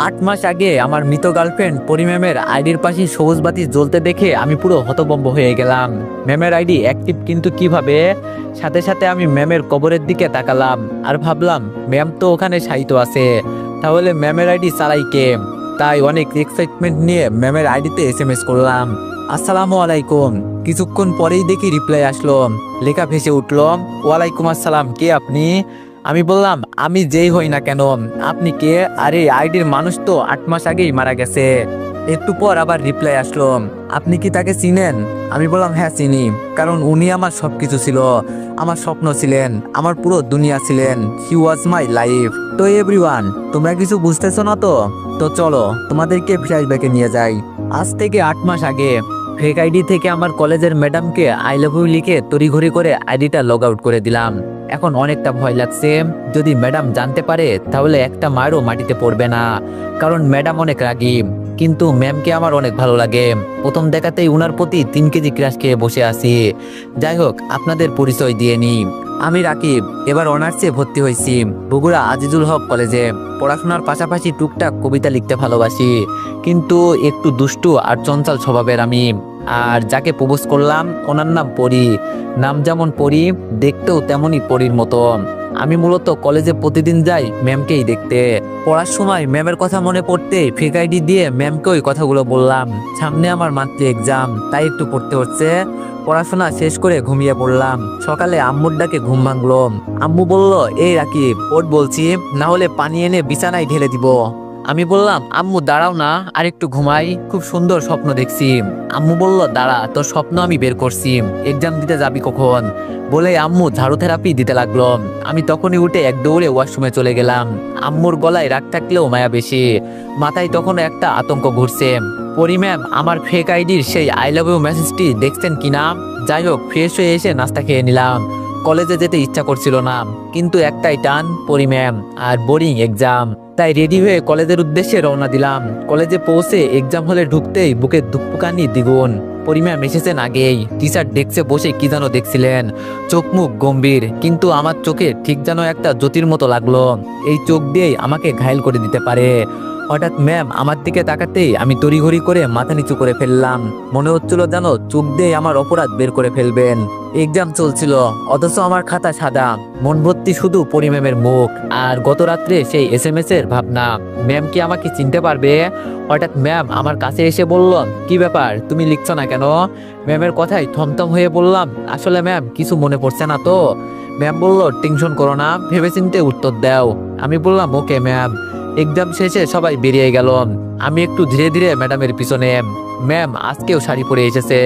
8 মাস আগে আমার মৃত গার্লফ্রেন্ড পরি ম্যামের আইডির পাশে সবুজ বাতি জ্বলতে দেখে আমি পুরো হতভম্ব হয়ে গেলাম। ম্যামের আইডি অ্যাক্টিভ কিন্তু কিভাবে? সাথে সাথে আমি ম্যামের কবরের দিকে তাকালাম আর ভাবলাম ম্যাম তো ওখানে শায়িত আছে, তাহলে ম্যামের আইডি চালাই কে? তাই অনেক এক্সাইটমেন্ট নিয়ে ম্যামের আইডিতে এসএমএস করলাম, আসসালামু আলাইকুম। কিছুক্ষণ পরেই দেখি রিপ্লাই আসলো, লেখা ভেসে উঠল, ওয়ালাইকুম আসসালাম, কে আপনি? আমি বললাম, আমি যেই হই না কেন, আপনি কে? আরে আইডির মানুষ তো 8 মাস আগেই মারা গেছে। একটু পর আবার রিপ্লাই আসলো, আপনি কি তাকে চিনেন? আমি বললাম, হ্যাঁ চিনি, কারণ উনি আমার সবকিছু ছিল, আমার স্বপ্ন ছিলেন, আমার পুরো দুনিয়া ছিলেন। হি ওয়াজ মাই লাইফ। তো এভরিওয়ান, তোমরা কিছু বুঝতেছো না তো? তো চলো তোমাদেরকে ফ্ল্যাশব্যাকে নিয়ে যাই। আজ থেকে 8 মাস আগে ফেক আইডি থেকে আমার কলেজের ম্যাডামকে আই লাভ ইউ লিখে তড়িঘড়ি করে আইডিটা লগ আউট করে দিলাম। এখন অনেকটা ভয় লাগছে, যদি ম্যাডাম জানতে পারে তাহলে একটা মারও মাটিতে পড়বে না, কারণ ম্যাডাম অনেক রাগী। কিন্তু ম্যামকে আমার অনেক ভালো লাগে, প্রথম দেখাতেই উনার প্রতি 3 কেজি ক্রাশ খেয়ে বসে আছি। যাই হোক, আপনাদের পরিচয় দিয়ে নিই, আমি রাকিব, এবার অনার্সে ভর্তি হয়েছি বগুড়া আজিজুল হক কলেজে। পড়াশোনার পাশাপাশি টুকটাক কবিতা লিখতে ভালোবাসি, কিন্তু একটু দুষ্টু আর চঞ্চল স্বভাবের আমি। আর যাকে প্রপোজ করলাম ওনার নাম পরি, নাম যেমন পরি দেখতেও তেমনই পরির মতো। আমি মূলত কলেজে প্রতিদিন যাই ম্যামকেই দেখতে। পড়ার সময় ম্যামের কথা মনে পড়তে ফেক আইডি দিয়ে ম্যামকে ওই কথাগুলো বললাম। সামনে আমার মাত্র এক্সাম, তাই একটু পড়তে হচ্ছে। পড়াশোনা শেষ করে ঘুমিয়ে পড়লাম। সকালে আম্মুর ডাকে ঘুম ভাঙলো। আম্মু বলল, এই রাকিব ওঠ বলছি, না হলে পানি এনে বিছানায় ঢেলে দিব। আমি বললাম, আম্মু দাঁড়াও না, আর একটু ঘুমাই, খুব সুন্দর স্বপ্ন দেখছি। আম্মু বলল, দাঁড়া, তোর স্বপ্ন আমি বের করছি, এক্সাম দিতে যাবি কখন? বলে আম্মু ঝাড়ু থেরাপি দিতে লাগলো। আমি তখনই উঠে এক দৌড়ে ওয়াশরুমে চলে গেলাম। আম্মুর গলায় রাগ থাকলেও মায়া বেশি, মাথায় তখন একটা আতঙ্ক ঘুরছে। পরি ম্যাম আমার ফেক আইডির সেই আই লাভ ইউ মেসেজটি দেখছেন কিনা? যাই হোক, ফ্রেশ হয়ে এসে নাস্তা খেয়ে নিলাম। কলেজে যেতে ইচ্ছা করছিল না, কিন্তু একটাই টান, পরি ম্যাম আর বোরিং এক্সাম। তাই রেডি হয়ে কলেজের উদ্দেশ্যে রওনা দিলাম। কলেজে পৌঁছে এক্সাম হলে ঢুকতেই বুকের ধুকপুকানি দ্বিগুণ। পরি ম্যাম এসেছেন আগেই, টিচার ডেস্কে বসে কি যেন দেখছিলেন, চোখ মুখ গম্ভীর, কিন্তু আমার চোখে ঠিক যেন একটা জ্যোতির মতো লাগলো, এই চোখ দিয়েই আমাকে ঘায়েল করে দিতে পারে। হঠাৎ ম্যাম আমার দিকে তাকাতেই আমি তড়িঘড়ি করে মাথা নিচু করে ফেললাম। মনে হচ্ছিল যেন চোখ দিয়ে আমার অপরাধ বের করে ফেলবেন। এক্সাম চলছিল, অথচ আমার খাতা সাদা, মন ভর্তি শুধু পরি ম্যামের মুখ আর গত রাত্রে সেই এসএমএস এর ভাবনা। ম্যাম কি আমাকে চিনতে পারবে? হঠাৎ ম্যাম আমার কাছে এসে বলল, কি ব্যাপার, তুমি লিখছো না কেন? ম্যামের কথায় থমথম হয়ে বললাম, আসলে ম্যাম কিছু মনে পড়ছে না তো। ম্যাম বলল, টেনশন করো না, ভেবেচিন্তে উত্তর দাও। আমি বললাম, ওকে ম্যাম। এক্সাম শেষে সবাই বেরিয়ে গেল, আমি একটু ধীরে ধীরে ম্যাডামের পিছনে। ম্যাম আজকেও শাড়ি পরে এসেছে,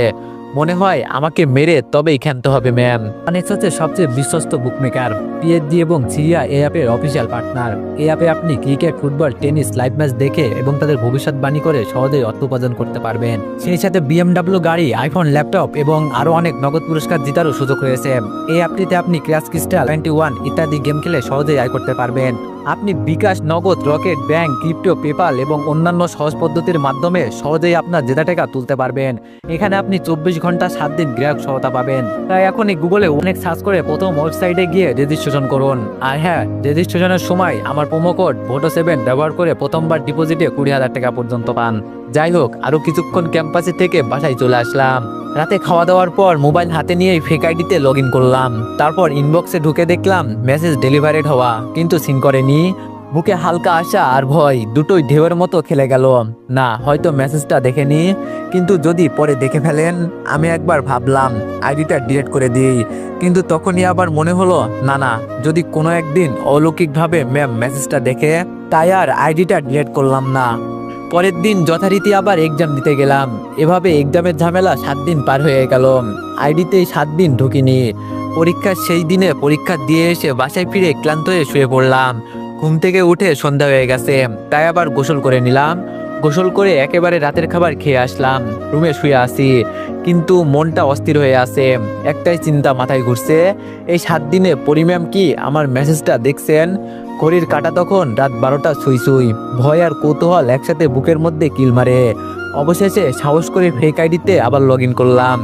মনে হয় আমাকে মেরে তবেই ক্ষান্ত হবে ম্যাম। নেক্সট হচ্ছে সবচেয়ে বিশ্বস্ত বুকমেকার, পিএইচডি এবং সিরিয়া এই অ্যাপের অফিসিয়াল পার্টনার। এই অ্যাপে আপনি cricket, football, tennis live match দেখে এবং তাদের ভবিষ্যৎবাণী করে সহজেই অর্থ উপার্জন করতে পারবেন। সেই সাথে বিএমডব্লিউ গাড়ি, আইফোন, ল্যাপটপ এবং আরো অনেক নগদ পুরস্কার জেতারও সুযোগ রয়েছে। এই অ্যাপটিতে আপনি ক্র্যাশ ক্রিস্টাল 21 ইত্যাদি গেম খেলে সহজেই আয় করতে পারবেন। আপনি বিকাশ, নগদ, রকেট, ব্যাংক, ক্রিপ্টো, পেপাল এবং অন্যান্য সহজ পদ্ধতির মাধ্যমে সহজেই আপনার জেতা টাকা তুলতে পারবেন। এখানে আপনি 24 ঘন্টা 7 দিন গ্রাহক সহায়তা পাবেন। তাই এখনই গুগলে অনেক সার্চ করে প্রথম ওয়েবসাইটে গিয়ে রেজিস্ট্রেশন করুন। আর হ্যাঁ, রেজিস্ট্রেশনের সময় আমার প্রোমো কোড VOTO7 ব্যবহার করে প্রথমবার ডিপোজিটে 20,000 টাকা পর্যন্ত পান। যাই হোক, আরো কিছুক্ষণ ক্যাম্পাসে থেকে বাসায় চলে আসলাম। রাতে খাওয়া দাওয়ার পর মোবাইল হাতে নিয়ে ফেক আইডিতে লগ ইন করলাম। তারপর ইনবক্সে ঢুকে দেখলাম মেসেজ ডেলিভারেড হওয়া, কিন্তু সিন করেনি। বুকে হালকা আশা আর ভয় দুটোই ঢেউয়ের মতো খেলে গেল। না, হয়তো মেসেজটা দেখেনি, কিন্তু যদি পরে দেখে ফেলেন। আমি একবার ভাবলাম আইডিটা ডিলিট করে দিই, কিন্তু তখনই আবার মনে হলো, না না, যদি কোনো একদিন অলৌকিকভাবে ম্যাম মেসেজটা দেখে, তাই আর আইডিটা ডিলিট করলাম না। পরের দিন যথারীতি আবার এক্সাম দিতে গেলাম। এভাবে এক্সামের ঝামেলা 7 দিন পার হয়ে গেল। আইডিতেই 7 দিন ঢুকিনি। পরীক্ষার সেই দিনে পরীক্ষা দিয়ে এসে বাসায় ফিরে ক্লান্ত হয়ে শুয়ে পড়লাম। ঘুম থেকে উঠে সন্ধ্যা হয়ে গেছে, তাই আবার গোসল করে নিলাম। গোসল করে একেবারে রাতের খাবার খেয়ে আসলাম। রুমে শুয়ে আসি, কিন্তু মনটা অস্থির হয়ে আছে। একটাই চিন্তা মাথায় ঘুরছে, এই 7 দিনে পরি ম্যাম কি আমার মেসেজটা দেখছেন? ঘড়ির কাঁটা তখন রাত 12টা ছুঁই ছুঁই। ভয় আর কৌতূহল একসাথে বুকের মধ্যে কিল মারে। অবশেষে সাহস করে ফেক আইডিতে আবার লগ ইন করলাম।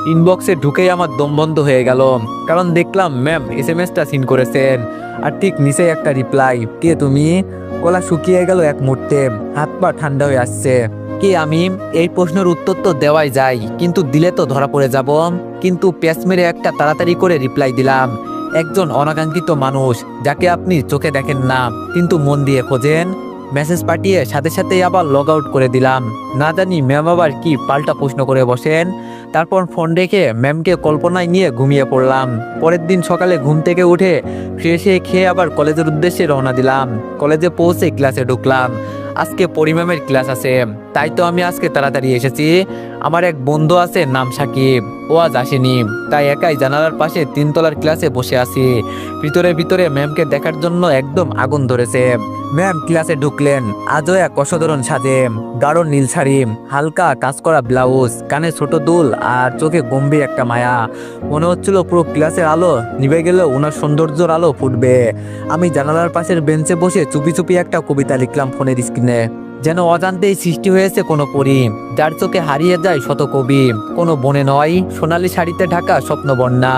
ইনবক্সে ঢুকেই আমার দম বন্ধ হয়ে গেল, কারণ দেখলাম ম্যাম এসএমএসটা সিন করেছেন, আর ঠিক নিচেই একটা রিপ্লাই, কে তুমি? গলা শুকিয়ে গেল এক মুহূর্তে, হাত পা ঠান্ডা হয়ে আসছে। কে আমি? এই প্রশ্নের উত্তর তো দেওয়াই যায়, কিন্তু দিলে তো ধরা পড়ে যাব। কিন্তু পেস মেরে একটা তাড়াতাড়ি করে রিপ্লাই দিলাম, একজন অনাকাঙ্ক্ষিত মানুষ যাকে আপনি চোখে দেখেন না কিন্তু মন দিয়ে খোঁজেন। মেসেজ পাঠিয়ে সাথে সাথেই আবার লগ আউট করে দিলাম। না জানি ম্যাম আবার কি পাল্টা প্রশ্ন করে বসেন। তারপর ফোন রেখে ম্যামকে কল্পনায় নিয়ে ঘুমিয়ে পড়লাম। পরের দিন সকালে ঘুম থেকে উঠে ফ্রেশ হয়ে খেয়ে আবার কলেজের উদ্দেশ্যে রওনা দিলাম। কলেজে পৌঁছে ক্লাসে ঢুকলাম। আজকে পরিম্যামের ক্লাস আছে, তাই তো আমি আজকে তাড়াতাড়ি এসেছি। আমার এক বন্ধু আছে নাম সাকিব, ও আজ আসেনি, তাই একাই জানালার পাশে 3 তলার ক্লাসে বসে আছি। ভিতরে ভিতরে ম্যামকে দেখার জন্য একদম আগুন ধরেছে। ম্যাম ক্লাসে ঢুকলেন, আজও এক অসাধারণ সাজে, গাঢ় নীল শাড়ি, হালকা কাজ করা ব্লাউজ, কানে ছোট দুল আর চোখে গম্ভীর একটা মায়া। মনে হচ্ছিল পুরো ক্লাসের আলো নিভে গেলেও ওনার সৌন্দর্যের আলো ফুটবে। আমি জানালার পাশের বেঞ্চে বসে চুপি চুপি একটা কবিতা লিখলাম ফোনের স্ক্রিনে। যেন অজান্তেই সৃষ্টি হয়েছে কোনো পরী, যার চোখে হারিয়ে যায় শত কবি। কোনো বনে নয়, সোনালি শাড়িতে ঢাকা স্বপ্ন বন্যা।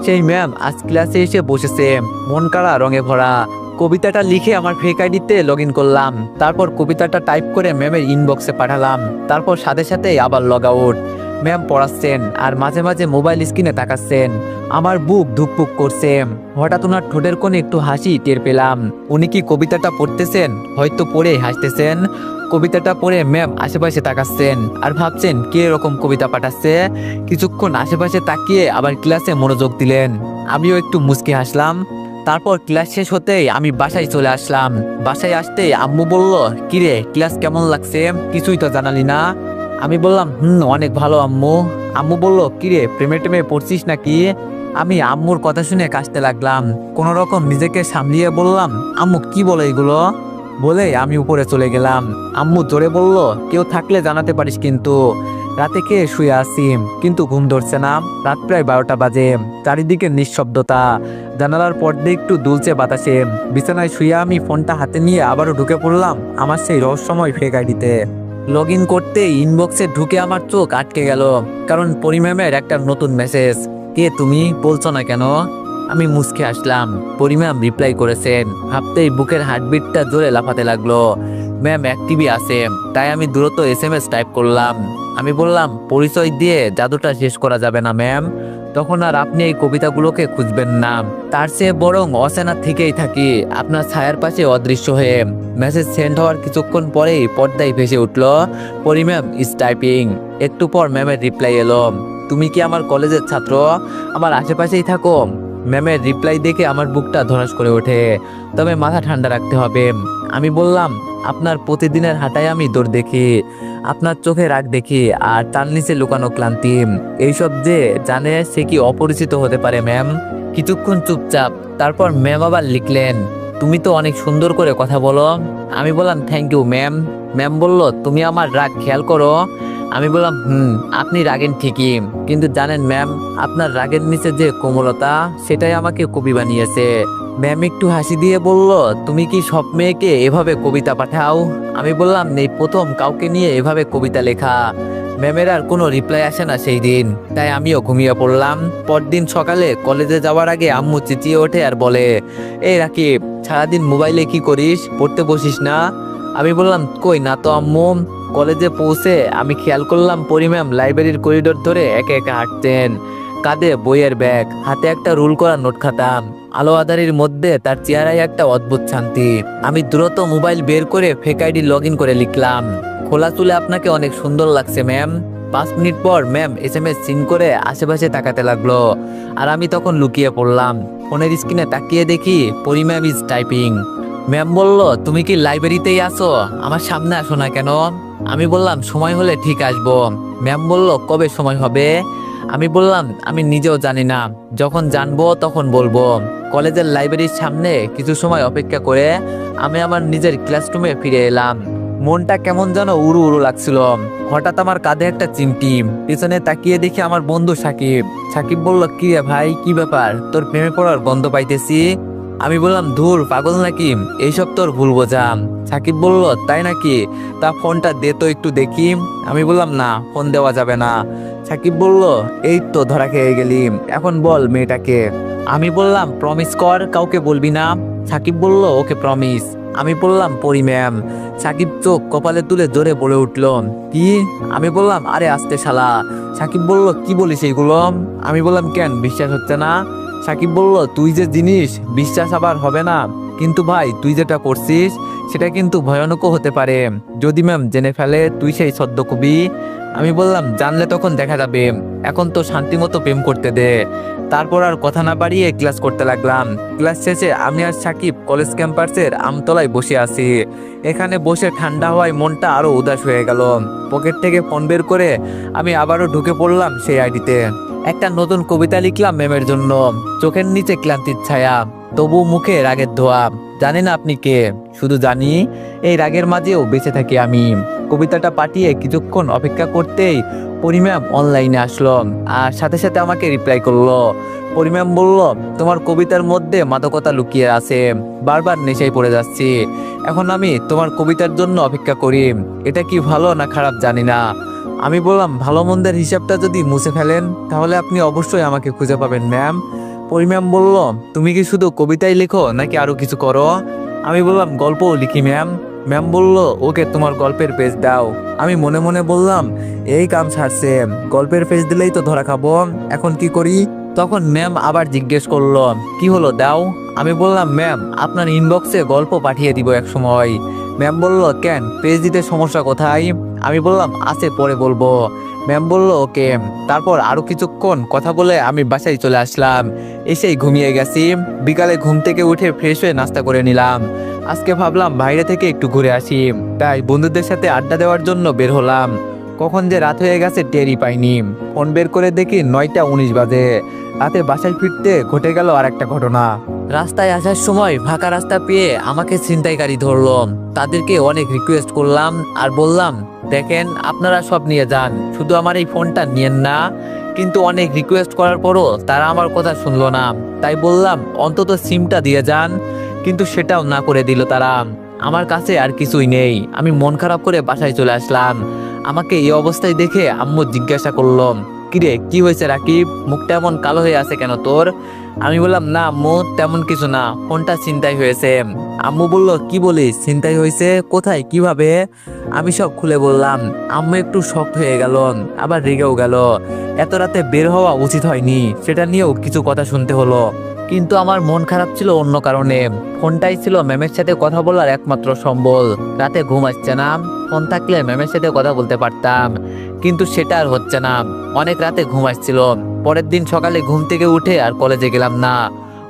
সেই ম্যাম আজ ক্লাসে এসে বসেছে, মন কাড়া রঙে ভরা। কবিতাটা লিখে আমার ফেক আইডিতে লগ ইন করলাম। তারপর কবিতাটা টাইপ করে ম্যামের ইনবক্সে পাঠালাম। তারপর সাথে সাথে আবার লগ আউট। ম্যাম পড়াচ্ছেন আর মাঝে মাঝে মোবাইল স্ক্রিনে তাকাচ্ছেন। আমার বুক ধুকপুক করছে। হঠাৎ ওনার ঠোঁটের কোণে একটু হাসি টের পেলাম। উনি কি কবিতাটা পড়তেছেন? হয়তো পড়ে হাসতেছেন। কবিতাটা পড়ে ম্যাম আশেপাশে তাকাচ্ছেন আর ভাবছেন কে এরকম কবিতা পাঠাচ্ছে। কিছুক্ষণ আশেপাশে তাকিয়ে আবার ক্লাসে মনোযোগ দিলেন। আমিও একটু মুচকি হাসলাম। তারপর ক্লাস শেষ হতেই আমি বাসায় চলে আসলাম। বাসায় আসতেই আম্মু বলল, কিরে ক্লাস কেমন লাগছে? কিছুই তো জানালি না। আমি বললাম অনেক ভালো আম্মু। আম্মু বলল, কিরে প্রেমে টেমে পড়ছিস নাকি? আমি আম্মুর কথা শুনে কাশতে লাগলাম। কোন রকম নিজেকে সামলিয়ে বললাম, আম্মু কি বলে এগুলো? বলে আমি উপরে চলে গেলাম। আম্মু জোরে বলল, কেউ থাকলে জানাতে পারিস কিন্তু। রাতে খেয়ে শুয়ে আসি, কিন্তু ঘুম ধরছে না। রাত প্রায় 12টা বাজে। চারিদিকে নিঃশব্দতা। জানালার পর্দে একটু দুলছে বাতাসে। বিছানায় শুয়ে আমি ফোনটা হাতে নিয়ে আবারও ঢুকে পড়লাম আমার সেই রহস্যময় ফেক আইডিতে। লগ ইন করতে ইনবক্সে ঢুকে আমার চোখ আটকে গেল, কারণ পরিম্যামের একটা নতুন মেসেজ। কে তুমি? বলছো না কেন? আমি মুচকে আসলাম। পরিম্যাম রিপ্লাই করেছেন। ভাবতেই বুকের হার্টবিটটা জোরে লাফাতে লাগলো। ম্যাম অ্যাক্টিভই আছে, তাই আমি দ্রুত এসএমএস টাইপ করলাম। আমি বললাম, পরিচয় দিয়ে জাদুটা শেষ করা যাবে না ম্যাম। তখন আর আপনি এই কবিতাগুলোকে খুঁজবেন না, তার চেয়ে বরং অচেনা থেকেই থাকি আপনার ছায়ার পাশে অদৃশ্য হয়ে। মেসেজ সেন্ড হওয়ার কিছুক্ষণ পরেই পর্দায় ভেসে উঠল, পরিম্যাম ইজ টাইপিং। একটু পর ম্যামের রিপ্লাই এলো, তুমি কি আমার কলেজের ছাত্র? আমার আশেপাশেই থাকো? ম্যামের রিপ্লাই দেখে আমার বুকটা ধড়াস করে ওঠে। তবে মাথা ঠান্ডা রাখতে হবে। আমি বললাম, আপনার প্রতিদিনের হাঁটায় আমি দৌড় দেখি, আপনার চোখে রাগ দেখি, আর তার নিচে লুকানো ক্লান্তি। এইসব যে জানে সে কি অপরিচিত হতে পারে ম্যাম? কিছুক্ষণ চুপচাপ। তারপর ম্যাম আবার লিখলেন, তুমি তো অনেক সুন্দর করে কথা বলো। আমি বললাম, থ্যাংক ইউ ম্যাম। ম্যাম বলল, তুমি আমার রাগ খেয়াল করো। আমি বললাম, আপনি রাগেন ঠিকই, কিন্তু জানেন ম্যাম, আপনার রাগের নিচে যে কোমলতা, সেটাই আমাকে কবি বানিয়েছে। ম্যাম একটু হাসি দিয়ে বলল, তুমি কি সব মেয়েকে এভাবে কবিতা পাঠাও? আমি বললাম, নেই প্রথম কাউকে নিয়ে এভাবে কবিতা লেখা। ম্যামের আর কোনো রিপ্লাই আসে না সেই দিন, তাই আমিও ঘুমিয়ে পড়লাম। পরদিন সকালে কলেজে যাওয়ার আগে আম্মু চেঁচিয়ে ওঠে আর বলে, এই রাকিব, সারাদিন মোবাইলে কি করিস? পড়তে বসিস না? আমি বললাম, কই না তো আম্মু। কলেজে পৌঁছে আমি খেয়াল করলাম পরিম্যাম লাইব্রেরির করিডোর ধরে একে একে হাঁটতেন। কাঁধে বইয়ের ব্যাগ, হাতে একটা রুল করা নোট খাতা। আলো আধারির মধ্যে তার চেহারায় একটা অদ্ভুত শান্তি। আমি দ্রুত মোবাইল বের করে ফেক আইডি লগ ইন করে লিখলাম, খোলা চুলে আপনাকে অনেক সুন্দর লাগছে ম্যাম। 5 মিনিট পর ম্যাম এসএমএস সিন করে আশেপাশে তাকাতে লাগলো, আর আমি তখন লুকিয়ে পড়লাম। ফোনের স্ক্রিনে তাকিয়ে দেখি পরিম্যাম ইজ টাইপিং। ম্যাম বলল, তুমি কি লাইব্রেরিতেই আছো? আমার সামনে আসো না কেন? আমি বললাম, সময় হলে ঠিক আসবো। ম্যাম বলল, কবে সময় হবে? আমি বললাম, আমি নিজেও জানি না, যখন জানবো তখন বলবো। কলেজের লাইব্রেরির সামনে কিছু সময় অপেক্ষা করে আমি আমার নিজের ক্লাসরুমে ফিরে এলাম। মনটা কেমন যেন উড়ু উড়ু লাগছিল। হঠাৎ আমার কাঁধে একটা চিমটি। পিছনে তাকিয়ে দেখি আমার বন্ধু সাকিব। সাকিব বলল, কি রে ভাই, কি ব্যাপার? তোর প্রেমে পড়ার গন্ধ পাইতেছি। আমি বললাম, ধুর পাগল নাকি, এইসব তোর ভুল বোঝা। সাকিব বলল, তাই নাকি, তা ফোনটা দে তো একটু দেখি। আমি বললাম, না, ফোন দেওয়া যাবে না। সাকিব বলল, এই তো ধরা খেয়ে গেলি, এখন বল মেয়েটাকে। আমি বললাম, প্রমিস কর কাউকে বলবি না। সাকিব বলল, ওকে প্রমিস। আমি বললাম, পরি ম্যাম। সাকিব চোখ কপালে তুলে জোরে বলে উঠল, কি? আমি বললাম, আরে আস্তে শালা। সাকিব বলল, কি বলিস এইগুলো? আমি বললাম, কেন বিশ্বাস হচ্ছে না? সাকিব বলল, তুই যে জিনিস বিশ্বাস আবার হবে না, কিন্তু ভাই তুই যেটা করছিস সেটা কিন্তু ভয়ানকও হতে পারে, যদি ম্যাম জেনে ফেলে তুই সেই সদ্য কবি। আমি বললাম, জানলে তখন দেখা যাবে, এখন তো শান্তিমতো প্রেম করতে দে। তারপর আর কথা না বাড়িয়ে ক্লাস করতে লাগলাম। ক্লাস শেষে আমি আর সাকিব কলেজ ক্যাম্পাসের আমতলায় বসে আছি। এখানে বসে ঠান্ডা হওয়ায় মনটা আরো উদাস হয়ে গেল। পকেট থেকে ফোন বের করে আমি আবারও ঢুকে পড়লাম সেই আইডিতে। একটা নতুন কবিতা লিখলাম ম্যামের জন্য। চোখের নিচে ক্লান্তির ছায়া, তবু মুখে রাগের ধোয়া। জানি না আপনি কে, শুধু জানি এই রাগের মাঝেও বেঁচে থাকি আমি। কবিতাটা পাঠিয়ে কিছুক্ষণ অপেক্ষা করতেই পরিম্যাম অনলাইনে আসলো, আর সাথে সাথে আমাকে রিপ্লাই করলো। পরিম্যাম বলল, তোমার কবিতার মধ্যে মাদকতা লুকিয়ে আছে, বারবার নেশায় পড়ে যাচ্ছি। এখন আমি তোমার কবিতার জন্য অপেক্ষা করি, এটা কি ভালো না খারাপ জানি না। আমি বললাম, ভালো মন্দের হিসাবটা যদি মুছে ফেলেন তাহলে আপনি অবশ্যই আমাকে খুঁজে পাবেন ম্যাম। পরিম্যাম বলল, তুমি কি শুধু কবিতাই লেখো নাকি আরো কিছু করো? আমি বললাম, গল্পও লিখি ম্যাম। ম্যাম বলল, ওকে তোমার গল্পের পেজ দাও। আমি মনে মনে বললাম, এই কাম ছাড়ছে, গল্পের পেজ দিলেই তো ধরা খাবো, এখন কি করি? তখন ম্যাম আবার জিজ্ঞেস করলো, কি হলো দাও? আমি বললাম, ম্যাম আপনার ইনবক্সে গল্প পাঠিয়ে দিব এক সময়। ম্যাম বলল, কেন, পেজ দিতে সমস্যা কোথায়? আমি বললাম, আছে পরে বলবো। ম্যাম বলল, ওকে। তারপর আরো কিছুক্ষণ কথা বলে আমি বাসায় চলে আসলাম। এসেই ঘুমিয়ে গেছি। বিকালে ঘুম থেকে উঠে ফ্রেশ হয়ে নাস্তা করে নিলাম। আজকে ভাবলাম বাইরে থেকে একটু ঘুরে আসি, তাই বন্ধুদের সাথে আড্ডা দেওয়ার জন্য বের হলাম। কখন যে রাত হয়ে গেছে টেরই পাইনি। ফোন বের করে দেখি 9টা 19 বাজে। রাতে বাসায় ফিরতে ঘটে গেল আর একটা ঘটনা। রাস্তায় আসার সময় ফাঁকা রাস্তা পেয়ে আমাকে ছিনতাইকারী ধরলো। তাদেরকে অনেক রিকোয়েস্ট করলাম আর বললাম, দেখেন আপনারা সব নিয়ে যান, শুধু আমার এই ফোনটা নিয়েন না। কিন্তু অনেক রিকোয়েস্ট করার পরও তারা আমার কথা শুনলো না। তাই বললাম, অন্তত সিমটা দিয়ে যান, কিন্তু সেটাও না করে দিল তারা। আমার কাছে আর কিছুই নেই। আমি মন খারাপ করে বাসায় চলে আসলাম। আমাকে এই অবস্থায় দেখে আম্মু জিজ্ঞাসা করলো, কিরে কি হয়েছে রাকিব, মুখটা এমন কালো হয়ে আছে কেন তোর? আমি বললাম, না আম্মু তেমন কিছু না, ফোনটা ছিনতাই হয়েছে। আম্মু বলল, কি বলিস, ছিনতাই হয়েছে? কোথায়, কিভাবে? আমি সব খুলে বললাম। আম্মু একটু শক্ট হয়ে গেল, আবার রেগেও গেল। এত রাতে বের হওয়া উচিত হয়নি, সেটা নিয়েও কিছু কথা শুনতে হলো। কিন্তু আমার মন খারাপ ছিল অন্য কারণে। ফোনটাই ছিল ম্যামের সাথে কথা বলার একমাত্র সম্বল। রাতে ঘুম আসছে না, ফোন থাকলে ম্যামের সাথে কথা বলতে পারতাম, কিন্তু সেটা আর হচ্ছে না। অনেক রাতে ঘুম আসছিল। পরের দিন সকালে ঘুম থেকে উঠে আর কলেজে গেলাম না।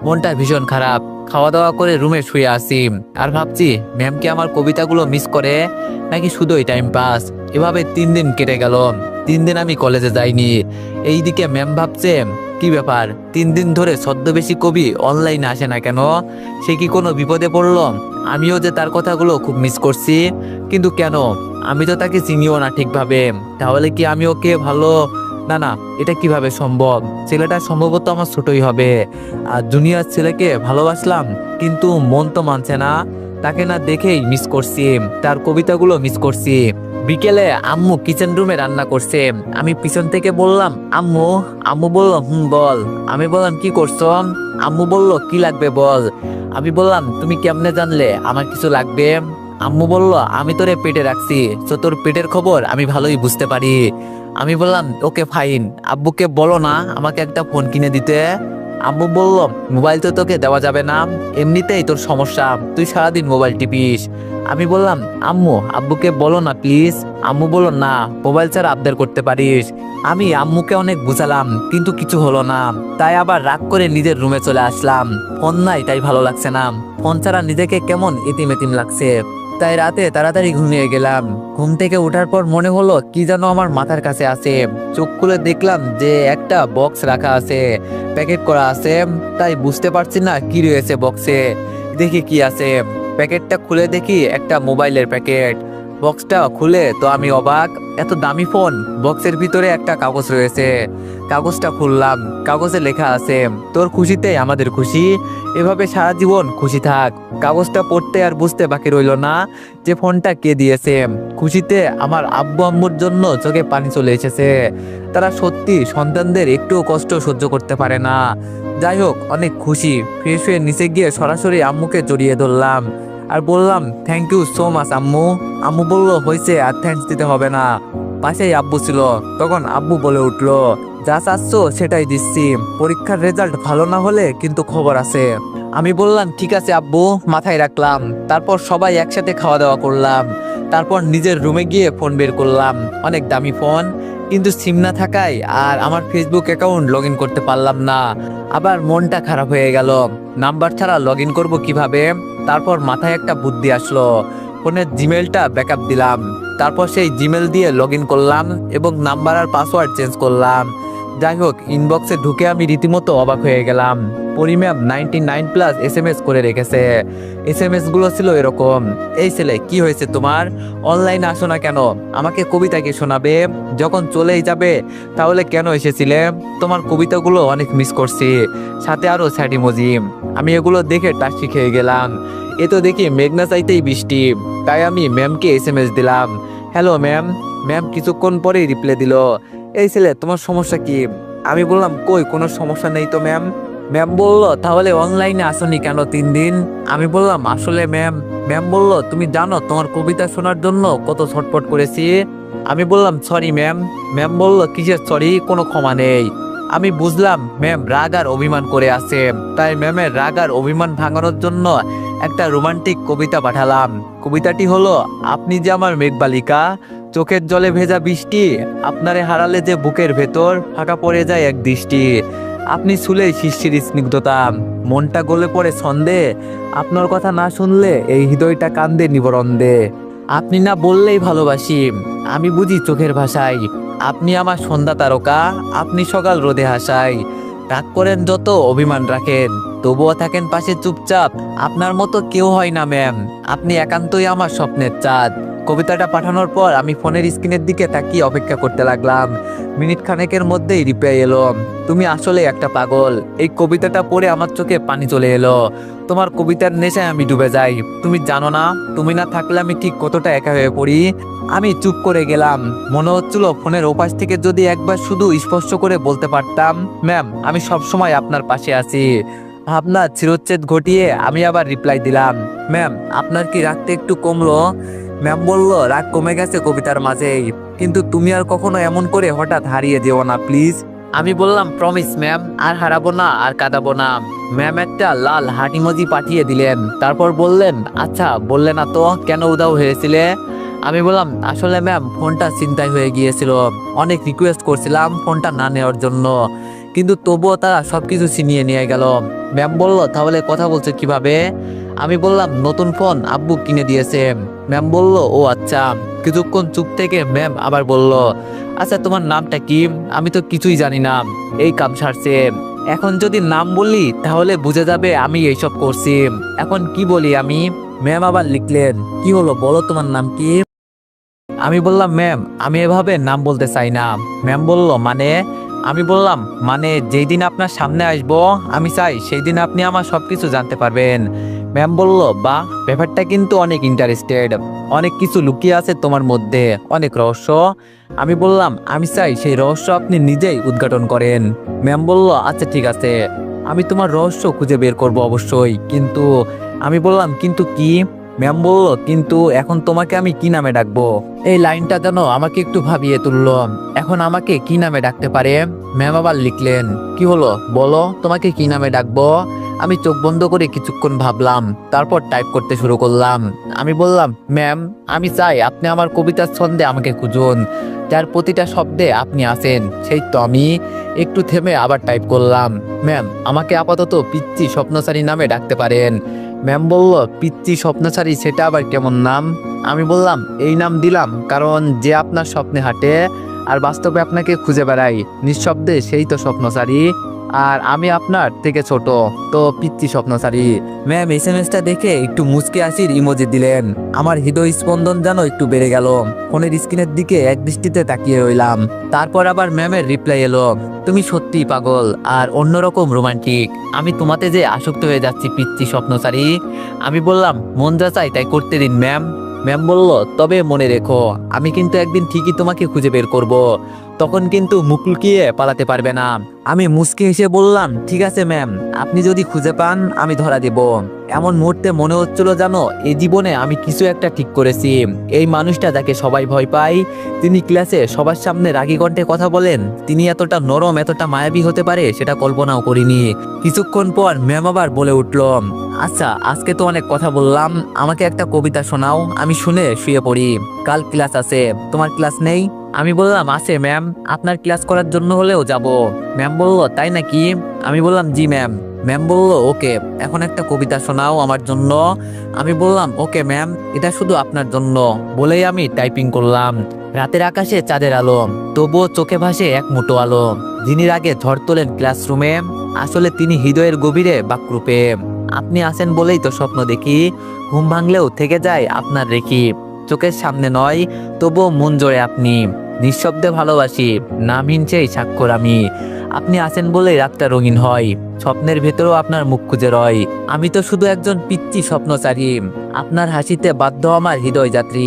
মনটা ভীষণ খারাপ। খাওয়া দাওয়া করে রুমে শুয়ে আসি আর ভাবছি, ম্যাম কি আমার কবিতাগুলো মিস করে নাকি শুধুই টাইম পাস? এভাবে 3 দিন কেটে গেল। 3 দিন আমি কলেজে যাইনি। এইদিকে ম্যাম ভাবছে, কি ব্যাপার, 3 দিন ধরে ছদ্মবেশী কবি অনলাইনে আসে না কেন? সে কি কোনো বিপদে পড়লো? আমিও যে তার কথাগুলো খুব মিস করছি, কিন্তু কেন? আমি তো তাকে চিনিও না ঠিকভাবে। তাহলে কি আমি ওকে ভালো, না না, এটা কিভাবে সম্ভব? ছেলেটা সম্ভবত আমার ছোটই হবে। আর জুনিয়র ছেলেকে ভালোবাসলাম, কিন্তু মন তো মানছে না। তাকে না দেখেই মিস করছি, তার কবিতাগুলো মিস করছি। বিকেলে আম্মু কিচেন রুমে রান্না করছে। আমি পিছন থেকে বললাম, আম্মু। আম্মু বলল, বল। আমি বললাম, কি করছো? আম্মু বলল, কি লাগবে বল। আমি বললাম, তুমি কেমনে জানলে আমার কিছু লাগবে? আম্মু বলল, আমি তোরে পেটে রাখছি, তো তোর পেটের খবর আমি ভালোই বুঝতে পারি। আমি বললাম, ওকে ফাইন, আব্বুকে বলো না আমাকে একটা ফোন কিনে দিতে। আম্মু বলল, মোবাইল তো তোকে দেওয়া যাবে না, এমনিতেই তোর সমস্যা, তুই সারাদিন মোবাইল টিপিস। আমি বললাম, আম্মু আব্বুকে বলো না প্লিজ। আম্মু বলল, না, মোবাইল ছাড়া আবদার করতে পারিস। আমি আম্মুকে অনেক বুঝালাম, কিন্তু কিছু হলো না। তাই আবার রাগ করে নিজের রুমে চলে আসলাম। ফোন নাই তাই ভালো লাগছে না, ফোন ছাড়া নিজেকে কেমন এতিম এতিম লাগছে। তাই রাতে তাড়াতাড়ি ঘুমিয়ে গেলাম। ঘুম থেকে ওঠার পর মনে হলো কি যেন আমার মাথার কাছে আছে। চোখ খুলে দেখলাম যে একটা বক্স রাখা আছে, প্যাকেট করা আছে। তাই বুঝতে পারছি না কি রয়েছে বক্সে। দেখি কি আছে। প্যাকেটটা খুলে দেখি একটা মোবাইলের প্যাকেট। বক্সটা খুলে তো আমি অবাক, এত দামি ফোন, বক্সের ভিতরে একটা কাগজ রয়েছে। কাগজটা খুললাম। কাগজে লেখা আছে, তোর খুশিতে আমাদের খুশি, এভাবে সারা জীবন খুশি থাক। কাগজটা পড়তে আর বুঝতে বাকি রইল না যে ফোনটা কে দিয়েছে। খুশিতে আমার আব্বু আম্মুর জন্য চোখে পানি চলে এসেছে। তারা সত্যি সন্তানদের একটু কষ্ট সহ্য করতে পারে না। যাই হোক, অনেক খুশি। ফ্রেশ হয়ে নিচে গিয়ে সরাসরি আম্মুকে জড়িয়ে ধরলাম আর বললাম, থ্যাংক ইউ সো মাচ আম্মু। আম্মু বললো, হয়েছে, আর থ্যাঙ্কস দিতে হবে না। পাশেই আব্বু ছিল। তখন আব্বু বলে উঠলো, যা চাচ্ছ সেটাই দিচ্ছি। পরীক্ষার রেজাল্ট ভালো না হলে কিন্তু খবর আছে। আমি বললাম, ঠিক আছে আব্বু, মাথায় রাখলাম। তারপর সবাই একসাথে খাওয়া দাওয়া করলাম। তারপর নিজের রুমে গিয়ে ফোন বের করলাম, অনেক দামি ফোন, কিন্তু সিম না থাকায় আর আমার ফেসবুক অ্যাকাউন্ট লগ ইন করতে পারলাম না। আবার মনটা খারাপ হয়ে গেল, নাম্বার ছাড়া লগ ইন করবো কিভাবে। তারপর মাথায় একটা বুদ্ধি আসলো, ফোনের জিমেলটা ব্যাকআপ দিলাম। তারপর সেই জিমেল দিয়ে লগ ইন করলাম এবং নাম্বার আর পাসওয়ার্ড চেঞ্জ করলাম। যাই হোক, ইনবক্সে ঢুকে আমি রীতিমতো অবাক হয়ে গেলাম। পরিম্যাম 99+ SMS করে রেখেছে। SMS গুলো ছিল এরকম, এই ছেলে কি হয়েছে তোমার, অনলাইনে আসো না কেন, আমাকে কবিতা কি শোনাবে, যখন চলেই যাবে তাহলে কেন এসেছিলে, তোমার কবিতাগুলো অনেক মিস করছি, সাথে আরো স্যাড ইমোজি। আমি এগুলো দেখে টাস্টি খেয়ে গেলাম। এ তো দেখি মেঘনা চাইতেই বৃষ্টি। তাই আমি ম্যামকে SMS দিলাম, হ্যালো ম্যাম। ম্যাম কিছুক্ষণ পরেই রিপ্লাই দিল, এই ছেলে তোমার সমস্যা কি। আমি বললাম, কই কোনো সমস্যা নেই তো ম্যাম। ম্যাম বলল, তাহলে অনলাইনে আসনি কেন 3 দিন। আমি বললাম, আসলে ম্যাম। ম্যাম বলল, তুমি জানো তোমার কবিতা শোনার জন্য কত ছটফট করেছি। আমি বললাম, সরি ম্যাম। ম্যাম বলল, কিসের সরি, কোনো ক্ষমা নেই। আমি বুঝলাম ম্যাম রাগ আর অভিমান করে আছে। তাই ম্যামের রাগ আর অভিমান ভাঙানোর জন্য একটা রোমান্টিক কবিতা পাঠালাম। কবিতাটি হলো, আপনি যে আমার মেঘবালিকা, চোখের জলে ভেজা বৃষ্টি, আপনারে হারালে যে বুকের ভেতর ফাঁকা পড়ে যায় এক দৃষ্টি, আপনি ছুলেই শিশির স্নিগ্ধতা, মনটা গলে পড়ে ছন্দে, আপনার কথা না শুনলে এই হৃদয়টা কান্দে নিবরন্দে, আপনি না বললেই ভালোবাসি, আমি বুঝি চোখের ভাষায়, আপনি আমার সন্ধ্যা তারকা, আপনি সকাল রোদে হাসাই, রাগ করেন যত অভিমান রাখেন, তবুও থাকেন পাশে চুপচাপ, আপনার মতো কেউ হয় না ম্যাম, আপনি একান্তই আমার স্বপ্নের চাঁদ। কবিতাটা পাঠানোর পর আমি ফোনের স্ক্রিনের দিকে তাকিয়ে অপেক্ষা করতে লাগলাম। মিনিট খানেকের মধ্যেই রিপ্লাই এলো, তুমি আসলে একটা পাগল। এই কবিতাটা পড়ে আমার চোখে পানি চলে এলো। তোমার কবিতার নেশায় আমি ডুবে যাই। তুমি জানো না, তুমি না থাকলে আমি ঠিক কতটা একা হয়ে পড়ি। আমি চুপ করে গেলাম। মনে হচ্ছিল ফোনের ওপাশ থেকে যদি একবার শুধু স্পষ্ট করে বলতে পারতাম, ম্যাম আমি সবসময় আপনার পাশে আছি। ভাবনা চিরচ্ছেদ ঘটিয়ে আমি আবার রিপ্লাই দিলাম, ম্যাম আপনার কি রাগটা একটু কমলো। ম্যাম বলল, রাগ কমে গেছে কবিতার মাঝেই, কিন্তু তুমি আর কখনো এমন করে হঠাৎ হারিয়ে যেও না প্লিজ। আমি বললাম, প্রমিস ম্যাম, আর হারাবো না, আর কাঁদাবো না। ম্যাম একটা লাল হার্ট ইমোজি পাঠিয়ে দিলেন। তারপর বললেন, আচ্ছা বললে না তো কেন উধাও হয়েছিলে। আমি বললাম, আসলে ম্যাম ফোনটা ছিনতাই হয়ে গিয়েছিল, অনেক রিকোয়েস্ট করছিলাম ফোনটা না নেওয়ার জন্য, কিন্তু তবুও তারা সবকিছু ছিনিয়ে নিয়ে গেল। ম্যাম বলল, তাহলে কথা বলছে কিভাবে। আমি বললাম, নতুন ফোন আব্বু কিনে দিয়েছে। ম্যাম বলল, ও আচ্ছা। কিছুক্ষণ চুপ থেকে ম্যাম আবার বলল, আচ্ছা তোমার নামটা কি, আমি তো কিছুই জানি না, এই কাম সারছে, এখন যদি নাম বলি তাহলে বুঝে যাবে আমি এইসব করছি, এখন কি বলি আমি। ম্যাম আবার লিখলেন, কি হলো বলো তোমার নাম কি। আমি বললাম, ম্যাম আমি এভাবে নাম বলতে চাই না। ম্যাম বলল, মানে। আমি বললাম, মানে যেই দিন আপনার সামনে আসবো আমি চাই সেই দিন আপনি আমার সবকিছু জানতে পারবেন। ম্যাম বলল, বাহ, ব্যাপারটা কিন্তু অনেক ইন্টারেস্টেড, অনেক কিছু লুকিয়ে আছে তোমার মধ্যে, অনেক রহস্য। আমি বললাম, আমি চাই সেই রহস্য আপনি নিজেই উদ্ঘাটন করেন। ম্যাম বলল, আচ্ছা ঠিক আছে, আমি তোমার রহস্য খুঁজে বের করব অবশ্যই, কিন্তু। আমি বললাম, কিন্তু কি। ম্যাম বলল, কিন্তু এখন তোমাকে আমি কি নামে ডাকবো। এই লাইনটা যেন আমাকে একটু ভাবিয়ে তুললো, এখন আমাকে কি নামে ডাকতে পারে। ম্যাম আবার লিখলেন, কি হলো বলো তোমাকে কি নামে ডাকবো। আমি চোখ বন্ধ করে কিছুক্ষণ ভাবলাম, তারপর টাইপ করতে শুরু করলাম। আমি বললাম, ম্যাম আমি চাই আপনি আমার কবিতার ছন্দে আমাকে খুঁজুন, যার প্রতিটা শব্দে আপনি আছেন, সেই তো আমি। একটু থেমে আবার টাইপ করলাম, ম্যাম আমাকে আপাতত পিচ্চি স্বপ্নচারী নামে ডাকতে পারেন। ম্যাম বলল, পিচ্চি স্বপ্নচারী সেটা আবার কেমন নাম। আমি বললাম, এই নাম দিলাম কারণ যে আপনার স্বপ্নে হাঁটে আর বাস্তবে আপনাকে খুঁজে বেড়াই, নিঃশব্দে সেই তো স্বপ্নচারী। আর আমি আপনার থেকে ছোট, তো পিচ্ছি স্বপ্নচারী। ম্যাম এসএমএসটা দেখে একটু মুচকে হাসির ইমোজি দিলেন। আমার হৃদয় স্পন্দন যেন একটু বেড়ে গেল। ফোনের স্ক্রিনের দিকে এক দৃষ্টিতে তাকিয়ে রইলাম। তারপর আবার ম্যামের রিপ্লাই এলো, তুমি সত্যিই পাগল আর অন্যরকম রোমান্টিক। আমি তোমাতে যে আসক্ত হয়ে যাচ্ছি পিচ্ছি স্বপ্নচারী। আমি বললাম, মন যা চাই তাই করতে দিন ম্যাম। ম্যাম বলল, তবে মনে রেখো, আমি কিন্তু একদিন ঠিকই তোমাকে খুঁজে বের করব। তখন কিন্তু মুখ লুকিয়ে পালাতে পারবে না। আমি মুচকি হেসে বললাম, ঠিক আছে ম্যাম, আপনি যদি খুঁজে পান আমি ধরা দেব। এমন মুহূর্তে মনে হচ্ছিল জানো, এই জীবনে আমি কিছু একটা ঠিক করেছি। এই মানুষটা যাকে সবাই ভয় পায়, তিনি ক্লাসে সবার সামনে রাগী কণ্ঠে কথা বলেন, তিনি এতটা নরম, এতটা মায়াবী হতে পারে সেটা কল্পনাও করিনি। কিছুক্ষণ পর ম্যাম আবার বলে উঠল, আচ্ছা আজকে তো অনেক কথা বললাম, আমাকে একটা কবিতা শোনাও, আমি শুনে শুয়ে পড়ি। কাল ক্লাস আছে, তোমার ক্লাস নেই? আমি বললাম, আছে ম্যাম, আপনার ক্লাস করার জন্য হলেও যাব। ম্যাম বলল, তাই নাকি? আমি বললাম, জি ম্যাম। ম্যাম বলল, ওকে, এখন একটা কবিতা শোনাও আমার জন্য। আমি বললাম, ওকে ম্যাম, এটা শুধু আপনার জন্য। বলেই আমি টাইপিং করলাম। রাতের আকাশে চাঁদের আলো, তবুও চোখে ভাসে এক মুঠো আলো। যিনি রাগে ঝড় তোলেন ক্লাসরুমে, আসলে তিনি হৃদয়ের গভীরে বাকরূপে। আপনি আছেন বলেই তো স্বপ্ন দেখি, ঘুম ভাঙলেও থেকে যায় আপনার রেখি। চোখের সামনে নয়, তবুও মন জোড়ে আপনি। নিঃশব্দে ভালোবাসি, নামহীন সেই স্বাক্ষর আমি। আপনি আছেন বলেই রাতটা রঙিন হয়, স্বপ্নের ভেতরেও আপনার মুখ খুঁজে রয়। আমি তো শুধু একজন পিচ্চি স্বপ্নচারী, আপনার হাসিতে বাধ্য আমার হৃদয় যাত্রী।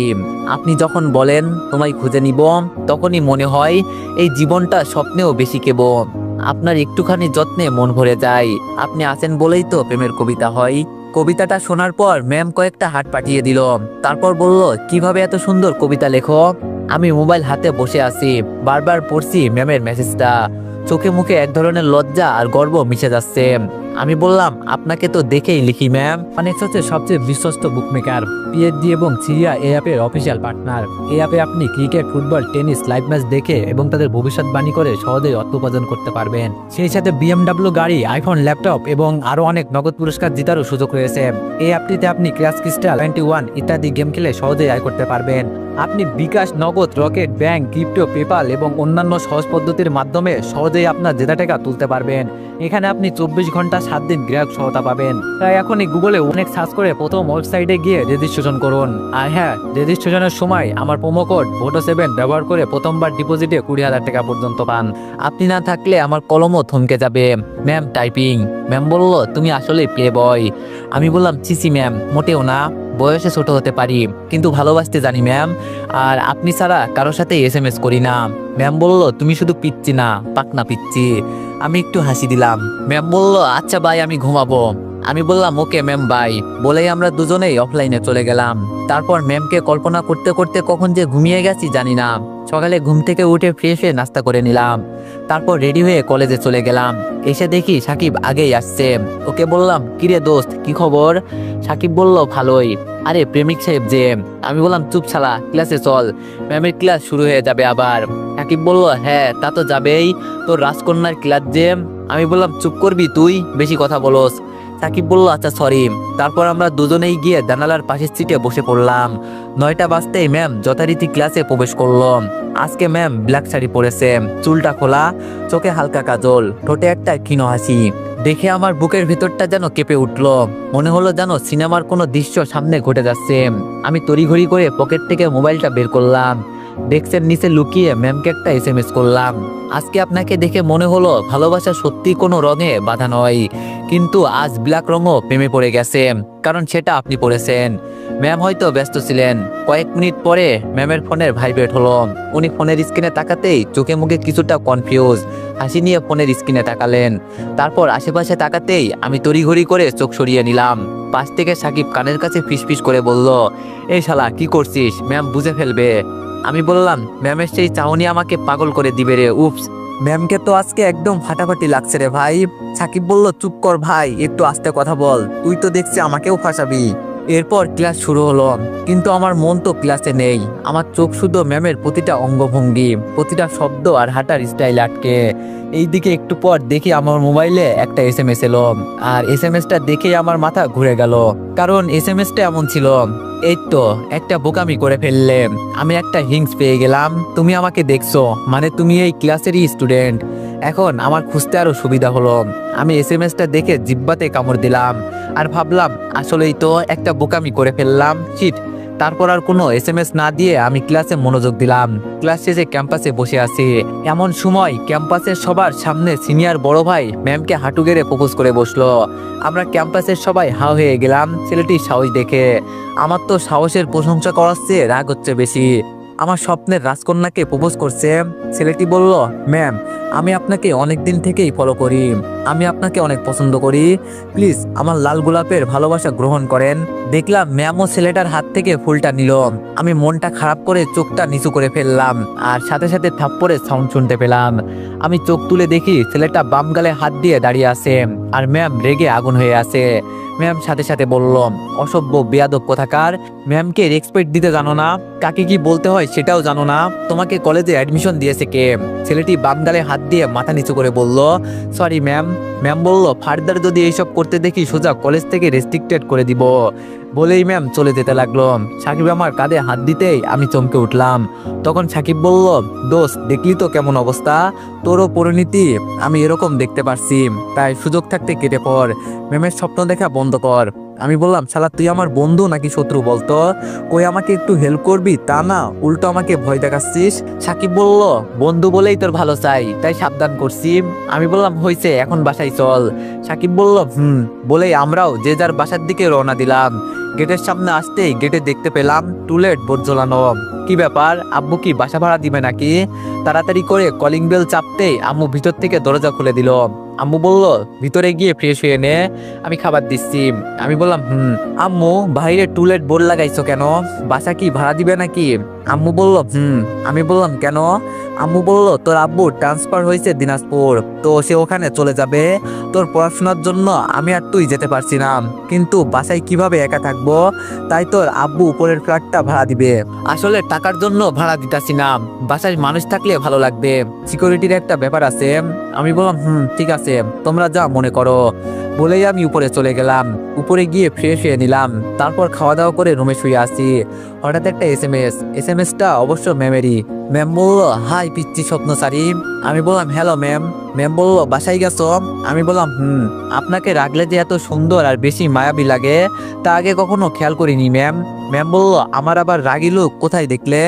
আপনি যখন বলেন তোমায় খুঁজে নিব, তখনই মনে হয় এই জীবনটা স্বপ্নেও বেশি কেব। আপনার একটুখানি যত্নে মন ভরে যায়, আপনি আছেন বলেই তো প্রেমের কবিতা হয়। কবিতাটা শোনার পর ম্যাম কয়েকটা হাত পাঠিয়ে দিল। তারপর বলল, কিভাবে এত সুন্দর কবিতা লেখো? আমি মোবাইল হাতে বসে আছি, বারবার পড়ছি ম্যামের মেসেজটা। চোখে মুখে এক ধরনের লজ্জা আর গর্ব মিশে যাচ্ছে। আমি বললাম, আপনাকে তো দেখেই লিখি ম্যাম। অনেক হচ্ছে সবচেয়ে বিশ্বস্ত বুকমেকার, পিএইচডি এবং সিরিয়া এই অ্যাপের অফিসিয়াল পার্টনার। এই অ্যাপে আপনি cricket, football, tennis live match দেখে এবং তাদের ভবিষ্যৎবাণী করে সহজেই অর্থ উপার্জন করতে পারবেন। সেই সাথে বিএমডব্লিউ গাড়ি, আইফোন, ল্যাপটপ এবং আরো অনেক নগদ পুরস্কার জেতারও সুযোগ রয়েছে। এই অ্যাপটিতে আপনি ক্র্যাশ ক্রিস্টাল 21 ইত্যাদি গেম খেলে সহজেই আয় করতে পারবেন। আপনি বিকাশ, নগদ, রকেট, ব্যাংক, ক্রিপ্টো, পেপাল এবং অন্যান্য সহজ পদ্ধতির মাধ্যমে সহজেই আপনার জেতা টাকা তুলতে পারবেন। এখানে আপনি 24 ঘন্টা 7 দিন গ্রাহক সহায়তা পাবেন। তাই এখনই গুগলে অনেক সার্চ করে প্রথম ওয়েবসাইটে গিয়ে রেজিস্ট্রেশন করুন। আর হ্যাঁ, রেজিস্ট্রেশনের সময় আমার প্রোমো কোড VOTO7 ব্যবহার করে প্রথমবার ডিপোজিটে 20,000 টাকা পর্যন্ত পান। আপনি না থাকলে আমার কলমও থমকে যাবে। Ma'am typing. ম্যাম বলল, তুমি আসলেই প্লে বয়। আমি বললাম, চিসি ম্যাম, মোটেও না, বয়সে ছোট হতে পারি কিন্তু ভালোবাসতে জানি ম্যাম। আর আপনি ছাড়া কারোর সাথে এসএমএস করি না। ম্যাম বলল, তুমি শুধু পিচ্ছি না, পাকনা পিচ্ছি। আমি একটু হাসি দিলাম। ম্যাম বলল, আচ্ছা ভাই, আমি ঘুমাবো। আমি বললাম, ওকে ম্যাম বাই। বলেই আমরা দুজনেই অফলাইনে চলে গেলাম। তারপর ম্যামকে কল্পনা করতে করতে কখন যে ঘুমিয়ে গেছি জানি না। সকালে ঘুম থেকে উঠে ফ্রেশ হয়ে নাস্তা করে নিলাম। তারপর রেডি হয়ে কলেজে চলে গেলাম। এসে দেখি সাকিব আগেই আসছে। ওকে বললাম, কিরে দোস্ত, কি খবর? সাকিব বলল, ভালোই। আরে প্রেমিক সাহেব যে। আমি বললাম, চুপ শালা, ক্লাসে চল, ম্যামের ক্লাস শুরু হয়ে যাবে আবার। সাকিব বলল, হ্যাঁ তা তো যাবেই, তোর রাজকন্যার ক্লাস যে। আমি বললাম, চুপ করবি তুই, বেশি কথা বলস। সাকিব বলল, আচ্ছা সরি। তারপর আমরা দুজনেই গিয়ে জানালার পাশের সিটে বসে পড়লাম। 9টা বাজতেই ম্যাম যথারীতি ক্লাসে প্রবেশ করলো। আজকে ম্যাম ব্ল্যাক শাড়ি পরেছে, চুলটা খোলা, চোখে হালকা কাজল, ঠোঁটে একটা ক্ষীণ হাসি। দেখে আমার বুকের ভেতরটা যেন কেঁপে উঠলো। মনে হলো যেন সিনেমার কোনো দৃশ্য সামনে ঘটে যাচ্ছে। আমি তড়িঘড়ি করে পকেট থেকে মোবাইলটা বের করলাম। ডেস্কের নিচে লুকিয়ে ম্যামকে একটা এসএমএস করলাম। আজকে আপনাকে দেখে মনে হলো ভালোবাসা সত্যি কোনো রঙে বাধা নয়, কিন্তু আজ ব্ল্যাক রঙও প্রেমে পড়ে গেছে, কারণ সেটা আপনি পড়েছেন। ম্যাম হয়তো ব্যস্ত ছিলেন। কয়েক মিনিট পরে ম্যামের ফোনের ভাইব্রেট হলো। উনি ফোনের স্ক্রিনে তাকাতেই চোখে মুখে কিছুটা কনফিউজ, হাসি নিয়ে ফোনের স্ক্রিনে তাকালেন। তারপর আশেপাশে তাকাতেই আমি তড়িঘড়ি করে চোখ সরিয়ে নিলাম। পাশ থেকে সাকিব কানের কাছে ফিসফিস করে বলল, এই শালা কি করছিস, ম্যাম বুঝে ফেলবে। আমি বললাম, ম্যামের সেই চাহনি আমাকে পাগল করে দিবে রে, উপস। ম্যামকে তো আজকে একদম ফাটাফাটি লাগছে রে ভাই। সাকিব বলল, চুপ কর ভাই, একটু আস্তে কথা বল, তুই তো দেখছি আমাকেও ফাঁসাবি। এরপর ক্লাস শুরু হলো, কিন্তু আমার মন তো ক্লাসে নেই। আমার চোখ শুধু ম্যামের প্রতিটা অঙ্গভঙ্গি, প্রতিটা শব্দ আর হাঁটার স্টাইল আটকে। এইদিকে একটু পর দেখি আমার মোবাইলে একটা এসএমএস এলো। আর এসএমএসটা দেখেই আমার মাথা ঘুরে গেল, কারণ এসএমএসটা এমন ছিল, এই তো একটা বোকামি করে ফেললে, আমি একটা হিংস পেয়ে গেলাম, তুমি আমাকে দেখছো, মানে তুমি এই ক্লাসেরই স্টুডেন্ট। এখন আমার খুঁজতে আরো সুবিধা হলো। আমি এসএমএসটা দেখে জিব্বাতে কামড় দিলাম আর ভাবলাম আসলেই তো একটা বোকামি করে ফেললাম, শিট। তারপর আর কোনো এসএমএস না দিয়ে আমি ক্লাসে মনোযোগ দিলাম। ক্লাস শেষে ক্যাম্পাসে বসে আছি, এমন সময় ক্যাম্পাসের সবার সামনে সিনিয়র বড় ভাই ম্যামকে হাঁটু গেড়ে প্রপোজ করে বসলো। আমরা ক্যাম্পাসের সবাই হা হয়ে গেলাম ছেলেটির সাহস দেখে। আমার তো সাহসের প্রশংসা করার চেয়ে রাগ হচ্ছে বেশি। আমার স্বপ্নের রাজকন্যাকে প্রপোজ করছে। ছেলেটি বলল, ম্যাম আমি আপনাকে অনেক দিন থেকেই ফলো করি, আমি আপনাকে অনেক পছন্দ করি, প্লিজ আমার লাল গোলাপের ভালোবাসা গ্রহণ করেন। দেখলাম ম্যামও ছেলেটার হাত থেকে ফুলটা নিল। আমি মনটা খারাপ করে চোখটা নিচু করে ফেললাম আর সাথে সাথে থাপ্পড়ের সাউন্ড শুনতে পেলাম। আমি চোখ তুলে দেখি ছেলেটা বাম গালে হাত দিয়ে দাঁড়িয়ে আছে আর ম্যাম রেগে আগুন হয়ে আছে। ম্যাম সাথে সাথে বলল, অসভ্য বেয়াদব কোথাকার, ম্যামকে রেসপেক্ট দিতে জানো না, কাকে কি বলতে হয় সেটাও জানো না, তোমাকে কলেজে অ্যাডমিশন দিয়েছে কে? ছেলেটি বাম গালে হাত দিয়ে মাথা নিচু করে বলল, সরি ম্যাম। ম্যাম বলল, ফার্দার যদি এইসব করতে দেখি সোজা কলেজ থেকে রেস্ট্রিক্টেড করে দিব। বলেই ম্যাম চলে যেতে লাগলো। সাকিব আমার কাঁধে হাত দিতেই আমি চমকে উঠলাম। তখন সাকিব বলল, দোস্ত দেখলি তো কেমন অবস্থা, তোরও পরিণতি আমি এরকম দেখতে পারছি, তাই সুযোগ থাকতে কেটে পড়, ম্যামের স্বপ্ন দেখা বন্ধ কর। আমি বললাম, শালা তুই আমার বন্ধু নাকি শত্রু বলতো? কই আমাকে একটু হেল্প করবি, তা না উল্টো আমাকে ভয় দেখাচ্ছিস। সাকিব বলল, বন্ধু বলেই তোর ভালো চাই, তাই সাবধান করছি। আমি বললাম, হয়েছে এখন বাসায় চল। সাকিব বলল, বলেই আমরাও যে যার বাসার দিকে রওনা দিলাম। গেটের সামনে আসতেই গেটে দেখতে পেলাম টুলেট বোর্ড ঝোলানো। কি ব্যাপার, আব্বু কি বাসা ভাড়া দিবে নাকি? তাড়াতাড়ি করে কলিং বেল চাপতেই আম্মু ভিতর থেকে দরজা খুলে দিল। আম্মু বলল, ভিতরে গিয়ে ফ্রেশ হয়ে নে, আমি খাবার দিচ্ছি। আমি বললাম, আম্মু বাইরে টুলেট বোর্ড লাগাইছো কেন, বাসা কি ভাড়া দিবে নাকি? আম্মু বলল, আমি বললাম, কেন? আম্মু বলল, তোর আব্বু ট্রান্সফার হয়েছে দিনাজপুর, তো সে ওখানে চলে যাবে, তোর পড়াশোনার জন্য আমি আর তুই যেতে পারছি না, কিন্তু বাসায় কিভাবে একা থাকবো, তাই তোর আব্বু উপরের ফ্ল্যাটটা ভাড়া দিবে। আসলে টাকার জন্য ভাড়া দিতাছি না, বাসায় মানুষ থাকলে ভালো লাগবে, সিকিউরিটির একটা ব্যাপার আছে। আমি বললাম, ঠিক আছে, তোমরা যা মনে করো। বলেই আমি উপরে চলে গেলাম। উপরে গিয়ে ফ্রেশ হয়ে নিলাম, তারপর খাওয়া দাওয়া করে রুমে শুয়ে আসি। হঠাৎ একটা এসএমএসটা অবশ্য ম্যামেরই। ম্যাম বলল, হাই পিচ্ছি স্বপ্নচারী। আমি বললাম, হ্যালো ম্যাম। ম্যাম বলল, বাসায় গেছো? আমি বললাম, আপনাকে রাখলে যে এত সুন্দর আর বেশি মায়াবী লাগে তা আগে কখনো খেয়াল করিনি ম্যাম। ম্যাম বলল, আমার আবার রাগী লোক কোথায় দেখলে?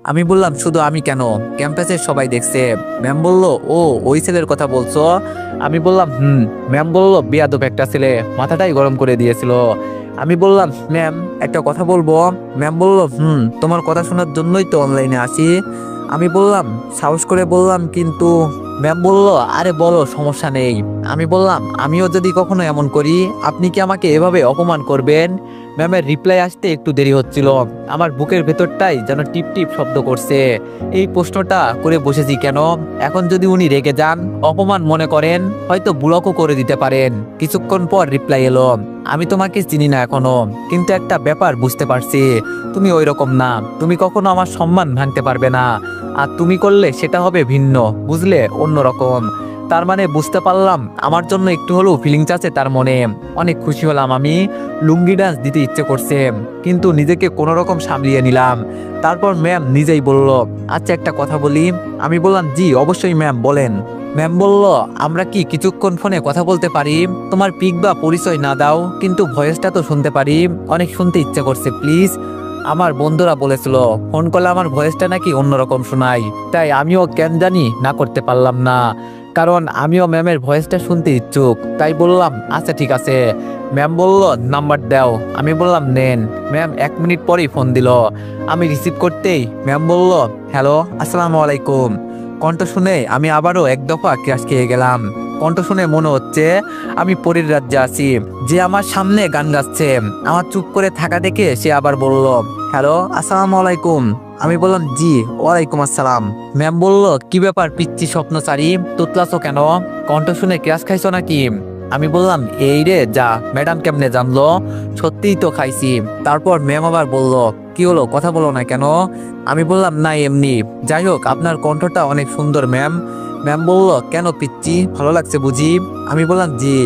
আমি বললাম, শুধু আমি কেন, ক্যাম্পাসের সবাই দেখছে। ম্যাম বলল, ও ওই ছেলের কথা বলছো? আমি বললাম, ম্যাম বলল, বেয়াদব একটা ছেলে, মাথাটাই গরম করে দিয়েছিল। আমি বললাম, ম্যাম একটা কথা বলবো? ম্যাম বলল, তোমার কথা শোনার জন্যই তো অনলাইনে আসি। আমি বললাম, সাহস করে বললাম, কিন্তু। ম্যাম বলল, আরে বলো, সমস্যা নেই। আমি বললাম, আমিও যদি কখনো এমন করি আপনি কি আমাকে এভাবে অপমান করবেন? ম্যামের রিপ্লাই আসতে একটু দেরি হচ্ছিল। আমার বুকের ভেতরটাই যেন টিপ টিপ শব্দ করছে। এই প্রশ্নটা করে বসেছি কেন? এখন যদি উনি রেগে যান, অপমান মনে করেন, হয়তো ব্লকও করে দিতে পারেন। কিছুক্ষণ পর রিপ্লাই এলো, আমি তোমাকে চিনি না এখনো, কিন্তু একটা ব্যাপার বুঝতে পারছি, তুমি ওই রকম না, তুমি কখনো আমার সম্মান ভাঙতে পারবে না, আর তুমি করলে সেটা হবে ভিন্ন, বুঝলে, অন্যরকম। তার মানে বুঝতে পারলাম আমার জন্য একটু হলেও ফিলিংস আছে তার মনে। অনেক খুশি হলাম আমি। লুঙ্গি ডান্স দিতে ইচ্ছে করছে, কিন্তু নিজেকে কোনো রকম সামলিয়ে নিলাম। তারপর ম্যাম নিজেই বলল, আচ্ছা একটা কথা বলি। আমি বললাম, জি অবশ্যই ম্যাম, বলেন। ম্যাম বলল, আমরা কি কিছুক্ষণ ফোনে কথা বলতে পারি? তোমার পিক বা পরিচয় না দাও, কিন্তু ভয়েসটা তো শুনতে পারি, অনেক শুনতে ইচ্ছে করছে, প্লিজ। আমার বন্ধুরা বলেছিল ফোন করলে আমার ভয়েসটা নাকি অন্যরকম শোনায়, তাই আমিও কেন জানি না করতে পারলাম না, কারণ আমিও ম্যামের ভয়েসটা শুনতে ইচ্ছুক। তাই বললাম, আচ্ছা ঠিক আছে। ম্যাম বলল, নাম্বার দাও। আমি বললাম, নেন। ম্যাম 1 মিনিট পরেই ফোন দিল। আমি রিসিভ করতেই ম্যাম বলল, হ্যালো, আসসালামু আলাইকুম। কণ্ঠ শুনে আমি আবারও এক দফা ক্রাশ খেয়ে গেলাম। কণ্ঠ শুনে মনে হচ্ছে আমি পরীর রাজ্যে আছি, যে আমার সামনে গান গাচ্ছে। আমার চুপ করে থাকা দেখে সে আবার বলল, হ্যালো, আসসালামু আলাইকুম। আমি বললাম, জি ওয়ালাইকুম আসসালাম। ম্যাম বলল, কি ব্যাপার পিচ্ছি স্বপ্নচারী, তোতলাছো কেন? কণ্ঠ শুনে ক্রাশ খাইছো নাকি? আমি বললাম, এই রে যা, ম্যাডাম কেমনে জানলো? সত্যিই তো খাইছি। তারপর ম্যাম আবার বলল, কি হলো, কথা বলো না কেন? আমি বললাম, না এমনি। যাই হোক, আপনার কণ্ঠটা অনেক সুন্দর ম্যাম। ম্যাম বলল, কেন পিচ্ছি, ভালো লাগছে বুঝি? আমি বললাম, জি।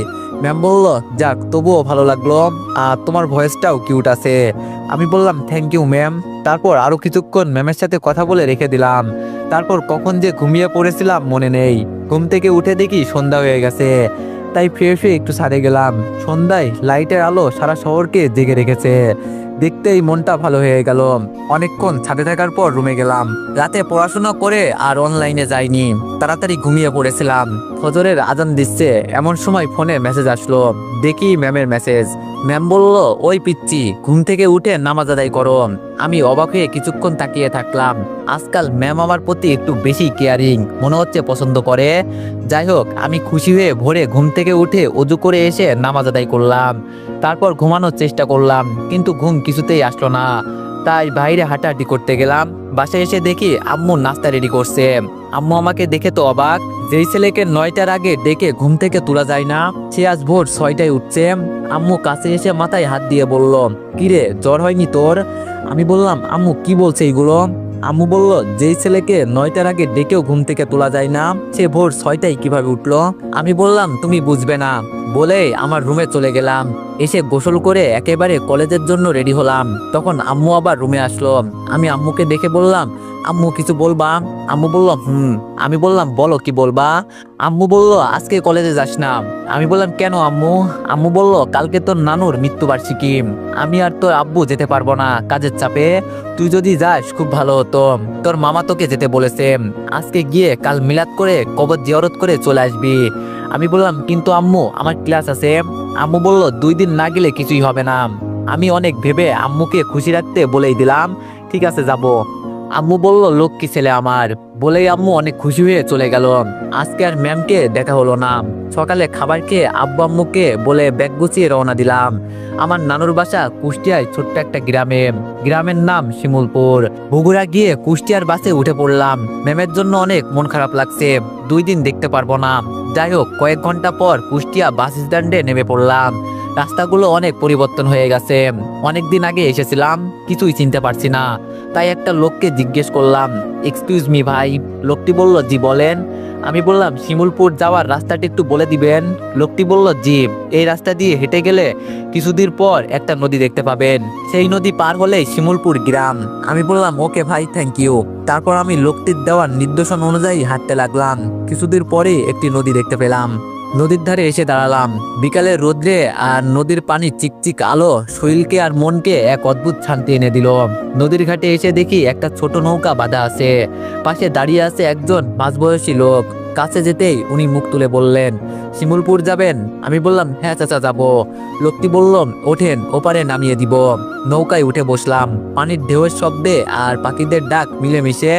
ম্যাম বলল, যাক তবুও ভালো লাগলো, আর তোমার ভয়েসটাও কিউট আছে। আমি বললাম, থ্যাংক ইউ ম্যাম। তারপর আরো কিছুক্ষণ ম্যামের সাথে কথা বলে রেখে দিলাম। তারপর কখন যে ঘুমিয়ে পড়েছিলাম মনে নেই। ঘুম থেকে উঠে দেখি সন্ধ্যা হয়ে গেছে, তাই ফ্রেশ হয়ে একটু ছাদে গেলাম। সন্ধ্যায় লাইটের আলো সারা শহরকে জেগে রেখেছে, দেখতেই মনটা ভালো হয়ে গেল। অনেকক্ষণ ছাদে থাকার পর রুমে গেলাম। রাতে পড়াশোনা করে আর অনলাইনে যাইনি, তাড়াতাড়ি ঘুমিয়ে পড়েছিলাম। ফজরের আজান দিচ্ছে এমন সময় ফোনে মেসেজ আসলো। দেখি ম্যামের মেসেজ। ম্যাম বলল, ওই পিচ্চি, ঘুম থেকে উঠে নামাজ আদায় করো। আমি অবাক হয়ে কিছুক্ষণ তাকিয়ে থাকলাম। আজকাল ম্যাম আমার প্রতি একটু বেশি কেয়ারিং, মনে হচ্ছে পছন্দ করে। যাই হোক, আমি খুশি হয়ে ভোরে ঘুম থেকে উঠে অজু করে এসে নামাজ আদায় করলাম। তারপর ঘুমানোর চেষ্টা করলাম, কিন্তু ঘুম কিছুতেই আসলো না। তাই বাইরে হাঁটাহাঁটি করতে গেলাম। বাসায় এসে দেখি আম্মু নাস্তা রেডি করছে। আম্মু আমাকে দেখে তো অবাক, যেই ছেলেকে 9টার আগে ডেকে ঘুম থেকে তোলা যায় না, সে আজ ভোর 6টায় উঠছে। আম্মু কাছে এসে মাথায় হাত দিয়ে বলল, কিরে, জ্বর হয়নি তোর? আমি বললাম, আম্মু কি বলছে এগুলো? আম্মু বলল, যেই ছেলেকে 9টার আগে ডেকেও ঘুম থেকে তোলা যায় না, সে ভোর 6টায় কিভাবে উঠলো? আমি বললাম, তুমি বুঝবে না, বলে আমার রুমে চলে গেলাম। এসে গোসল করে একেবারে কলেজের জন্য রেডি হলাম। তখন আম্মু আবার রুমে আসলো। আমি আম্মুকে দেখে বললাম, আম্মু কিছু বলবা? আম্মু বলল, আমি বললাম, বলো কি বলবা? আম্মু বলল, আজকে কলেজে যাস না। আমি বললাম, কেন আম্মু? আম্মু বলল, কালকে তোর নানুর মৃত্যুবার্ষিকী, আমি আর তোর আব্বু যেতে পারবো না কাজের চাপে। তুই যদি যাস খুব ভালো হতো, তোর মামা তোকে যেতে বলেছে। আজকে গিয়ে কাল মিলাদ করে কবর জিয়ারত করে চলে আসবি। আমি বললাম, কিন্তু আম্মু, আমার ক্লাস আছে। আম্মু বলল, 2 দিন না গেলে কিছুই হবে না। আমি অনেক ভেবে আম্মুকে খুশি রাখতে বলেই দিলাম, ঠিক আছে যাব। আম্মু বলল, লক্ষ্মী ছেলে আমার, বলেই আম্মু অনেক খুশি হয়ে চলে গেল। আজকে আর ম্যামকে দেখা হলো না। সকালে খাবার খেয়ে আব্বু আম্মুকে বলে ব্যাগ গুছিয়ে রওনা দিলাম। আমার নানুর বাসা কুষ্টিয়ায় ছোট্ট একটা গ্রামে। গ্রামের নাম শিমুলপুর। বগুড়া গিয়ে কুষ্টিয়ার বাসে উঠে পড়লাম। ম্যামের জন্য অনেক মন খারাপ লাগছে, 2 দিন দেখতে পারবো না। যাই হোক, কয়েক ঘন্টা পর কুষ্টিয়া বাস স্ট্যান্ডে নেমে পড়লাম। রাস্তাগুলো অনেক পরিবর্তন হয়ে গেছে। অনেকদিন আগে এসেছিলাম, কিছুই চিনতে পারছি না। তাই একটা লোককে জিজ্ঞেস করলাম, এক্সকিউজ মি ভাই। লোকটি বলল, জি বলেন। আমি বললাম, শিমুলপুর যাওয়ার রাস্তাটি একটু বলে দিবেন। লোকটি বলল, জি, এই রাস্তা দিয়ে হেঁটে গেলে কিছুদিন পর একটা নদী দেখতে পাবেন, সেই নদী পার হলেই শিমুলপুর গ্রাম। আমি বললাম, ওকে ভাই, থ্যাংক ইউ। তারপর আমি লোকটির দেওয়ার নির্দেশন অনুযায়ী হাঁটতে লাগলাম। কিছুদিন পরে একটি নদী দেখতে পেলাম। নদীর ধারে এসে দাঁড়ালাম। বিকালের রোদ্রে আর নদীর পানি চিকচিক আলো শরীরকে আর মনকে এক অদ্ভুত শান্তি এনে দিল। নদীর ঘাটে এসে দেখি একটা ছোট নৌকা বাঁধা আছে। পাশে দাঁড়িয়ে আছে একজন মাঝবয়সী লোক। কাছে যেতেই উনি মুখ তুলে বললেন, শিমুলপুর যাবেন? আমি বললাম, হ্যাঁ চাচা, যাবো। লোকটি বলল, ওঠেন, ওপারে নামিয়ে দিব। নৌকায় উঠে বসলাম। পানির ঢেউয়ের শব্দে আর পাখিদের ডাক মিলেমিশে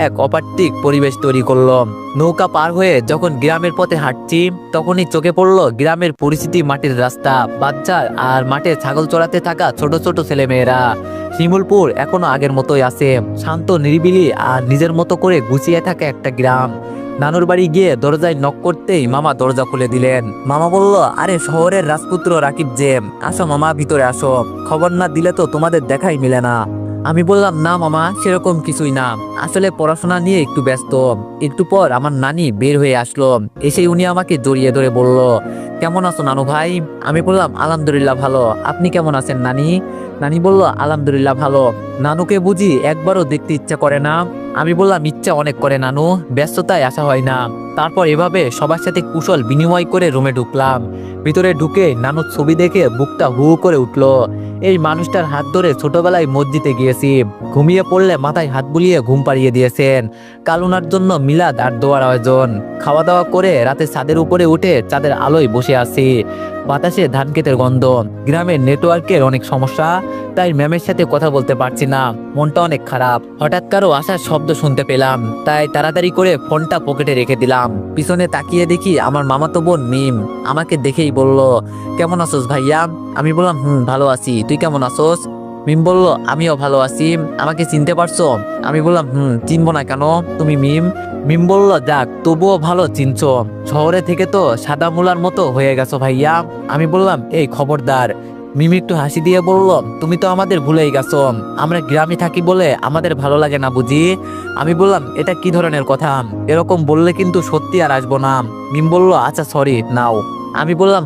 এক অপার্থিক পরিবেশ তৈরি করলো। নৌকা পার হয়ে যখন গ্রামের পথে হাঁটছি, তখনই চোখে পড়লো গ্রামের পরিচিতি মাটির রাস্তা, বাচ্চার আর মাঠে ছাগল চড়াতে থাকা ছোট ছোট ছেলেমেয়েরা। শিমুলপুর এখনো আগের মতোই আছে, শান্ত, নিরিবিলি আর নিজের মতো করে গুছিয়ে থাকা একটা গ্রাম। নানুর বাড়ি গিয়ে দরজায় নক করতেই মামা দরজা খুলে দিলেন। মামা বলল, আরে শহরের রাজপুত্র রাকিব যে, আসো মামা, ভিতরে আসো। খবর না দিলে তো তোমাদের দেখাই মিলে না। আমি বললাম, না মামা, সেরকম কিছুই না, আসলে পড়াশোনা নিয়ে একটু ব্যস্ত। একটু পর আমার নানি বের হয়ে আসলো। এসে উনি আমাকে জড়িয়ে ধরে বলল, কেমন আছো নানু ভাই? আমি বললাম, আলহামদুলিল্লাহ ভালো, আপনি কেমন আছেন নানি? নানি বলল, আলহামদুলিল্লাহ ভালো। নানুকে বুঝি একবারও দেখতে ইচ্ছা করে না? আমি বললাম, ইচ্ছা অনেক করে নানু, ব্যস্ততায় আসা হয় না। তারপর এভাবে সবার সাথে কুশল বিনিময় করে রুমে ঢুকলাম। ভিতরে ঢুকে নানুর ছবি দেখে বুকটা হু করে উঠলো। এই মানুষটার হাত ধরে ছোটবেলায় মসজিদে গিয়েছি। ঘুমিয়ে পড়লে মাথায় হাত বুলিয়ে ঘুম পাড়িয়ে দিয়েছেন। কাল উনার জন্য মিলাদ আর দোয়ার আয়োজন। খাওয়া দাওয়া করে রাতে ছাদের উপরে উঠে চাঁদের আলোয় বসে আছি। বাতাসে ধান ক্ষেতের গন্ধ। গ্রামের নেটওয়ার্কের অনেক সমস্যা, তাই ম্যামের সাথে কথা বলতে পারছি না। মনটা অনেক খারাপ। হঠাৎ কারো আসার শব্দ শুনতে পেলাম, তাই তাড়াতাড়ি করে ফোনটা পকেটে রেখে দিলাম। পিছনে তাকিয়ে দেখি আমার মামাতো বোন মিম। আমাকে দেখেই বলল, কেমন আছোস ভাইয়া? আমি বললাম, ভালো আছি, তুই কেমন আছোস? মিম বলল, আমিও ভালো আছি। আমাকে চিনতে পারছো? আমি বললাম, চিনবো না কেন, তুমি মিম। মিম বলল, যাক, তবুও ভালো চিনছো। শহরে থেকে তো সাদা মুলার মতো হয়ে গেছো ভাইয়া। আমি বললাম, এই খবরদার। মিম একটু হাসি দিয়ে বলল, তুমি তো আমাদের ভুলেই গেছো। আমরা গ্রামে থাকি বলে আমাদের ভালো লাগে না বুঝি? আমি বললাম, এটা কি ধরনের কথা? এরকম বললে কিন্তু সত্যি আর আসবো না। মিম বলল, আচ্ছা সরি, নাও। আমি বললাম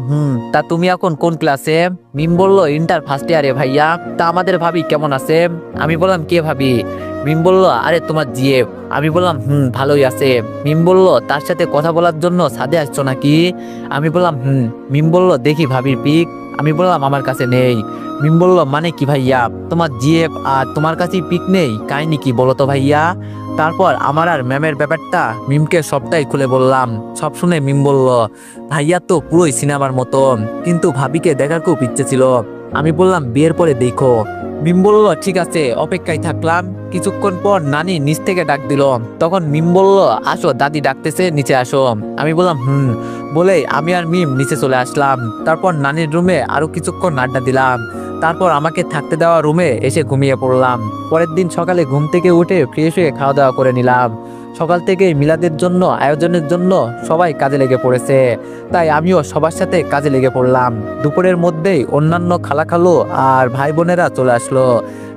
তা তুমি এখন কোন ক্লাসে? মিম বলল ইন্টার ফার্স্ট ইয়ারে ভাইয়া। তা আমাদের ভাবি কেমন আছে? আমি বললাম কে ভাবি? মিম বলল আরে তোমার জিএফ। আমি বললাম ভালোই আছে। মিম বলল তার সাথে কথা বলার জন্য ছাদে আসছো নাকি? আমি বললাম মিম বলল দেখি ভাবির পিক। আমি বললাম আমার কাছে নেই। মিম বলল মানে কি ভাইয়া, তোমার জিএফ আর তোমার কাছেই পিক নেই? কাহিনী কি বলো তো ভাইয়া? তারপর আমার আর ম্যামের ব্যাপারটা মিমকে সবটাই খুলে বললাম। সব শুনে মিম বলল ভাইয়া তো পুরোই সিনেমার মতো, কিন্তু ভাবিকে দেখার খুব ইচ্ছে ছিল। আমি বললাম বিয়ের পরে দেখো। মিম বলল ঠিক আছে, অপেক্ষায় থাকলাম। কিছুক্ষণ পর নানি নিচ থেকে ডাক দিল। তখন মিম বলল আসো দাদি ডাকতেছে, নিচে আসো। আমি বললাম বলেই আমি আর মিম নিচে চলে আসলাম। তারপর নানির রুমে আরো কিছুক্ষণ আড্ডা দিলাম। তারপর আমাকে থাকতে দেওয়া রুমে এসে ঘুমিয়ে পড়লাম। পরের দিন সকালে ঘুম থেকে উঠে ফ্রেশ হয়ে খাওয়া দাওয়া করে নিলাম। সকাল থেকে মিলাদের জন্য আয়োজনের জন্য সবাই কাজে লেগে পড়েছে, তাই আমিও সবার সাথে কাজে লেগে পড়লাম। দুপুরের মধ্যেই অন্যান্য খালাখালো আর ভাই বোনেরা চলে আসলো,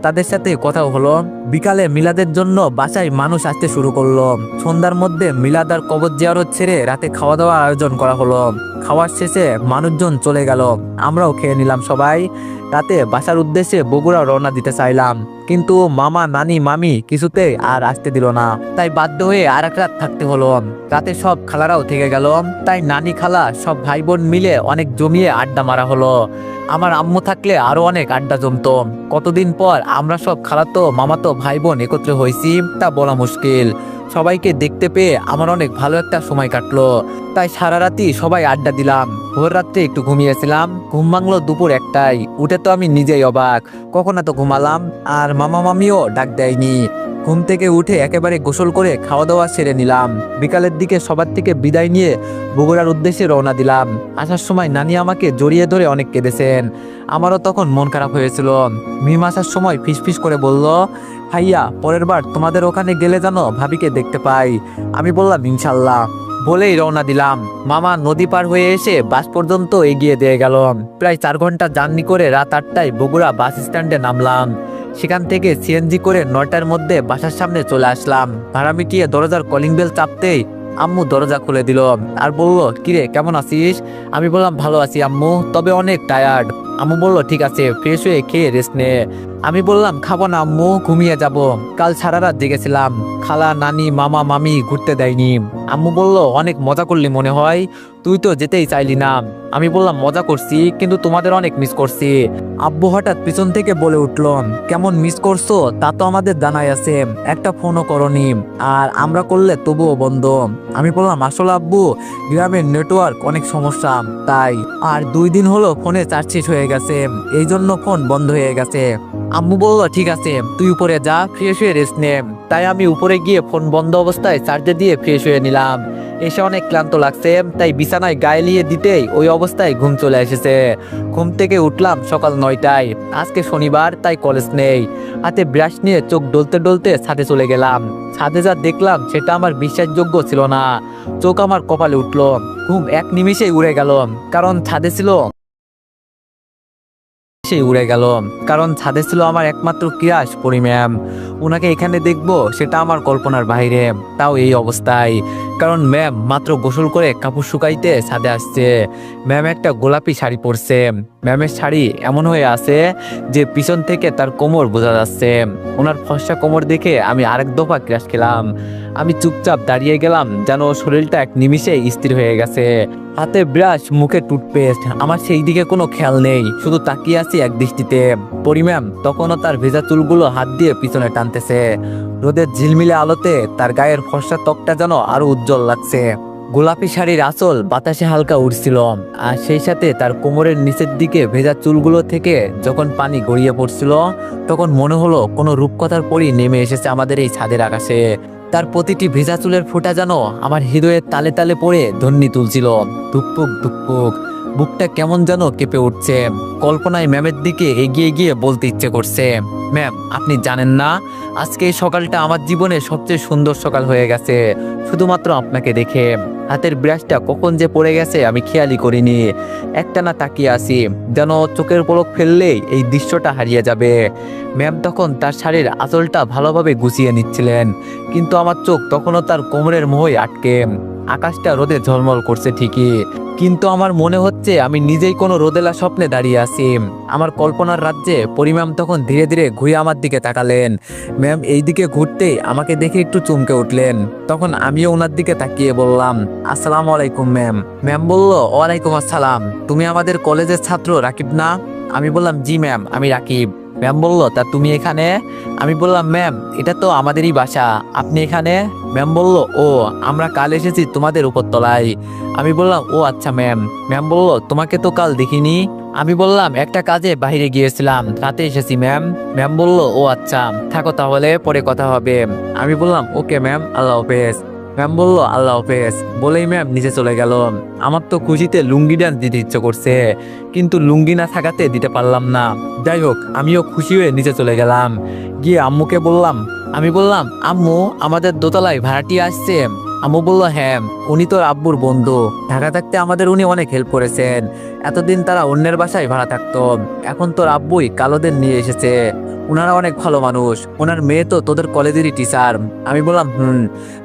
তাদের সাথে কথাও হলো। বিকালে মিলাদের জন্য বাসায় মানুষ আসতে শুরু করলো। সন্ধ্যার মধ্যে মিলাদ আর কবর জিয়ারত ছেড়ে রাতে খাওয়া দাওয়ার আয়োজন করা হলো। খাওয়ার শেষে মানুষজন চলে গেল, আমরাও খেয়ে নিলাম সবাই। রাতে বাসার উদ্দেশ্যে বগুড়া রওনা দিতে চাইলাম, কিন্তু মামা নানি মামি কিছুতেই আর আসতে দিল না, তাই বাধ্য হয়ে আর এক রাত থাকতে হলো। রাতে সব খালারাও থেকে গেল, তাই নানি খালা সব ভাই বোন মিলে অনেক জমিয়ে আড্ডা মারা হলো। আমার আম্মু থাকলে আরো অনেক আড্ডা জমতো। কতদিন পর আমরা সব খালাতো মামাতো ভাই বোন একত্রে হয়েছি তা বলা মুশকিল। সবাইকে দেখতে পেয়ে আমার অনেক ভালো একটা সময় কাটলো, তাই সারা রাতি সবাই আড্ডা দিলাম। ভোর রাত্রে একটু ঘুমিয়েছিলাম, ঘুম ভাঙলো দুপুর একটাই। উঠে তো আমি নিজেই অবাক, কখন এত ঘুমালাম আর মামা মামিও ডাক দেয়নি। ঘুম থেকে উঠে একেবারে গোসল করে খাওয়া দাওয়া সেরে নিলাম। বিকালের দিকে সবার থেকে বিদায় নিয়ে বগুড়ার উদ্দেশ্যে রওনা দিলাম। আসার সময় নানি আমাকে জড়িয়ে ধরে অনেক কেঁদেছেন। আমারও তখন মন খারাপ হয়েছিল। মিম আসার সময় ফিসফিস করে বলল ভাইয়া পরের বার তোমাদের ওখানে গেলে যেন ভাবিকে দেখতে পাই। আমি বললাম ইনশাল্লাহ। বলেই রওনা দিলাম। মামা নদী পার হয়ে এসে বাস পর্যন্ত এগিয়ে দিয়ে গেল। প্রায় 4 ঘন্টা জার্নি করে রাত 8টায় বগুড়া বাস স্ট্যান্ডে নামলাম। সেখান থেকে সিএনজি করে 9টার মধ্যে বাসার সামনে চলে আসলাম। ভাড়া মিটিয়ে দরজার কলিং বেল চাপতেই আম্মু দরজা খুলে দিল আর বলল কিরে কেমন আছিস? আমি বললাম ভালো আছি আম্মু, তবে অনেক টায়ার্ড। আম্মু বলল ঠিক আছে, ফ্রেশ হয়ে খেয়ে রেস্ট নে। আমি বললাম খাবো না আম্মু, ঘুমিয়ে যাব, কাল সারা রাত জেগেছিলাম, খালা নানি মামা মামি ঘুরতে দেয়নি। আম্মু বলল অনেক মজা করলি মনে হয়, তুই তো যেতেই চাইলি না। আমি বললাম মজা করছি, কিন্তু তোমাদের অনেক মিস করছি। আব্বু হঠাৎ পিছন থেকে বলে উঠল কেমন মিস করছো তা তো আমাদের জানাই আছে, একটা ফোনও করনি, আর আমরা করলে তবুও বন্ধ। আমি বললাম আসলে আব্বু গ্রামের নেটওয়ার্ক অনেক সমস্যা তাই, আর 2 দিন হলো ফোনে চার্জ শেষ হয়ে গেছে, এই জন্য ফোন বন্ধ হয়ে গেছে। আম্মু বলল ঠিক আছে তুই উপরে যা, ফ্রেশ হয়ে রেস্ট নে। তাই আমি উপরে গিয়ে ফোন বন্ধ অবস্থায় চার্জে দিয়ে ফ্রেশ হয়ে নিলাম। এসে অনেক ক্লান্ত লাগছে, তাই বিছানায় গায়ে লিয়ে দিতেই ওই অবস্থায় ঘুম চলে এসেছে। ঘুম থেকে উঠলাম সকাল 9টায়। আজকে শনিবার তাই কলেজ নেই। হাতে ব্রাশ নিয়ে চোখ ডলতে ডলতে ছাদে চলে গেলাম। ছাদে যা দেখলাম সেটা আমার বিশ্বাসযোগ্য ছিল না। চোখ আমার কপালে উঠলো, ঘুম এক নিমিষেই উড়ে গেল। কারণ ছাদে ছিল আমার একমাত্র ক্রাশ পরি ম্যাম। ওনাকে এখানে দেখবো সেটা আমার কল্পনার বাইরে, তাও এই অবস্থায়। কারণ ম্যাম মাত্র গোসল করে কাপড় শুকাইতে ছাদে আসছে। ম্যাম একটা গোলাপি শাড়ি পরছে। ম্যামের শাড়ি এমন হয়ে আছে যে পিছন থেকে তার কোমর বোঝা যাচ্ছে। ওনার ফর্সা কোমর দেখে আমি আরেক দফা ক্রাশ খেলাম। আমি চুপচাপ দাঁড়িয়ে গেলাম, যেন শরীরটা এক নিমিষে স্থির হয়ে গেছে। হাতে ব্রাশ, মুখে টুথপেস্ট, আমার সেই দিকে কোনো খেয়াল নেই, শুধু তাকিয়ে আছি এক দৃষ্টিতে। পরি ম্যাম তখনও তার ভেজা চুলগুলো হাত দিয়ে পিছনে টানতেছে। রোদের ঝিলমিলে আলোতে তার গায়ের ফর্সা ত্বকটা যেন আরো উজ্জ্বল লাগছে। গোলাপি শাড়ির আঁচল বাতাসে হালকা উড়ছিল, আর সেই সাথে তার কোমরের নিচের দিকে ভেজা চুলগুলো থেকে যখন পানি গড়িয়ে পড়ছিল, তখন মনে হলো কোনো রূপকথার পরই নেমে এসেছে আমাদের এই ছাদের আকাশে। তার প্রতিটি ভেজা চুলের ফোঁটা যেন আমার হৃদয়ের তালে তালে পড়ে ধ্বনি তুলছিল। ধুকপুক ধুকপুক, বুকটা কেমন যেন কেঁপে উঠছে। কল্পনায় ম্যামের দিকে এগিয়ে গিয়ে বলতে ইচ্ছে করছে, ম্যাম আপনি জানেন না, আজকে এই সকালটা আমার জীবনে সবচেয়ে সুন্দর সকাল হয়ে গেছে, শুধুমাত্র আপনাকে দেখে। হাতের ব্রাশটা কখন যে পড়ে গেছে আমি খেয়ালই করিনি। একটানা তাকিয়ে আসি, যেন চোখের পলক ফেললেই এই দৃশ্যটা হারিয়ে যাবে। ম্যাম তখন তার শাড়ির আঁচলটা ভালোভাবে গুছিয়ে নিচ্ছিলেন, কিন্তু আমার চোখ তখনও তার কোমরের মোহে আটকে। আকাশটা রোদে ঝলমল করছে ঠিকই, কিন্তু আমার মনে হচ্ছে আমি নিজেই কোনো রোদেলা স্বপ্নে দাঁড়িয়ে আছি। আমার কল্পনার রাজ্যে পরি ম্যাম তখন ধীরে ধীরে ঘুরে আমার দিকে তাকালেন। ম্যাম এই দিকে ঘুরতেই আমাকে দেখে একটু চমকে উঠলেন। তখন আমিও ওনার দিকে তাকিয়ে বললাম, আসসালামু আলাইকুম ম্যাম। ম্যাম বলল, ওয়ালাইকুম আসসালাম। তুমি আমাদের কলেজের ছাত্র রাকিব না? আমি বললাম, জি ম্যাম, আমি রাকিব। ম্যাম বলল, তা তুমি এখানে? আমি বললাম, ম্যাম এটা তো আমাদেরই বাসা, আপনি এখানে? ম্যাম বলল, ও আমরা কাল এসেছি তোমাদের উপরতলায়। আমি বললাম, ও আচ্ছা ম্যাম। ম্যাম বলল, তোমাকে তো কাল দেখিনি। আমি বললাম, একটা কাজে বাইরে গিয়েছিলাম, রাতে এসেছি ম্যাম। ম্যাম বলল, ও আচ্ছা, থাকো তাহলে, পরে কথা হবে। আমি বললাম, ওকে ম্যাম, আল্লাহ হাফেজ। ম্যাম বলল, আল্লাহ হাফেজ বলেই ম্যাম নিচে চলে গেল। আমার তো খুশিতে লুঙ্গি ডান্স দিতে ইচ্ছে করছে, কিন্তু লুঙ্গি না থাকাতে দিতে পারলাম না। যাই হোক, আমিও খুশি হয়ে নিচে চলে গেলাম। গিয়ে আম্মুকে বললাম, আমি বললাম, আম্মু আমাদের দোতলায় ভাড়াটিয়া আসছে। আম্মু বলল, হ্যাঁ উনি তোর আব্বুর বন্ধু, ঢাকা থাকতে আমাদের উনি অনেক হেল্প করেছেন। এতদিন তারা অন্যের বাসায় ভাড়া থাকতো, এখন তোর আব্বুই কালোদের নিয়ে এসেছে। ওনারা অনেক ভালো মানুষ, ওনার মেয়ে তো তোদের কলেজেরই টিচার। আমি বললাম,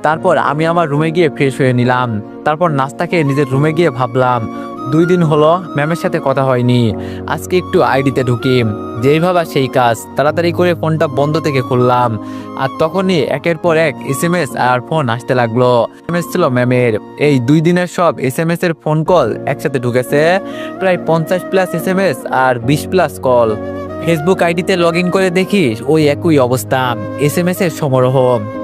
তারপর আমি আমার রুমে গিয়ে ফ্রেশ হয়ে নিলাম। তারপর নাস্তা খেয়ে নিজের রুমে গিয়ে ভাবলাম, 2 দিন হলো ম্যামের সাথে কথা হয়নি, আজকে একটু আইডিতে ঢুকি। যেই ভাবা সেই কাজ, তাড়াতাড়ি করে ফোনটা বন্ধ থেকে খুললাম। আর তখনই একের পর এক এসএমএস আর ফোন আসতে লাগলো। এসএমএস ছিল ম্যামের। এই 2 দিনের সব এসএমএস এর ফোন কল একসাথে ঢুকেছে, প্রায় 50+ এসএমএস আর 20+ কল। ফেসবুক আইডিতে লগ ইন করে দেখি ওই একই অবস্থা, এসএমএস এর সমারোহ।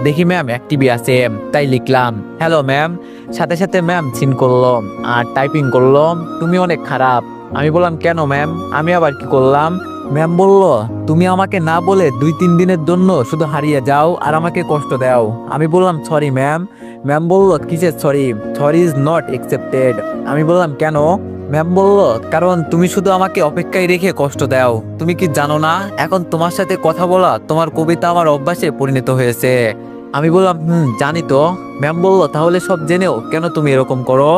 দেখি ম্যাম অ্যাক্টিভই আছে, তাই লিখলাম, হ্যালো ম্যাম। সাথে সাথে ম্যাম সিন করলো আর টাইপিং করলো, তুমি অনেক খারাপ। আমি বললাম, কেন ম্যাম? আমি আবার কি করলাম? ম্যাম বলল, তুমি আমাকে না বলে 2-3 দিনের জন্য শুধু হারিয়ে যাও আর আমাকে কষ্ট দাও। আমি বললাম, সরি ম্যাম। ম্যাম বলল, কিসের sorry? Sorry is not accepted. আমি বললাম, কেন? ম্যাম বলল, কারণ তুমি শুধু আমাকে অপেক্ষায় রেখে কষ্ট দাও। তুমি কি জানো না, এখন তোমার সাথে কথা বলা, তোমার কবিতা আমার অভ্যাসে পরিণত হয়েছে। আমি বললাম, জানি তো। ম্যাম বলল, তাহলে সব জেনেও কেন তুমি এরকম করো?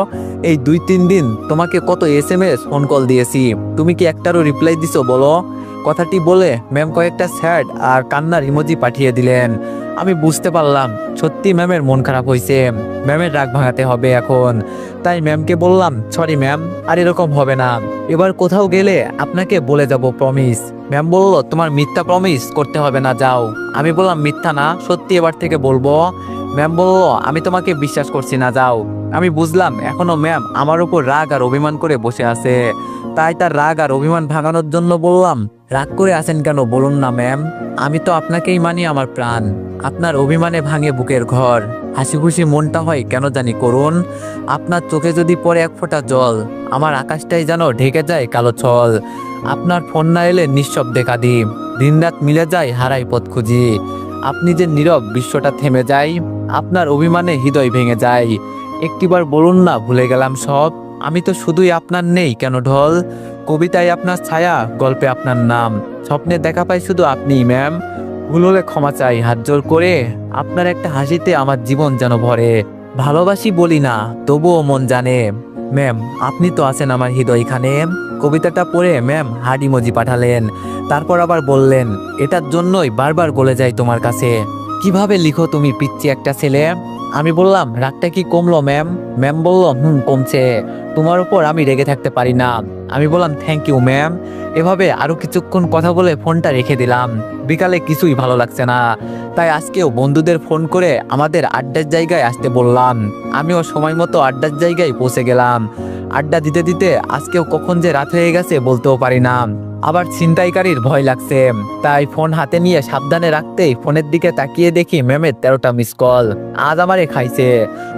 এই 2-3 দিন তোমাকে কত এসএমএস ফোন কল দিয়েছি, তুমি কি একটারও রিপ্লাই দিছো বলো? কথাটি বলে ম্যাম কয়েকটা স্যাড আর কান্নার ইমোজি পাঠিয়ে দিলেন। আমি বুঝতে পারলাম সত্যি ম্যামের মন খারাপ হয়েছে, ম্যামের রাগ ভাঙাতে হবে এখন। তাই ম্যামকে বললাম, সরি ম্যাম, আর এরকম হবে না। এবার কোথাও গেলে আপনাকে বলে যাব, প্রমিস। ম্যাম বলল, তোমার মিথ্যা প্রমিস করতে হবে না, যাও। আমি বললাম, মিথ্যা না, সত্যি এবার থেকে বলবো। ম্যাম বলল, আমি তোমাকে বিশ্বাস করছি না, যাও। আমি বুঝলাম এখনো ম্যাম আমার উপর রাগ আর অভিমান করে বসে আছে। তাই তার রাগ আর অভিমান ভাঙানোর জন্য বললাম, রাগ করে আছেন কেন বলুন না ম্যাম, আমি তো আপনাকেই মানি আমার প্রাণ। আপনার অভিমানে ভাঙে বুকের ঘর, হাসি খুশি মনটা হয় কেন জানি করুন। আপনার চোখে যদি পড়ে এক ফোঁটা জল, আমার আকাশটাই যেন ঢেকে যায় কালো ছল। আপনার ফোন না এলে নিঃশব্দে কাঁদি, দিনরাত মিলে যায় হারাই পথ খুঁজি। আপনি যে নীরব, বিশ্বটা থেমে যায়, আপনার অভিমানে হৃদয় ভেঙে যায়। একটিবার বলুন না, ভুলে গেলাম সব, আমি তো শুধুই আপনার, নেই কেন ঢল। কবিতায় আপনার ছায়া, গল্পে আপনার নাম, স্বপ্নে দেখা পাই শুধু আপনিই ম্যাম। ভুল হলে ক্ষমা চাই হাত জোর করে, আপনার একটা হাসিতে আমার জীবন যেন ভরে। ভালোবাসি বলি না, তবুও মন জানে, ম্যাম আপনি তো আছেন আমার হৃদয়খানে। কবিতাটা পড়ে ম্যাম হার্ট ইমোজি পাঠালেন। তারপর আবার বললেন, এটার জন্যই বারবার গলে যাই তোমার কাছে, কিভাবে লিখো তুমি পিচ্চি একটা ছেলে। আমি বললাম, রাগটা কি কমলো ম্যাম? ম্যাম বলল, কমছে, তোমার উপর আমি রেগে থাকতে পারি না। আমি বললাম, থ্যাংক ইউ ম্যাম। এভাবে আরো কিছুক্ষণ কথা বলে ফোনটা রেখে দিলাম। বিকালে কিছুই ভালো লাগছে না, তাই আজকেও বন্ধুদের ফোন করে আমাদের আড্ডার জায়গায় আসতে বললাম। আমিও সময় মতো আড্ডার জায়গায় পৌঁছে গেলাম। আড্ডা দিতে দিতে আজকেও কখন যে রাত হয়ে গেছে বলতেও পারি না। আবার ছিনতাইকারীর ভয় লাগছে, তাই ফোন হাতে নিয়ে সাবধানে রাখতেই ফোনের দিকে তাকিয়ে দেখি ম্যামের 13টা মিস কল। আজ আমারে খাইছে।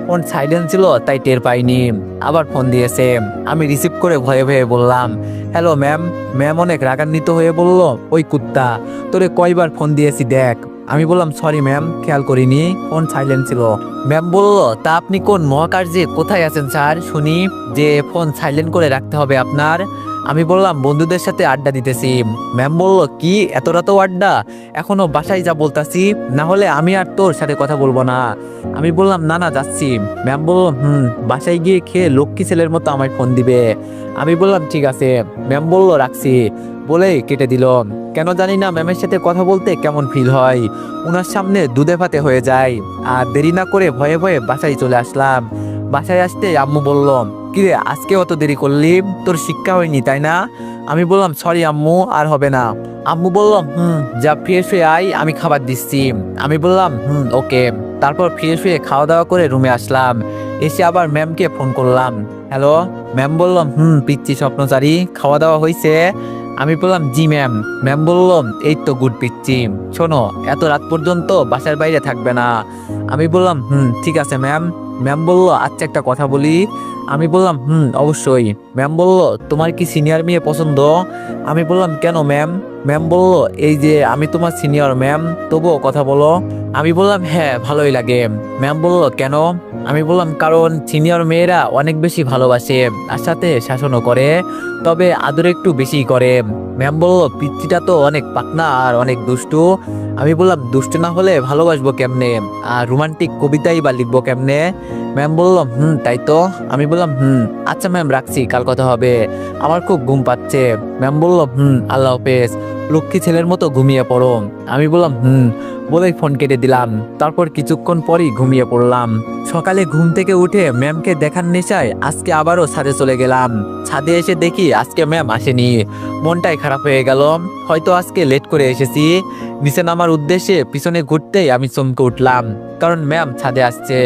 ফোন সাইলেন্ট ছিল তাই টের পাইনি। আবার ফোন দিয়েছে, আমি রিসিভ করে ভয়ে ভয়ে বললাম, হ্যালো ম্যাম। ম্যাম অনেক রাগান্বিত হয়ে বলল, ওই কুত্তা, তোরে কয়বার ফোন দিয়েছি দেখ। আমি বললাম, সরি ম্যাম, খেয়াল করিনি, ফোন সাইলেন্ট ছিল। ম্যাম বলল, তা আপনি কোন মহাকার্যে কোথায় আছেন স্যার শুনি, যে ফোন সাইলেন্ট করে রাখতে হবে আপনার? আমি বললাম, বন্ধুদের সাথে আড্ডা দিতেছি। ম্যাম বলল, কি এত রাতেও আড্ডা? এখনো বাসায় যা বলতাছি, না হলে আমি আর তোর সাথে কথা বলবো না। আমি বললাম, না না যাচ্ছি। ম্যাম বলল, বাসায় গিয়ে খেয়ে লক্ষ্মী ছেলের মতো আমায় ফোন দিবে। আমি বললাম, ঠিক আছে। ম্যাম বলল, রাখছি বলেই কেটে দিল। কেন জানি না ম্যামের সাথে কথা বলতে কেমন ফিল হয়, ওনার সামনে দুধে ভাতে হয়ে যায়। আর দেরি না করে ভয়ে ভয়ে বাসায় চলে আসলাম। বাসায় আসতে আম্মু বলল, কিরে আজকে অত দেরি করলি, তোর শিক্ষা হয়নি তাই না? আমি বললাম, সরি আম্মু, আর হবে না। আম্মু বলল, যা ফ্রেশ হয়ে আয়, আমি খাবার দিচ্ছি। আমি বললাম, ওকে। তারপর ফ্রেশ হয়ে খাওয়া দাওয়া করে রুমে আসলাম। এসে আবার ম্যামকে ফোন করলাম। হ্যালো। ম্যাম বললাম, পিচ্ছি স্বপ্নচারী, খাওয়া দাওয়া হয়েছে? আমি বললাম, জি ম্যাম। ম্যাম বলল, এই তো গুড পিচ্ছি, শোনো এত রাত পর্যন্ত বাসার বাইরে থাকবে না। আমি বললাম, ঠিক আছে ম্যাম। ম্যাম বলল, আচ্ছা একটা কথা বলি। আমি বললাম, অবশ্যই। ম্যাম বলল, তোমার কি সিনিয়র মেয়ে পছন্দ? আমি বললাম, কেন ম্যাম? ম্যাম বলল, এই যে আমি তোমার সিনিয়র ম্যাম, তবুও কথা বলো। আমি বললাম, হ্যাঁ ভালোই লাগে। ম্যাম বলল, কেন? আমি বললাম, কারণ সিনিয়র মেয়েরা অনেক বেশি ভালোবাসে আর সাথে শাসনও করে, তবে আদর একটু বেশি করে। ম্যাম বলল, পিচ্চিটা তো অনেক পাকনা আর অনেক দুষ্টু। আমি বললাম, দুষ্টু না হলে ভালোবাসবো কেমনে, আর রোমান্টিক কবিতাই বা লিখবো কেমনে? ম্যাম বলল, তাই তো। আমি বললাম, আচ্ছা ম্যাম রাখছি, কাল কথা হবে, আমার খুব ঘুম পাচ্ছে। ম্যাম বলল, আল্লাহ হাফেজ, লক্ষ্মী ছেলের মতো ঘুমিয়ে পড়ো। আমি বললাম, বলেই ফোন কেটে দিলাম। তারপর কিছুক্ষণ পরই ঘুমিয়ে পড়লাম। সকালে ঘুম থেকে উঠে ম্যামকে দেখার নেশায় আজকে আবারও ছাদে চলে গেলাম। ছাদে এসে দেখি আজকে ম্যাম আসেনি। মনটাই খারাপ হয়ে গেল, হয়তো আজকে লেট করে এসেছি। নিচে নামার উদ্দেশ্যে পিছনে ঘুরতেই আমি চমকে উঠলাম, কারণ ম্যাম ছাদে আসছে,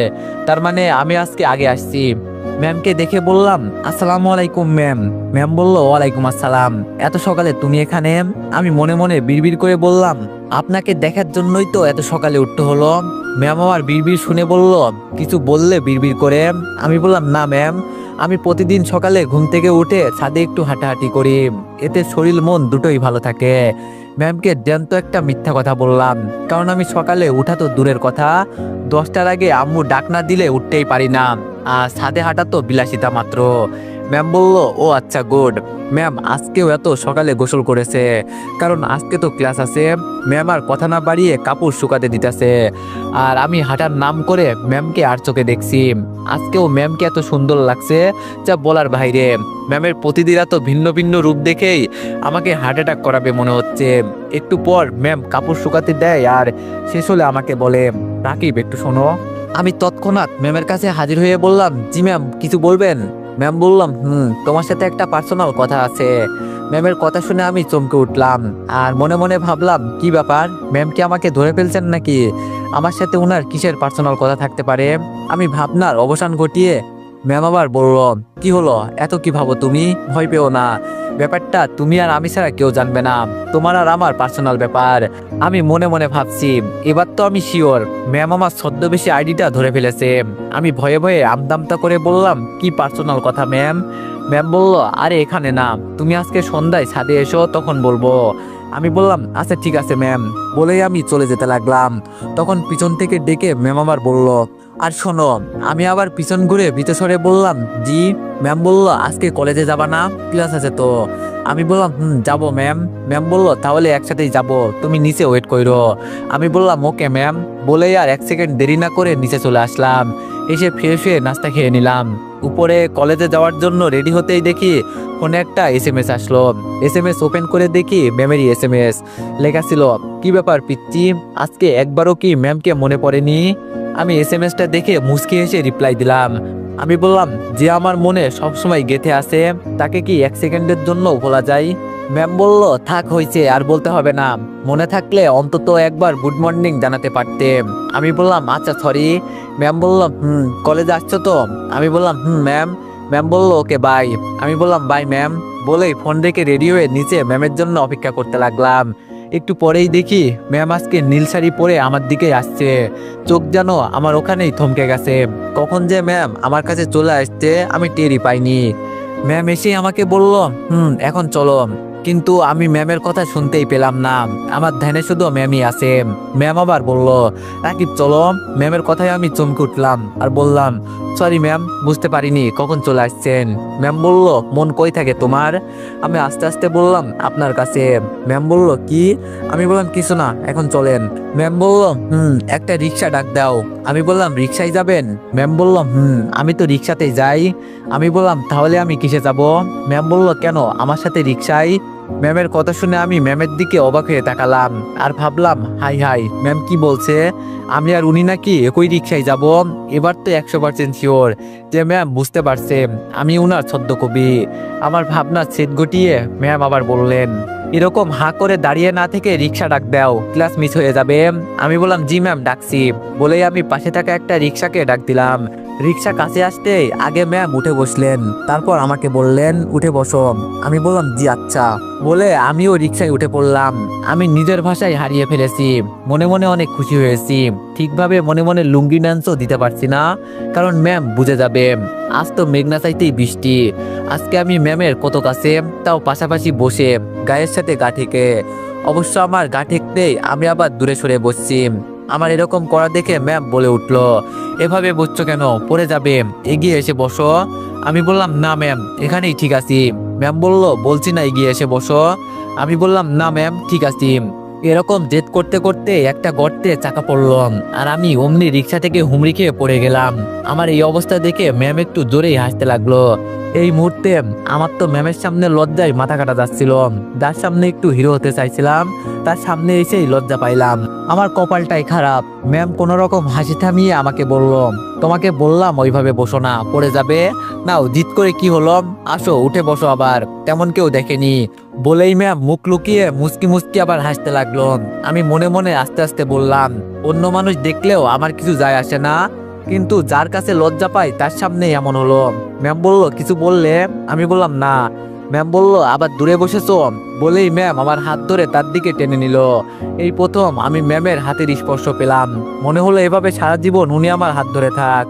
তার মানে আমি আজকে আগে আসছি। ম্যামকে দেখে বললাম, আসসালামু আলাইকুম ম্যাম। ম্যাম বলল, ওয়ালাইকুম আসসালাম, এত সকালে তুমি এখানে? আমি মনে মনে বিড়বিড় করে বললাম, আপনাকে দেখার জন্যই তো এত সকালে উঠতে হলো। ম্যাম আমার বিড়বিড় শুনে বলল, কিছু বললে বিড়বিড় করে? আমি বললাম, না ম্যাম, আমি প্রতিদিন সকালে ঘুম থেকে উঠে ছাদে একটু হাঁটাহাঁটি করি, এতে শরীর মন দুটোই ভালো থাকে। ম্যামকে জ্যান্ত একটা মিথ্যা কথা বললাম, কারণ আমি সকালে উঠা তো দূরের কথা, 10টার আগে আম্মু ডাক না দিলে উঠতেই পারি না, আর ছাদে হাঁটা তো বিলাসিতা মাত্র। ম্যাম বলল, ও আচ্ছা গুড। ম্যাম আজকেও এত সকালে গোসল করেছে, কারণ আজকে তো ক্লাস আছে। ম্যাম আর কথা না বাড়িয়ে কাপড় শুকাতে দিতেছে, আর আমি হাঁটার নাম করে ম্যামকে আর চোখে দেখছি। আজকেও ম্যামকে এত সুন্দর লাগছে যা বলার বাইরে। ম্যামের প্রতিদিন এত ভিন্ন ভিন্ন রূপ দেখেই আমাকে হার্ট অ্যাটাক করাবে মনে হচ্ছে। একটু পর ম্যাম কাপড় শুকাতে দেয় আর শেষ হলে আমাকে বলে, রাকিব একটু শোনো। আমি তৎক্ষণাৎ ম্যামের কাছে হাজির হয়ে বললাম, জি ম্যাম, কিছু বলবেন? ম্যাম বললাম, তোমার সাথে একটা পার্সোনাল কথা আছে। ম্যামের কথা শুনে আমি চমকে উঠলাম, আর মনে মনে ভাবলাম, কি ব্যাপার, ম্যাম কি আমাকে ধরে ফেলছেন নাকি? আমার সাথে ওনার কিসের পার্সোনাল কথা থাকতে পারে? আমি ভাবনার অবসান ঘটিয়ে ম্যাম আবার বলল, কি হলো, এত কি ভাবো তুমি? ভয় পেও না, ব্যাপারটা তুমি আর আমি ছাড়া কেউ জানবে না, তোমার আর আমার পার্সোনাল ব্যাপার। আমি মনে মনে ভাবছি, এবার তো আমি শিওর ম্যাম আমার ছদ্মবেশী আইডিটা ধরে ফেলেছে। আমি ভয়ে ভয়ে আমদামতা করে বললাম, কি পার্সোনাল কথা ম্যাম? ম্যাম বলল, আরে এখানে না, তুমি আজকে সন্ধ্যায় ছাদে এসো, তখন বলবো। আমি বললাম, আচ্ছা ঠিক আছে ম্যাম, বলেই আমি চলে যেতে লাগলাম। তখন পিছন থেকে ডেকে ম্যাম আবার বলল, আর শোনো। আমি আবার পিছন ঘুরে ভিতরে বললাম, জি। ম্যাম বলল, আজকে কলেজে যাবা না? ক্লাস আছে তো। আমি বললাম, যাবো ম্যাম। ম্যাম বলল, তাহলে একসাথেই যাবো, তুমি নিচে ওয়েট করো। আমি বললাম, ওকে ম্যাম। বলেই আর 1 সেকেন্ড দেরি না করে নিচে চলে আসলাম। এসে ফ্রেশ হয়ে নাস্তা খেয়ে নিলাম। উপরে কলেজে যাওয়ার জন্য রেডি হতেই দেখি ফোনে একটা এসএমএস আসলো। এসএমএস ওপেন করে দেখি ম্যামেরই এসএমএস। লেখা ছিল, কি ব্যাপার পিচ্চি, আজকে একবারও কি ম্যামকে মনে পড়েনি? আমি এসএমএসটা দেখে মুচকি হেসে রিপ্লাই দিলাম। আমি বললাম, যে আমার মনে সবসময় গেঁথে আছে, তাকে কি 1 সেকেন্ডের জন্য ভোলা যায়? ম্যাম বলল, থাক হয়েছে, আর বলতে হবে না, মনে থাকলে অন্তত একবার গুড মর্নিং জানাতে পারতে। আমি বললাম, আচ্ছা সরি। ম্যাম বলল, কলেজে আসছো তো? আমি বললাম, ম্যাম। ম্যাম বলল, ওকে বাই। আমি বললাম, বাই ম্যাম। বলেই ফোন রেখে রেডি হয়ে নিচে ম্যামের জন্য অপেক্ষা করতে লাগলাম। একটু পরেই দেখি ম্যাম আজকে নীল শাড়ি পরে আমার দিকে আসছে। চোখ যেন আমার ওখানেই থমকে গেছে। কখন যে ম্যাম আমার কাছে চলে আসছে আমি টেরই পাইনি। ম্যাম এসে আমাকে বলল, এখন চলো। কিন্তু আমি ম্যামের কথা শুনতেই পেলাম না, আমার ধ্যানে শুধু ম্যামই আছে। ম্যাম আবার বলল, রাকিব চলো। ম্যামের কথায় আমি চমকে উঠলাম আর বললাম, সরি ম্যাম, বুঝতে পারিনি কখন চলে আসছেন। ম্যাম বলল, মন কই থাকে তোমার? আমি আস্তে আস্তে বললাম, আপনার কাছে। ম্যাম বলল, কি? আমি বললাম, কিছু না, এখন চলেন। ম্যাম বলল, একটা রিক্সা ডাক দাও। আমি বললাম, রিক্সায় যাবেন? ম্যাম বলল, আমি তো রিক্সাতেই যাই। আমি বললাম, তাহলে আমি কিসে যাব? ম্যাম বলল, কেন, আমার সাথে রিক্সায়? ম্যামের কথা শুনে আমি ম্যামের দিকে অবাক হয়ে তাকালাম আর ভাবলাম, হাই হাই, ম্যাম কি বলছে? আমি আর উনি নাকি একই রিক্সায় যাব? এবার তো 100% শিওর যে ম্যাম বুঝতে পারছে আমি উনার ছদ্মকবি। আমার ভাবনা ছেদ ঘটিয়ে ম্যাম আবার বললেন, এরকম হাঁ করে দাঁড়িয়ে না থেকে রিক্সা ডাক দাও, ক্লাস মিস হয়ে যাবে। আমি বললাম, জি ম্যাম ডাকছি। বলেই আমি পাশে থাকা একটা রিক্সাকে ডাক দিলাম। রিক্সা কাছে আসতেই আগে ম্যাম উঠে বসলেন, তারপর আমাকে বললেন, উঠে বসো। আমি বললাম, জি আচ্ছা। বলে আমিও রিক্সায় উঠে পড়লাম। আমি নিজের ভাষায় হারিয়ে ফেলেছি, মনে মনে অনেক খুশি হয়েছি। ঠিকভাবে মনে মনে লুঙ্গি ডান্সও দিতে পারছি না, কারণ ম্যাম বুঝে যাবে। আজ তো মেঘনা চাইতেই বৃষ্টি। আজকে আমি ম্যামের কত কাছে, তাও পাশাপাশি বসে, গায়ের সাথে গা ঠেকে। অবশ্য আমার গা ঠেকতেই আমি আবার দূরে সরে বসছি। আমার এরকম করা দেখে ম্যাম বলে উঠলো, এভাবে বসছো কেন, পড়ে যাবে, এগিয়ে এসে বসো। আমি বললাম, না ম্যাম, এখানেই ঠিক আছি। ম্যাম বলল, বলছি না এগিয়ে এসে বসো। আমি বললাম, না ম্যাম, ঠিক আছি। এরকম জেদ করতে করতে একটা গর্তে চাকা পড়লাম আর আমি অমনি রিক্সা থেকে হুমড়ি খেয়ে পড়ে গেলাম। আমার এই অবস্থা দেখে ম্যাম একটু জোরেই হাসতে লাগলো। এই মুহূর্তে আমার তো ম্যামের সামনে লজ্জায় মাথা কাটা যাচ্ছিল। যার সামনে একটু হিরো হতে চাইছিলাম, তার সামনে এসেই লজ্জা পাইলাম। আমার কপালটাই খারাপ। ম্যাম কোনো রকম হাসি থামিয়ে আমাকে বলল, তোমাকে বললাম ওইভাবে বসো না, পড়ে যাবে। নাও, জিদ করে কি হলো, আসো উঠে বসো আবার, তেমন কেউ দেখেনি। বলেই ম্যাম মুখ লুকিয়ে মুচকি মুচকি আবার হাসতে লাগলো। আমি মনে মনে আস্তে আস্তে বললাম, অন্য মানুষ দেখলেও আমার কিছু যায় আসে না, কিন্তু যার কাছে লজ্জা পাই তার সামনে এমন হলো। ম্যাম বলল, কিছু বললে? আমি বললাম, না। ম্যাম বলল, আবার দূরে বসেছো। বলেই ম্যাম আমার হাত ধরে তার দিকে টেনে নিল। এই প্রথম আমি ম্যামের হাতের স্পর্শ পেলাম। মনে হলো এভাবে সারা জীবন উনি আমার হাত ধরে থাক।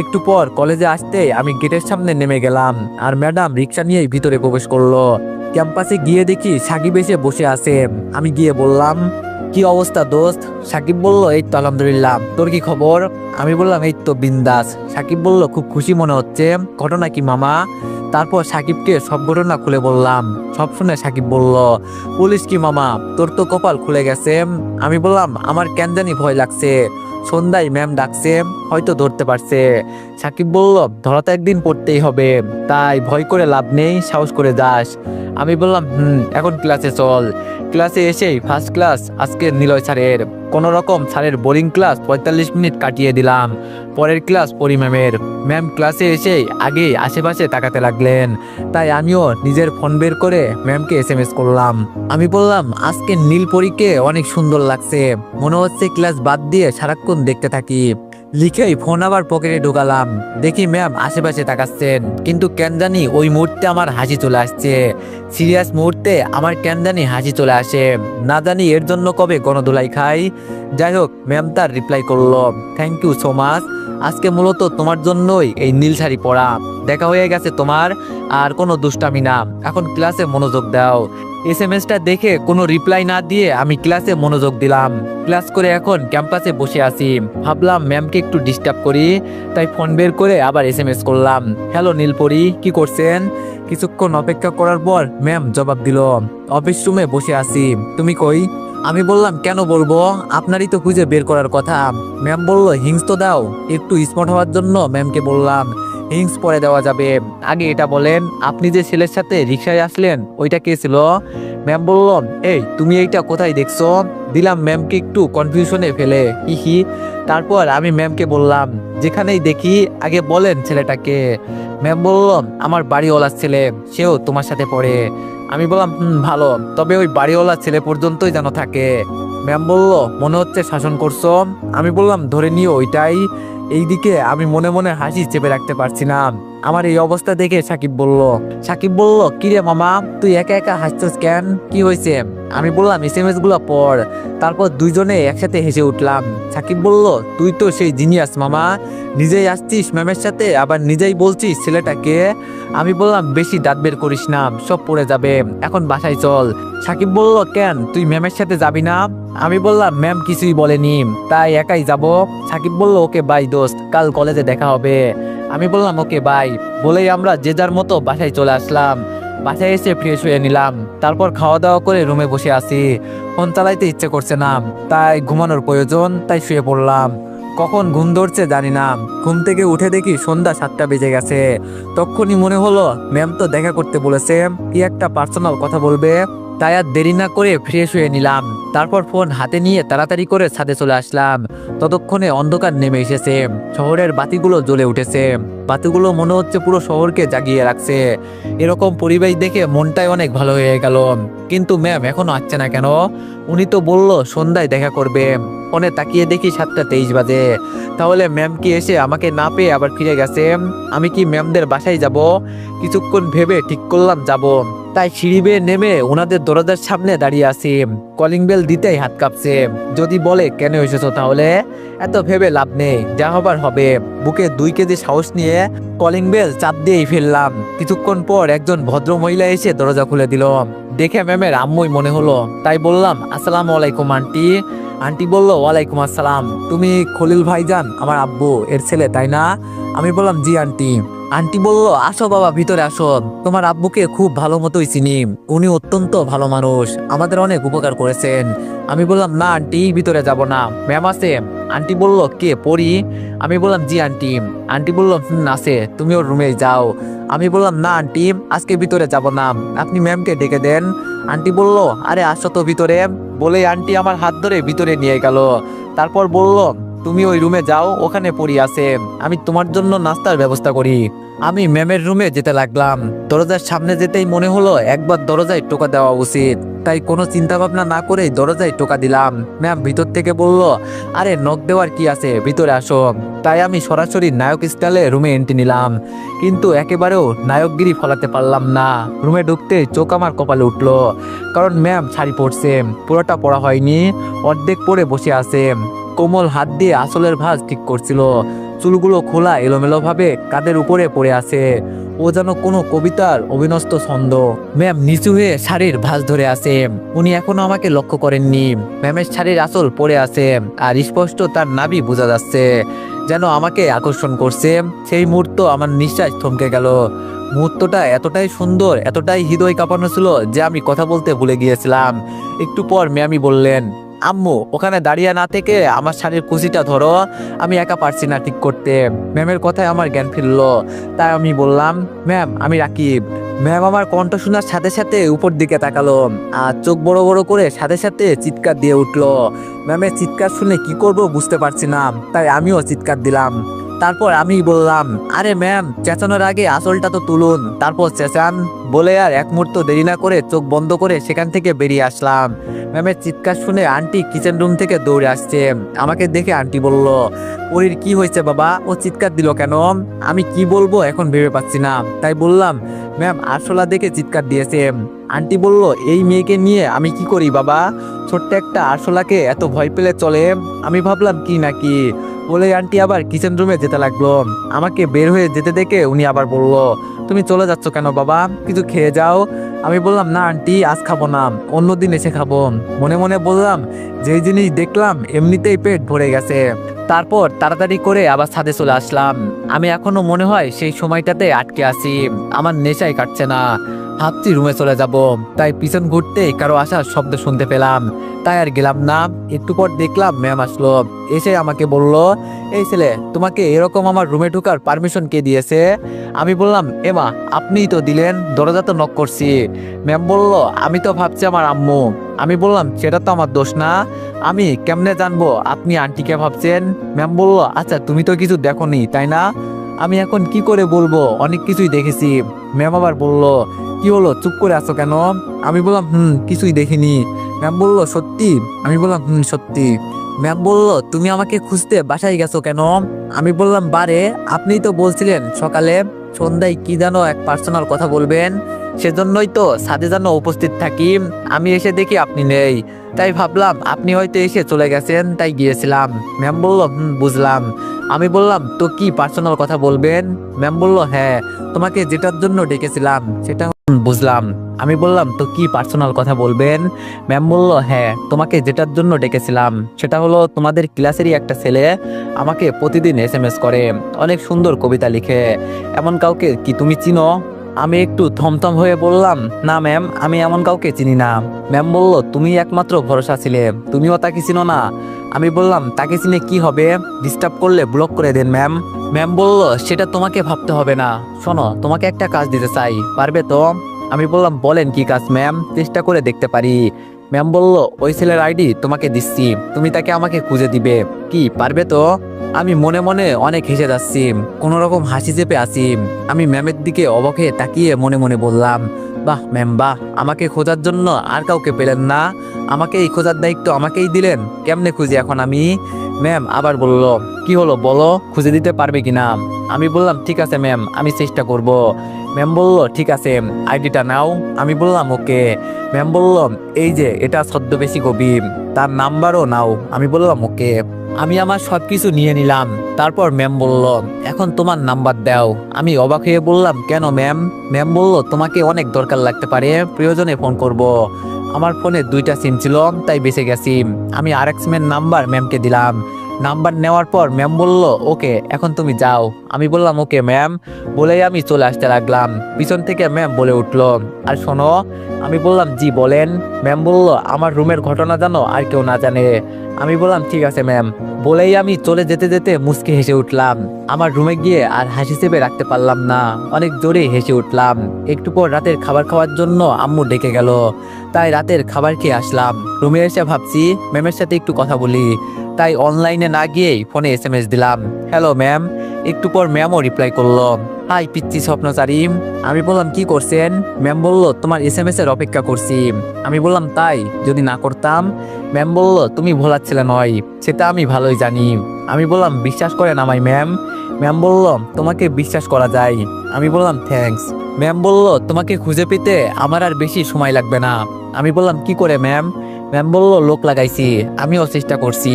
একটু পর কলেজে আসতে আমি গেটের সামনে নেমে গেলাম আর ম্যাডাম রিক্সা নিয়েই ভিতরে প্রবেশ করলো। ক্যাম্পাসে গিয়ে দেখি সাকিব এসে বসে আছে। আমি গিয়ে বললাম, কি অবস্থা দোস্ত? সাকিব বলল, এই তো আলহামদুলিল্লাহ, তোর কি খবর? আমি বললাম, এই তো বিন্দাস। সাকিব বলল, খুব খুশি মনে হচ্ছে, ঘটনা কি মামা? তারপর সাকিবকে সব ঘটনা খুলে বললাম। সব শুনে সাকিব বলল, পুলিশ কি মামা, তোর তো কপাল খুলে গেছে। আমি বললাম, আমার কেন জানি ভয় লাগছে, সন্ধ্যায় ম্যাম ডাকছে, হয়তো ধরতে পারছে। সাকিব বলল, ধরা তো একদিন পড়তেই হবে, তাই ভয় করে লাভ নেই, সাহস করে যাস। আমি বললাম, এখন ক্লাসে চল। ক্লাসে এসেই ফার্স্ট ক্লাস আজকে নিলয় স্যারের। কোনো রকম স্যারের বোরিং ক্লাস 45 মিনিট কাটিয়ে দিলাম। পরের ক্লাস পরি ম্যামের। ম্যাম ক্লাসে এসেই আগে আশেপাশে তাকাতে লাগলেন, তাই আমিও নিজের ফোন বের করে ম্যামকে SMS করলাম। আমি বললাম, আজকে নীলপরীকে অনেক সুন্দর লাগছে, মনে হচ্ছে ক্লাস বাদ দিয়ে সারাক্ষণ দেখতে থাকি। লিখেই ফোন আবার পকেটে ঢুকালাম। দেখি ম্যাম আশেপাশে তাকাচ্ছেন, কিন্তু কেন জানি ওই মুহূর্তে আমার হাসি চলে আসছে। সিরিয়াস মুহূর্তে আমার কেন জানি হাসি চলে আসে, না জানি এর জন্য কবে গণধোলাই খাই। যাই হোক, ম্যাম তার রিপ্লাই করলো, থ্যাংক ইউ সো মাচ, আজকে মূলত তোমার জন্যই এই নীল শাড়ি পরা। দেখা হয়ে গেছে তোমার, আর কোনো দুষ্টামি না, এখন ক্লাসে মনোযোগ দাও। SMS-টা দেখে কোনো রিপ্লাই না দিয়ে আমি ক্লাসে মনোযোগ দিলাম। ক্লাস করে এখন ক্যাম্পাসে বসে আছি। ভাবলাম ম্যামকে একটু ডিস্টার্ব করি, তাই ফোন বের করে আবার SMS করলাম, হ্যালো নীলপরি, কি করছেন? কিছুক্ষণ অপেক্ষা করার পর ম্যাম জবাব দিল, অফিস রুমে বসে আছি, তুমি কই? আমি বললাম, কেন বলবো, আপনারই তো খুঁজে বের করার কথা। ম্যাম বলল, হিংস তো দাও। একটু স্মার্ট হওয়ার জন্য ম্যামকে বললাম, হিংস পরে দেওয়া যাবে, আগে এটা বলেন, আপনি যে ছেলের সাথে রিক্সায় আসলেন ওইটা কে ছিল? ম্যাম বলল, এই তুমি এইটা কোথায় দেখছো? দিলাম ম্যামকে একটু কনফিউশনে ফেলে, হি। তারপর আমি ম্যামকে বললাম, যেখানেই দেখি আগে বলেন ছেলেটাকে। ম্যাম বলল, আমার বাড়িওয়ালার ছেলে, সেও তোমার সাথে পড়ে। আমি বললাম, ভালো, তবে ওই বাড়িওয়ালা ছেলে পর্যন্তই যেন থাকে। ম্যাম বলল, মনে হচ্ছে শাসন করছো। আমি বললাম, ধরে নিও ওইটাই। এইদিকে আমি মনে মনে হাসি চেপে রাখতে পারছি না। আমার এই অবস্থা দেখে সাকিব বলল, কিরে মামা, তুই একা একা হাসছিস কেন, কি হয়েছে? আমি বললাম, SMS গুলো পড়। তারপর দুইজনে একসাথে হেসে উঠলাম। সাকিব বলল, তুই তো সেই জিনিয়াস মামা, নিজেই আসছিস ম্যামের সাথে, আবার নিজেই বলছিস ছেলেটাকে। আমি বললাম, বেশি দাঁত বের করিস না, সব পড়ে যাবে, এখন বাসায় চল। সাকিব বলল, কেন, তুই ম্যামের সাথে যাবি না? আমি বললাম, ম্যাম কিছুই বলেনি, তাই একাই যাব। সাকিব বলল, ওকে বাই দোস্ত, কাল কলেজে দেখা হবে। আমি বললাম, ওকে বাই। বলেই আমরা যে যার মতো বাসায় চলে আসলাম। বাসায় এসে ফ্রেশ হয়ে নিলাম। তারপর খাওয়া দাওয়া করে রুমে বসে আছি। ফোন চালাইতে ইচ্ছে করছে না, তাই ঘুমানোর প্রয়োজন, তাই শুয়ে পড়লাম। কখন ঘুম ধরছে জানি না। ঘুম থেকে উঠে দেখি সন্ধ্যা 7টা বেজে গেছে। তখনই মনে হলো ম্যাম তো দেখা করতে বলেছে, কি একটা পার্সোনাল কথা বলবে। তাই আর দেরি না করে ফ্রেশ হয়ে নিলাম। তারপর ফোন হাতে নিয়ে তাড়াতাড়ি করে ছাদে চলে আসলাম। ততক্ষণে অন্ধকার নেমে এসেছে, শহরের বাতিগুলো জ্বলে উঠেছে। বাতিগুলো মনে হচ্ছে পুরো শহরকে জাগিয়ে রাখছে। এরকম পরিবেশ দেখে মনটাই অনেক ভালো হয়ে গেল। কিন্তু ম্যাম এখনো আসছে না কেন? উনি তো বললো সন্ধ্যায় দেখা করবে। ফোনে তাকিয়ে দেখি 7টা 23 বাজে। তাহলে ম্যাম কি এসে আমাকে না পেয়ে আবার ফিরে গেছে? আমি কি ম্যামদের বাসায় যাব? কিছুক্ষণ ভেবে ঠিক করলাম যাব। তাই সিঁড়ি বেয়ে নেমে ওনাদের দরজার সামনে দাঁড়িয়ে আছি। কলিং বেল দিতেই হাত কাঁপছে। যদি বলে কেন এসেছো, তাহলে এত ভেবে লাভ নেই, যা হবার হবে। বুকে 2 কেজি সাহস নিয়ে কলিং বেল চাপ দিয়েই ফেললাম। কিছুক্ষণ পর একজন ভদ্র মহিলা এসে দরজা খুলে দিল। দেখে ম্যামের আম্মুই মনে হলো, তাই বললাম আসসালামু আলাইকুম আন্টি। আন্টি বলল ওয়ালাইকুম আসসালাম। তুমি খলিল ভাইজান, আমার আব্বু এর ছেলে তাই না? আমি বললাম জি আন্টি। আন্টি বলল আসো বাবা, ভিতরে আসো। তোমার আব্বুকে খুব ভালো মতোই চিনি, উনি অত্যন্ত ভালো মানুষ, আমাদের অনেক উপকার করেছেন। আমি বললাম না আন্টি, ভিতরে যাব না, ম্যাম আছে। আন্টি বলল কে, পড়ি? আমি বললাম জি আন্টি। আন্টি বলল আছে, তুমি ওর রুমে যাও। আমি বললাম না আন্টি, আজকে ভিতরে যাব না, আপনি ম্যামকে ডেকে দেন। আন্টি বলল আরে আসো তো ভিতরে। বলে আন্টি আমার হাত ধরে ভিতরে নিয়ে গেল। তারপর বলল তুমি ওই রুমে যাও, ওখানে পড়ি আছে, আমি তোমার জন্য নাস্তার ব্যবস্থা করি। আমি ম্যামের রুমে যেতে লাগলাম। দরজার সামনে যেতেই মনে হলো একবার দরজায় টোকা দেওয়া উচিত। তাই কোনো চিন্তা ভাবনা না করেই দরজায় টোকা দিলাম। ম্যাম ভিতর থেকে বলল আরে নক দেওয়ার কি আছে, ভিতরে আসো। তাই আমি সরাসরি নায়ক স্টাইলে রুমে এন্ট্রি নিলাম। কিন্তু একেবারেও নায়কগিরি ফলাতে পারলাম না। রুমে ঢুকতে চোখ আমার কপালে উঠলো, কারণ ম্যাম শাড়ি পরছে, পুরোটা পরা হয়নি, অর্ধেক পরে বসে আছে। কোমল হাত দিয়ে আঁচলের ভাঁজ ঠিক করছিল। চুলগুলো খোলা এলোমেলো ভাবে কাঁধের উপরে পড়ে আছে। ও যেন কোনো কবিতার অবিনষ্ট ছন্দ। ম্যাম নিচু হয়ে শাড়ির ভাঁজ ধরে আছে। উনি এখনো আমাকে লক্ষ্য করেননি। ম্যামের শাড়ির আঁচল পড়ে আছে, আর স্পষ্ট তার নাভি বোঝা যাচ্ছে, যেন আমাকে আকর্ষণ করছে। সেই মুহূর্ত আমার নিঃশ্বাস থমকে গেল। মুহূর্তটা এতটাই সুন্দর, এতটাই হৃদয় কাঁপানো ছিল যে আমি কথা বলতে ভুলে গিয়েছিলাম। একটু পর ম্যামই বললেন আম্মু ওখানে দাঁড়িয়ে না থেকে আমার শাড়ির কুচিটা ধরো, আমি একা পারছি না ঠিক করতে। ম্যামের কথায় আমার জ্ঞান ফিরলো। তাই আমি বললাম ম্যাম আমি রাকিব। ম্যাম আমার কণ্ঠ শোনার সাথে সাথে উপর দিকে তাকালো, আর চোখ বড় বড় করে সাথে সাথে চিৎকার দিয়ে উঠলো। ম্যামের চিৎকার শুনে কি করব বুঝতে পারছি না, তাই আমিও চিৎকার দিলাম। তারপর আমি বললাম আরে ম্যাম চেঁচানোর আগে আসলটা তো তুলুন, তারপর চেঁচান। বলে আর এক মুহূর্ত দেরি না করে চোখ বন্ধ করে সেখান থেকে বেরিয়ে আসলাম। ম্যামের চিৎকার শুনে আন্টি কিচেন রুম থেকে দৌড়ে আসছে। আমাকে দেখে আন্টি বলল ওর কি হয়েছে বাবা, ও চিৎকার দিল কেন? আমি কি বলবো এখন ভেবে পাচ্ছি না। তাই বললাম ম্যাম আরশোলা দেখে চিৎকার দিয়েছে। আন্টি বলল এই মেয়েকে নিয়ে আমি কি করি বাবা, ছোট্ট একটা আরশোলাকে এত ভয় পেলে চলে? আমি ভাবলাম কি নাকি। বলে আন্টি আবার কিচেন রুমে যেতে লাগলো। আমাকে বের হয়ে যেতে দেখে উনি আবার বলল তুমি চলে যাচ্ছ কেন বাবা, কিছু খেয়ে যাও। আমি বললাম না আন্টি আজ খাবো না, অন্যদিন এসে খাবো। মনে মনে বললাম যেই জিনিস দেখলাম এমনিতেই পেট ভরে গেছে। তারপর তাড়াতাড়ি করে আবার ছাদে চলে আসলাম। আমি এখনো মনে হয় সেই সময়টাতে আটকে আছি, আমার নেশাই কাটছে না। ভাবছি রুমে চলে যাব, তাই পিছন ঘুরতে কারো আসার শব্দ শুনতে পেলাম। তাই আর গেলাম না। একটু পর দেখলাম ম্যাম আসলো। এসে আমাকে বলল এই ছেলে তোমাকে এরকম আমার রুমে ঢোকার পারমিশন কে দিয়েছে? আমি বললাম এমা আপনিই তো দিলেন, দরজা তো নক করছি। ম্যাম বলল আমি তো ভাবছি আমার আম্মু। আমি বললাম সেটা তো আমার দোষ না, আমি কেমনে জানবো আপনি আন্টিকে ভাবছেন? ম্যাম বলল আচ্ছা তুমি তো কিছু দেখোনি তাই না? আমি এখন কি করে বলবো, অনেক কিছুই দেখেছি। ম্যাম আবার বলল কি হলো চুপ করে আছো কেন? আমি বললাম কিছুই দেখিনি। ম্যাম বলল সত্যি? আমি বললাম সত্যি। ম্যাম বলল তুমি আমাকে খুঁজতে বাসায় গেছো কেন? আমি বললাম বারে আপনিই তো বলছিলেন সকালে সন্ধ্যায় কি যেন এক পার্সোনাল কথা বলবেন, সেজন্যই তো ছাদে যেন উপস্থিত থাকি। আমি এসে দেখি আপনি নেই, তাই ভাবলাম আপনি হয়তো এসে চলে গেছেন, তাই গিয়েছিলাম। ম্যাম বলল বুঝলাম। আমি বললাম তো কি পার্সোনাল কথা বলবেন? ম্যাম বলল হ্যাঁ তোমাকে যেটার জন্য ডেকেছিলাম সেটা বুঝলাম। আমি বললাম তো কি পার্সোনাল কথা বলবেন? ম্যাম বলল হ্যাঁ তোমাকে যেটার জন্য ডেকেছিলাম সেটা হলো তোমাদের ক্লাসেরই একটা ছেলে আমাকে প্রতিদিন SMS করে, অনেক সুন্দর কবিতা লিখে। এমন কাউকে কি তুমি চিনো? আমি একটু থমথম হয়ে বললাম, না ম্যাম, আমি এমন কাউকে চিনি না। ম্যাম বলল, তুমি একমাত্র ভরসা ছিলে, তুমিও তাকে চিনো না? আমি বললাম, তাকে চিনে কি হবে, ডিস্টার্ব করলে ব্লক করে দেন ম্যাম। ম্যাম বলল, সেটা তোমাকে ভাবতে হবে না। শোনো, তোমাকে একটা কাজ দিতে চাই, পারবে তো? আমি বললাম, বলেন কি কাজ ম্যাম, চেষ্টা করে দেখতে পারি। ম্যাম বলল, ওই ছেলের আইডি তোমাকে দিচ্ছি, তুমি তাকে আমাকে খুঁজে দিবে, কি পারবে তো? আমি মনে মনে অনেক হেসে যাচ্ছি, কোনো রকম হাসি চেপে আছি। আমি ম্যামের দিকে অবাক হয়ে তাকিয়ে মনে মনে বললাম, বাহ ম্যাম বাহ, আমাকে খোঁজার জন্য আর কাউকে পেলেন না, আমাকে এই খোঁজার দায়িত্ব আমাকেই দিলেন। কেমনে খুঁজি এখন আমি? ম্যাম আবার বলল, কি হলো বলো, খুঁজে দিতে পারবে কিনা? আমি বললাম, ঠিক আছে ম্যাম, আমি চেষ্টা করব। ম্যাম বলল, ঠিক আছে, আইডিটা নাও। আমি বললাম, ওকে। ম্যাম বলল, এই যে এটা ছদ্মবেশী কবি, তার নাম্বারও নাও। আমি বললাম, ওকে। আমি আমার সবকিছু নিয়ে নিলাম। তারপর ম্যাম বলল, এখন তোমার নাম্বার দাও। আমি অবাক হয়ে বললাম, কেন ম্যাম? ম্যাম বলল, তোমাকে অনেক দরকার লাগতে পারে, প্রয়োজনে ফোন করব। আমার ফোনে 2টা সিম ছিল, তাই বেঁচে গেছি। আমি আরেক সিমের নাম্বার ম্যামকে দিলাম। নাম্বার নেওয়ার পর ম্যাম বলল, ওকে, এখন তুমি যাও। আমি বললাম, ওকে ম্যাম, বলেই আমি চলে আসতে লাগলাম। পিছন থেকে ম্যাম বলে উঠল, আর শোনো। আমি বললাম, জি বলেন। ম্যাম বলল, আমার রুমের ঘটনা জানো আর কেউ না জানে। আমি বললাম, ঠিক আছে ম্যাম। বলেই আমি চলে যেতে যেতে মুচকি হেসে উঠলাম। আমার রুমে গিয়ে আর হাসি চেপে রাখতে পারলাম না, অনেক জোরে হেসে উঠলাম। একটু পর রাতের খাবার খাওয়ার জন্য আম্মু ডেকে গেল, তাই রাতের খাবার খেয়ে আসলাম। রুমে এসে ভাবছি ম্যামের সাথে একটু কথা বলি, তাই অনলাইনে না গিয়েই ফোনে SMS দিলাম, হ্যালো ম্যাম। একটু পর ম্যামও রিপ্লাই করলো, হাই পিচ্ছি স্বপ্নচারী। আমি বললাম, কি করছেন? ম্যাম বলল, তোমার SMS এর অপেক্ষা করছি। আমি বললাম, তাই? যদি না করতাম? ম্যাম বলল, তুমি ভোলার ছেলে নয়, সেটা আমি ভালোই জানি। আমি বললাম, বিশ্বাস করেন আমায় ম্যাম? ম্যাম বলল, তোমাকে বিশ্বাস করা যায়। আমি বললাম, থ্যাঙ্কস। ম্যাম বলল, তোমাকে খুঁজে পেতে আমার আর বেশি সময় লাগবে না। আমি বললাম, কি করে ম্যাম? ম্যাম বলল, লোক লাগাইছি, আমিও চেষ্টা করছি।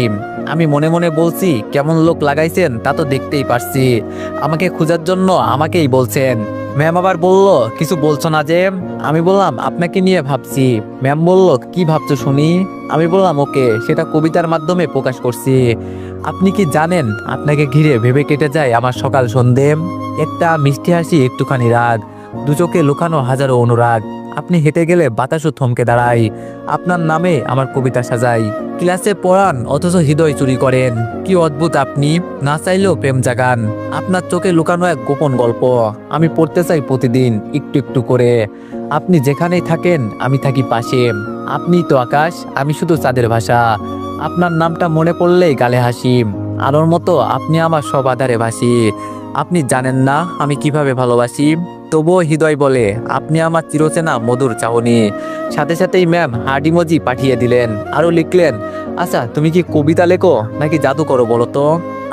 আমি মনে মনে বলছি, কেমন লোক লাগাইছেন তা তো দেখতেই পারছি, আমাকে খোঁজার জন্য আমাকেই বলছেন। ম্যাম আবার বলল, কিছু বলছো না যে? আমি বললাম, আপনাকে নিয়ে ভাবছি। ম্যাম বলল, কি ভাবছো শুনি? আমি বললাম, ওকে, সেটা কবিতার মাধ্যমে প্রকাশ করছি। আপনি কি জানেন, আপনাকে ঘিরে ভেবে কেটে যায় আমার সকাল সন্ধে, একটা মিষ্টি হাসি, একটুখানি রাগ, দু চোখে লুকানো হাজারো অনুরাগ। আপনি হেঁটে গেলে বাতাসও থমকে দাঁড়ায়, আপনার নামে আমার কবিতা সাজাই। ক্লাসে পড়ান অথচ হৃদয় চুরি করেন, কি অদ্ভুত আপনি, না চাইলেও প্রেম জাগান। আপনার চোখে লুকানো এক গোপন গল্প আমি পড়তে চাই প্রতিদিন একটু একটু করে। আপনি যেখানেই থাকেন আমি থাকি পাশে, আপনিই তো আকাশ, আমি শুধু চাঁদের ভাষা। আপনার নামটা মনে পড়লেই গালে হাসি, আলোর মতো আপনি আমার সব আধারে ভাসি। আপনি জানেন না আমি কিভাবে ভালোবাসি, তবুও হৃদয় বলে আপনি আমার চিরচেনা মধুর চাহনি। সাথে সাথেই ম্যাম হার্ড ইমোজি পাঠিয়ে দিলেন, আরও লিখলেন, আচ্ছা তুমি কি কবিতা লেখো নাকি জাদু করো বলো তো?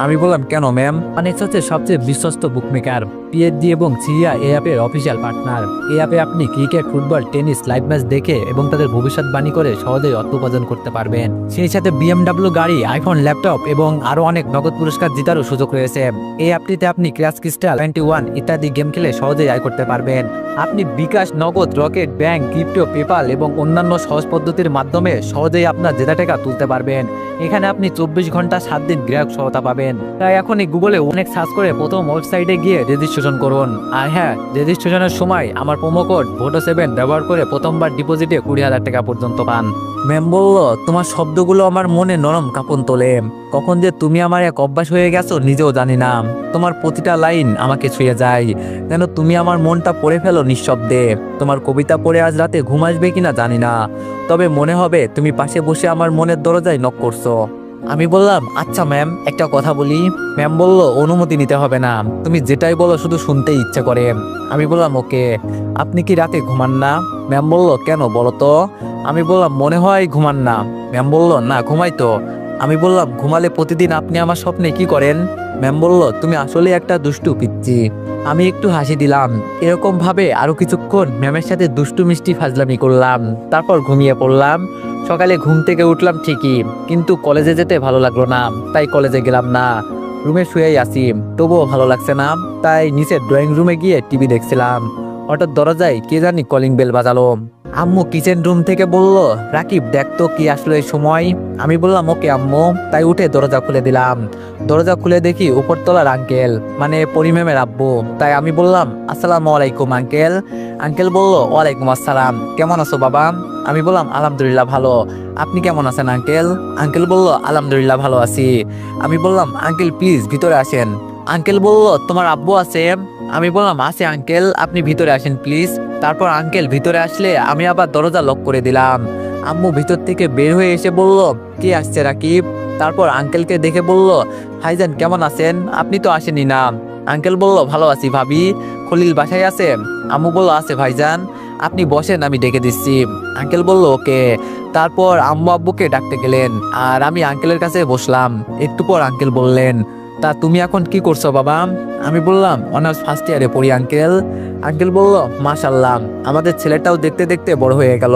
আমি বললাম, কেন ম্যাম? অনেক হচ্ছে সবচেয়ে বিশ্বস্ত বুকমেকার, PhD এবং সিরিয়া এই অ্যাপের অফিসিয়াল পার্টনার। এই অ্যাপে আপনি cricket, football, tennis live match দেখে এবং তাদের ভবিষ্যৎবাণী করে সহজেই অর্থ উপার্জন করতে পারবেন। সেই সাথে BMW গাড়ি, আইফোন, ল্যাপটপ এবং আরো অনেক নগদ পুরস্কার জেতারও সুযোগ রয়েছে। এই অ্যাপটিতে আপনি ক্র্যাশ ক্রিস্টাল 21 ইত্যাদি গেম খেলে সহজেই আয় করতে পারবেন। আপনি বিকাশ, নগদ, রকেট, ব্যাংক, ক্রিপ্টো, পেপাল এবং অন্যান্য সহজ পদ্ধতির মাধ্যমে সহজেই আপনার জেতা টাকা তুলতে পারবেন। এখানে আপনি 24 ঘন্টা 7 দিন গ্রাহক সহায়তা পাবেন। তাই এখনই গুগলে অনেক সার্চ করে প্রথম ওয়েবসাইটে গিয়ে রেজিস্ট্রেশন করুন। আর হ্যাঁ, রেজিস্ট্রেশনের সময় আমার প্রোমো কোড VOTO7 ব্যবহার করে প্রথমবার ডিপোজিটে 20,000 টাকা পর্যন্ত পান। ম্যাম বলল, তোমার শব্দগুলো আমার মনে নরম কাঁপন তোলে। কখন যে তুমি আমার এক অভ্যাস হয়ে গেছো নিজেও জানি না। তোমার প্রতিটা লাইন আমাকে ছুঁয়ে যায়, যেন তুমি আমার মনটা পড়ে ফেলো নিঃশব্দে। তোমার কবিতা পড়ে আজ রাতে ঘুম আসবে কিনা জানি না, তবে মনে হবে তুমি পাশে বসে আমার মনের দরজায় নক করছো। আমি বললাম, আচ্ছা ম্যাম, একটা কথা বলি। ম্যাম বলল, অনুমতি নিতে হবে না, তুমি যেটাই বলো শুধু শুনতেই ইচ্ছা করে। আমি বললাম, ওকে। আপনি কি রাতে ঘুমান না? ম্যাম বলল, কেন বলো তো? আমি বললাম, মনে হয় ঘুমান না। ম্যাম বলল, না ঘুমাই তো। আমি বললাম, ঘুমালে প্রতিদিন আপনি আমার স্বপ্নে কি করেন? ম্যাম বলল, তুমি আসলে একটা দুষ্টু পিচ্চি। আমি একটু হাসি দিলাম। এরকম ভাবে আরো কিছুক্ষণ ম্যামের সাথে দুষ্টু মিষ্টি ফাজলামি করলাম, তারপর ঘুমিয়ে পড়লাম। সকালে ঘুম থেকে উঠলাম ঠিকই, কিন্তু কলেজে যেতে ভালো লাগলো না, তাই কলেজে গেলাম না। রুমে শুয়েই আছি, তবুও ভালো লাগছে না, তাই নিচে ড্রয়িং রুমে গিয়ে টিভি দেখছিলাম। হঠাৎ দরজায় কে জানি কলিং বেল বাজালো। আম্মু কিচেন রুম থেকে বলল, রাকিব দেখ তো কি আসলো এই সময়। আমি বললাম ওকে আম্মু। তাই উঠে দরজা খুলে দিলাম। দরজা খুলে দেখি উপরতলার আঙ্কেল, মানে পরিমেমের আব্বু। তাই আমি বললাম, আসসালামু আলাইকুম আঙ্কেল। আঙ্কেল বলল, ওয়ালাইকুম আসসালাম, কেমন আছো বাবা? আমি বললাম, আলহামদুলিল্লাহ ভালো। আপনি কেমন আছেন আঙ্কেল? আঙ্কেল বলল, আলহামদুলিল্লাহ ভালো আছি। আমি বললাম, আঙ্কেল প্লিজ ভিতরে আসেন। আঙ্কেল বলল, তোমার আব্বু আছে? আমি বললাম, আছে আঙ্কেল, আপনি ভিতরে আসেন প্লিজ। তারপর আঙ্কেল ভিতরে আসলে আমি আবার দরজা লক করে দিলাম। আম্মু ভিতর থেকে বের হয়ে এসে বলল, কে আসছে রাকিব? তারপর আঙ্কেলকে দেখে বলল, ভাইজান কেমন আছেন? আপনি তো আসেনি না। আঙ্কেল বলল, ভালো আছি ভাবি। খলিল বাসায় আছে? আম্মু বলল, আছে ভাইজান, আপনি বসেন, আমি ডেকে দিচ্ছি। আঙ্কেল বলল, ওকে। তারপর আম্মু আব্বুকে ডাকতে গেলেন আর আমি আঙ্কেলের কাছে বসলাম। একটু পর আঙ্কেল বললেন, তা তুমি এখন কি করছো বাবা? আমি বললাম, অনার্স ফার্স্ট ইয়ারে পড়ি আঙ্কেল। আঙ্কেল বলল, মাশাল্লাহ, আমাদের ছেলেটাও দেখতে দেখতে বড় হয়ে গেল।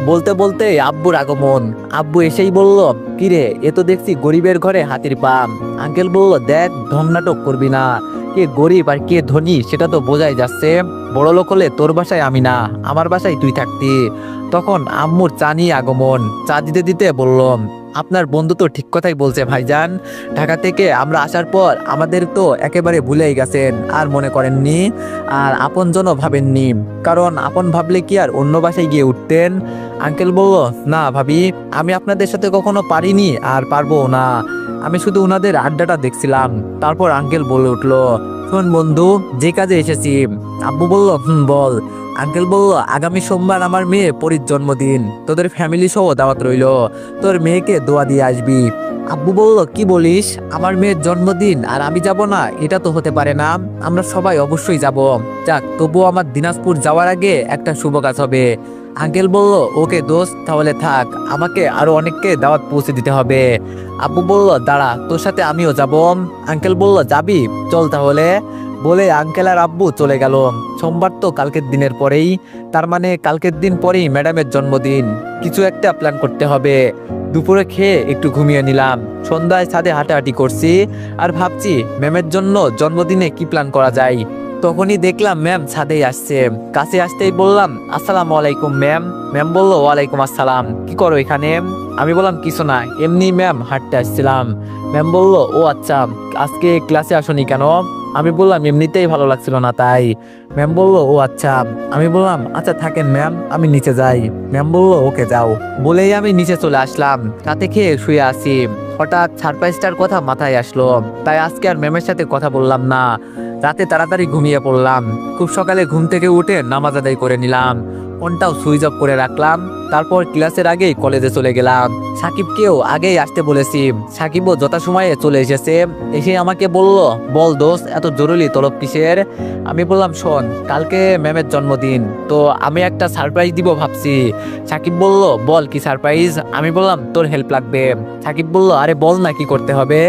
বলতে বলতে আব্বুর আগমন। আব্বু এসেই বলল, কিরে, এ তো দেখছি গরিবের ঘরে হাতির পাম। আঙ্কেল বলল, দেখ ঢং নাটক করবি না, কে গরিব আর কে ধনী সেটা তো বোঝাই যাচ্ছে। বড় লোক হলে তোর বাসায় আমি না, আমার বাসায় তুই থাকতি। তখন আম্মুর চা নিয়ে আগমন। চা দিতে দিতে বললাম, আপনার বন্ধু তো ঠিক কথাই বলছে ভাইজান। ঢাকা থেকে আমরা আসার পর আমাদের তো একেবারে ভুলেই গেছেন, আর মনে করেননি, আর আপনজনও ভাবেননি। কারণ আপন ভাবলে কি আর অন্য বাসায় গিয়ে উঠতেন? আঙ্কেল বলল, না ভাবি, আমি আপনাদের সাথে কখনো পারিনি আর পারবো না। আমি শুধু ওনাদের আড্ডাটা দেখছিলাম। তারপর আঙ্কেল বলে উঠলো, শোন বন্ধু, যে কাজে এসেছি। আব্বু বলল, বল। আঙ্কেল বলল, আগামী সোমবার আমার মেয়ে পরীর জন্মদিন, তোদের ফ্যামিলি সহ দাওয়াত রইলো, তোর মেয়েকে দোয়া দিয়ে আসবি। আব্বু বলল, কি বলিস? আমার মেয়ের জন্মদিন আর আমি যাব না? এটা তো হতে পারে না, আমরা সবাই অবশ্যই যাব। যাক, তবুও আমার দিনাজপুর যাওয়ার আগে একটা শুভ কাজ হবে। আঙ্কেল বলল, ওকে দোস্ত, তাহলে থাক, আমাকে আরো অনেককে দাওয়াত পৌঁছে দিতে হবে। আব্বু বলল, দাঁড়া, তোর সাথে আমিও যাব। আঙ্কেল বলল, যাবি? চল তাহলে। বলে আঙ্কেল আর আব্বু চলে গেল। সোমবার তো কালকের দিনের পরেই, তার মানে কালকের দিন পরেই ম্যাডামের জন্মদিন। কিছু একটা প্ল্যান করতে হবে। দুপুরে খেয়ে একটু ঘুমিয়ে নিলাম। সন্ধ্যায় ছাদে হাঁটাহাঁটি করছি আর ভাবছি ম্যামের জন্য জন্মদিনে কি প্ল্যান করা যায়। তখনই দেখলাম ম্যাম ছাদেই আসছে। কাছে আসতেই বললাম, আসসালামু আলাইকুম ম্যাম। ম্যাম বলল, ওয়ালাইকুম আসসালাম, কি করো এখানে? আমি বললাম, কিছু না, এমনি ম্যাম হাঁটতে আসছিলাম। ম্যাম বলল, ও আচ্ছা, আজকে ক্লাসে আসনি কেন? আমি বললাম, এমনিতেই ভালো লাগছিল না তাই। ম্যাম বলল, ও আচ্ছা। আমি বললাম, আচ্ছা থাকেন ম্যাম, আমি নিচে যাই। ম্যাম বলল, ওকে যাও। বলেই আমি নিচে চলে আসলাম। রাতে খেয়ে শুয়ে আসি। হঠাৎ সারপ্রাইজটার কথা মাথায় আসলো। তাই আজকে আর ম্যামের সাথে কথা বললাম না। রাতে তাড়াতাড়ি ঘুমিয়ে পড়লাম। খুব সকালে ঘুম থেকে উঠে নামাজ আদায় করে নিলাম। ফোনটাও সুইচ অফ করে রাখলাম। তারপর ক্লাসের আগেই কলেজে চলে গেলাম। সাকিবকেও আগেই আসতে বলেছি। সাকিবও যথাসময়ে চলে এসেছে। এসে আমাকে বলল, বল দোস্ত, এত জরুরি তলব কিসের? আমি বললাম, শোন, কালকে ম্যামের জন্মদিন, তো আমি একটা সারপ্রাইজ দিব ভাবছি। সাকিব বলল, বল কি সারপ্রাইজ? আমি বললাম, তোর হেল্প লাগবে। সাকিব বলল, আরে বল না, কি করতে হবে?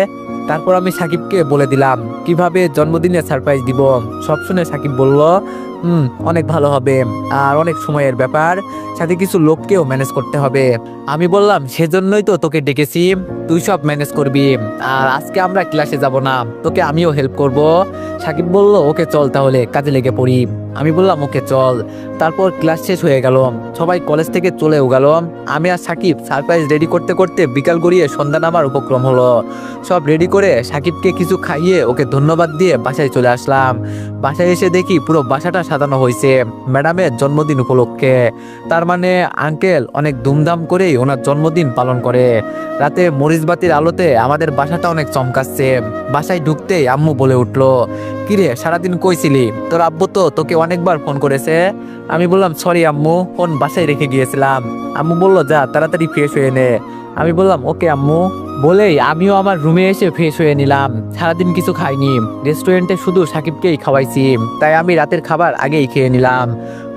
তারপর আমি সাকিবকে বলে দিলাম কিভাবে জন্মদিনে সারপ্রাইজ দিব। সব শুনে সাকিব বলল, অনেক ভালো হবে, আর অনেক সময়ের ব্যাপার, সাথে কিছু লোককেও ম্যানেজ করতে হবে। আমি বললাম, সেজন্যই তো তোকে ডেকেছি, তুই সব ম্যানেজ করবি। আর আজকে আমরা ক্লাসে যাব না, তোকে আমিও হেল্প করব। সাকিব বলল, ওকে চল তাহলে কাজে লেগে পড়ি। আমি বললাম, ওকে চল। তারপর ক্লাস শেষ হয়ে গেল। সবাই কলেজ থেকে চলেও গেল। আমি আর সাকিব সারপ্রাইজ রেডি করতে করতে বিকাল গড়িয়ে সন্ধ্যা নামার উপক্রম হলো। সব রেডি করে সাকিবকে কিছু খাইয়ে ওকে ধন্যবাদ দিয়ে বাসায় চলে আসলাম। বাসায় এসে দেখি পুরো বাসাটা সাজানো হয়েছে ম্যাডামের জন্মদিন উপলক্ষে। তার মানে আঙ্কেল অনেক ধুমধাম করেই ওনার জন্মদিন পালন করে। রাতে মরিচবাতির আলোতে আমাদের বাসাটা অনেক চমকাচ্ছে। বাসায় ঢুকতেই আম্মু বলে উঠলো, কিরে সারাদিন কইছিলি? তোর আব্বু তো তোকে অনেকবার ফোন করেছে। আমি বললাম, সরি আম্মু, ফোন বাসায় রেখে গিয়েছিলাম। আম্মু বলল, যা তাড়াতাড়ি ফ্রেশ হয়ে নে। আমি বললাম, ওকে আম্মু। বলেই আমিও আমার রুমে এসে ফ্রেশ হয়ে নিলাম। সারাদিন কিছু খাইনি, রেস্টুরেন্টে শুধু সাকিবকেই খাওয়াইছি, তাই আমি রাতের খাবার আগেই খেয়ে নিলাম।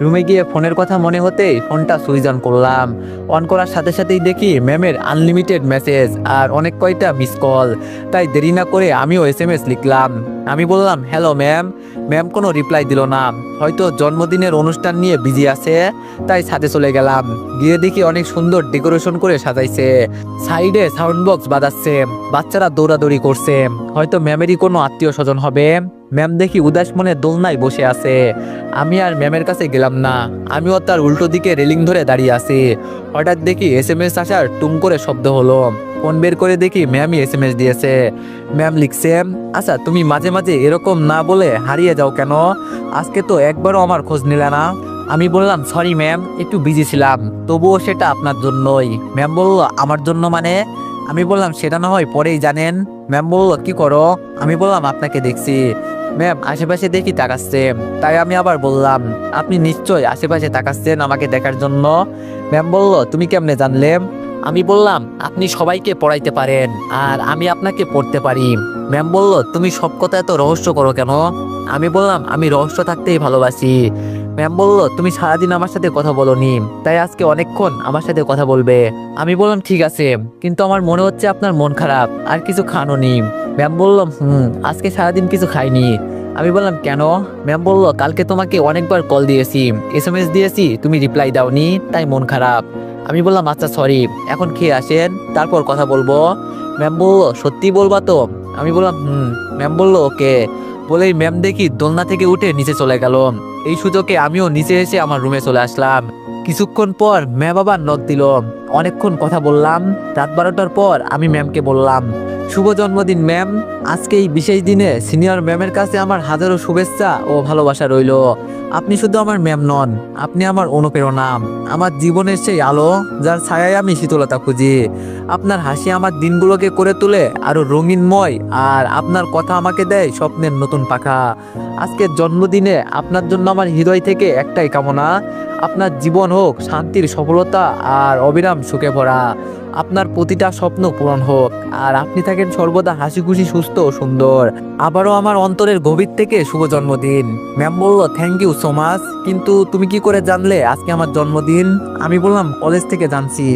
রুমে গিয়ে ফোনের কথা মনে হতেই ফোনটা সুইচ অন করলাম। অন করার সাথে সাথেই দেখি ম্যামের আনলিমিটেড মেসেজ আর অনেক কয়টা মিস কল। তাই দেরি না করে আমিও SMS লিখলাম। আমি বললাম, হ্যালো ম্যাম। ম্যাম কোনো রিপ্লাই দিল না, হয়তো জন্মদিনের অনুষ্ঠান নিয়ে বিজি আছে। তাই ছাদে চলে গেলাম। গিয়ে দেখি অনেক সুন্দর ডেকোরেশন করে সাজাইছে। সাইডে সাউন্ড বক্স বাজাচ্ছে, বাচ্চারা দৌড়াদৌড়ি করছে, হয়তো ম্যামেরই কোনো আত্মীয় স্বজন হবে। ম্যাম দেখি উদাস মনে দোলনায় বসে আছে। আমি আর ম্যামের কাছে গেলাম না, আমিও তার উল্টো দিকে রেলিং ধরে দাঁড়িয়ে আছি। হঠাৎ দেখি SMS আসার টুম করে শব্দ হলো। ফোন বের করে দেখি ম্যামই SMS দিয়েছে। ম্যাম লিখছে, আচ্ছা তুমি মাঝে মাঝে এরকম না বলে হারিয়ে যাও কেন? আজকে তো একবারও আমার খোঁজ নিলে না। আমি বললাম সরি ম্যাম, একটু বিজি ছিলাম, তবুও সেটা আপনার জন্যই। ম্যাম বলল আমার জন্য মানে? আমি বললাম সেটা না হয় পরেই জানেন। ম্যাম বলল কি করো? আমি বললাম আপনাকে দেখছি। ম্যাম আশেপাশে দেখি তাকাচ্ছে, তাই আমি আবার বললাম আপনি নিশ্চয়ই আশেপাশে তাকাচ্ছেন আমাকে দেখার জন্য। ম্যাম বলল তুমি কেমনে জানলে? আমি বললাম আপনি সবাইকে পড়াইতে পারেন আর আমি আপনাকে পড়তে পারি। ম্যাম বলল তুমি সব কথা এত রহস্য করো কেন? আমি বললাম আমি রহস্য থাকতেই ভালোবাসি। ম্যাম বলল তুমি সারাদিন আমার সাথে কথা বলোনি, তাই আজকে অনেকক্ষণ আমার সাথে কথা বলবে। আমি বললাম ঠিক আছে, কিন্তু আমার মনে হচ্ছে আপনার মন খারাপ, আর কিছু খানোনি। ম্যাম বলল আজকে সারাদিন কিছু খাইনি। আমি বললাম কেন? ম্যাম বলল কালকে তোমাকে অনেকবার কল দিয়েছি, SMS দিয়েছি, তুমি রিপ্লাই দাওনি, তাই মন খারাপ। আমি বললাম আচ্ছা সরি, এখন খেয়ে আসেন, তারপর কথা বলবো। ম্যাম বলল সত্যি বলবা তো? আমি বললাম ম্যাম বলল ওকে। বলেই ম্যাম দেখি দোলনা থেকে উঠে নিচে চলে গেল। এই সুযোগে আমিও নিচে এসে আমার রুমে চলে আসলাম। কিছুক্ষণ পর ম্যাম আবার নক দিল। অনেকক্ষণ কথা বললাম। রাত 12টার পর আমি ম্যামকে বললাম শুভ জন্মদিন ম্যাম। আজকে এই বিশেষ দিনে সিনিয়র ম্যামের কাছে আমার হাজারো শুভেচ্ছা ও ভালোবাসা রইল। আপনি শুধু আমার ম্যাম নন, আপনি আমার অনুপ্রেরণা, আমার জীবনের সেই আলো যার ছায়ায় আমি শীতলতা খুঁজি। আপনার হাসি আমার দিনগুলোকে করে তোলে আরো রঙিনময়, আর আপনার কথা আমাকে দেয় স্বপ্নের নতুন পাখা। আজকের জন্মদিনে আপনার জন্য আমার হৃদয় থেকে একটাই কামনা, আপনার জীবন হোক শান্তির, সফলতা আর অবিরাম সুখে ভরা। আপনার প্রতিটা স্বপ্ন পূরণ হোক, আর আপনি থাকেন সর্বদা হাসি খুশি, সুস্থ ও সুন্দর। আবারও আমার অন্তরের গভীর থেকে শুভ জন্মদিন। ম্যাম বলল থ্যাংক ইউ সো মাচ, কিন্তু তুমি কি করে জানলে আজকে আমার জন্মদিন? আমি বললাম কলেজ থেকে জানছি।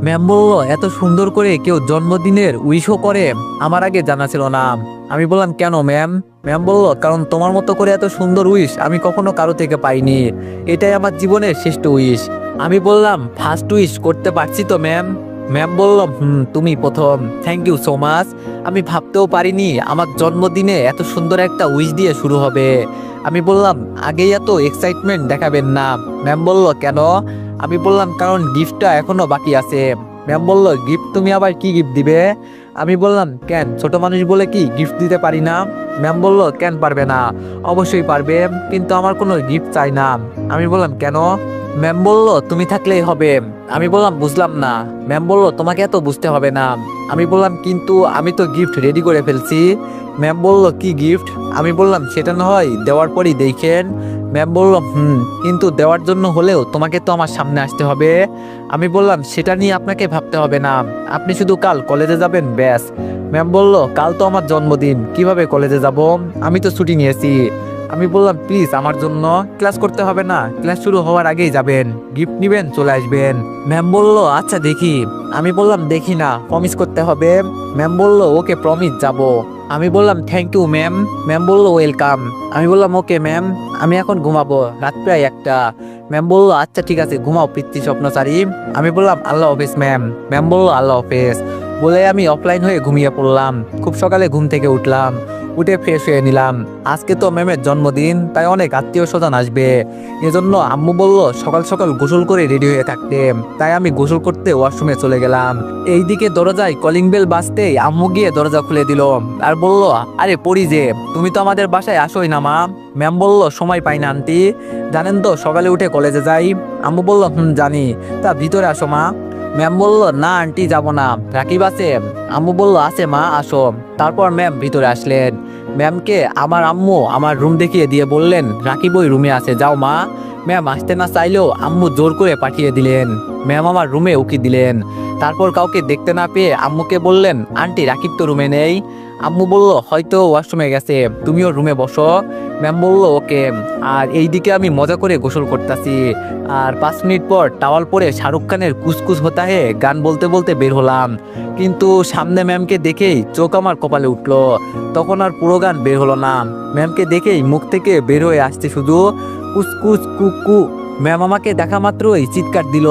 ম্যাম বলল এত সুন্দর করে কেউ জন্মদিনের উইশও করে, আমার আগে জানা ছিল না। আমি বললাম কেন ম্যাম? ম্যাম বলল কারণ তোমার মতো করে এত সুন্দর উইশ আমি কখনো কারো থেকে পাইনি, এটাই আমার জীবনের শ্রেষ্ঠ উইশ। আমি বললাম ফার্স্ট উইশ করতে পারছি তো ম্যাম? ম্যাম বলল তুমি প্রথম, থ্যাংক ইউ সো মাচ। আমি ভাবতেও পারিনি আমার জন্মদিনে এত সুন্দর একটা উইশ দিয়ে শুরু হবে। আমি বললাম আগেই এত এক্সাইটমেন্ট দেখাবেন না। ম্যাম বলল কেন? আমি বললাম কারণ গিফটটা এখনো বাকি আছে। ম্যাম বলল গিফট? তুমি আবার কি গিফট দিবে? আমি বললাম কেন, ছোট মানুষ বলে কি গিফট দিতে পারি না? ম্যাম বলল কেন পারবে না, অবশ্যই পারবে, কিন্তু আমার কোনো গিফট চাই না। আমি বললাম কেন? ম্যাম বলল তুমি থাকলেই হবে। আমি বললাম বুঝলাম না। ম্যাম বলল তোমাকে এত বুঝতে হবে না। আমি বললাম কিন্তু আমি তো গিফট রেডি করে ফেলছি। ম্যাম বলল কি গিফট? আমি বললাম সেটা না হয় দেওয়ার পরই দেখেন। ম্যাম বলল কিন্তু দেওয়ার জন্য হলেও তোমাকে তো আমার সামনে আসতে হবে। আমি বললাম সেটা নিয়ে আপনাকে ভাবতে হবে না, আপনি শুধু কাল কলেজে যাবেন ব্যাস। ম্যাম বলল কাল তো আমার জন্মদিন, কিভাবে কলেজে যাব? আমি তো ছুটি নিয়েছি। আমি বললাম প্লিজ আমার জন্য ক্লাস করতে হবে না, ক্লাস শুরু হওয়ার আগেই যাবেন, গিফট নিবেন, চলে আসবেন। ম্যাম বলল আচ্ছা দেখি। আমি বললাম দেখি না, প্রমিস করতে হবে। ম্যাম বলল ওকে প্রমিস, যাব। আমি বললাম থ্যাংক ইউ ম্যাম। ম্যাম বলল ওয়েলকাম। আমি বললাম ওকে ম্যাম, আমি এখন ঘুমাবো, রাত প্রায় 1টা। ম্যাম বলল আচ্ছা ঠিক আছে ঘুমাও পিতৃ স্বপ্নচারী। আমি বললাম আল্লাহ হাফেজ ম্যাম। ম্যাম বলল আল্লাহ হাফেজ। বলে আমি অফলাইন হয়ে ঘুমিয়ে পড়লাম। খুব সকালে ঘুম থেকে উঠলাম, উঠে ফ্রেশ হয়ে নিলাম। আজকে তো ম্যামের জন্মদিন, তাই অনেক আত্মীয় স্বজন আসবে, এজন্য আম্মু বলল সকাল সকাল গোসল করে রেডি হয়ে থাকতে, তাই আমি গোসল করতে ওয়াশরুমে চলে গেলাম। এইদিকে দরজায় কলিং বেল বাজতেই আম্মু গিয়ে দরজা খুলে দিল আর বলল আরে পড়ি যে, তুমি তো আমাদের বাসায় আসোই না মা। ম্যাম বলল সময় পাই না আন্টি, জানেন তো সকালে উঠে কলেজে যাই। আম্মু বলল জানি, তা ভিতরে আসো মা। ম্যাম বলল না আন্টি যাব না, রাকিব আছে। আম্মু বলল আছে মা, আসো। তারপর ম্যাম ভিতরে আসলেন। ম্যামকে আমার আম্মু আমার রুম দেখিয়ে দিয়ে বললেন রাকিব ওই রুমে আছে, যাও মা। ম্যাম আসতে না চাইলেও আম্মু জোর করে পাঠিয়ে দিলেন। ম্যাম আমার রুমে উকি দিলেন। তারপর কাউকে দেখতে না পেয়ে আম্মুকে বললেন আন্টি রাকিব তো রুমে নেই। আম্মু বলল হয়তো ওয়াশরুমে গেছে, তুমিও রুমে বসো। ম্যাম বলল ওকে। আর এইদিকে আমি মজা করে গোসল করতেছি। আর 5 মিনিট পর টাওয়াল পরে শাহরুখ খানের কুসকুস হোতা হে গান বলতে বলতে বের হলাম। কিন্তু সামনে ম্যামকে দেখেই চোখ আমার কপালে উঠলো। তখন আর পুরো গান বের হলো না, ম্যামকে দেখেই মুখ থেকে বের হয়ে আসছে শুধু কুসকুস কুকু। ম্যাম আমাকে দেখা মাত্রই চিৎকার দিল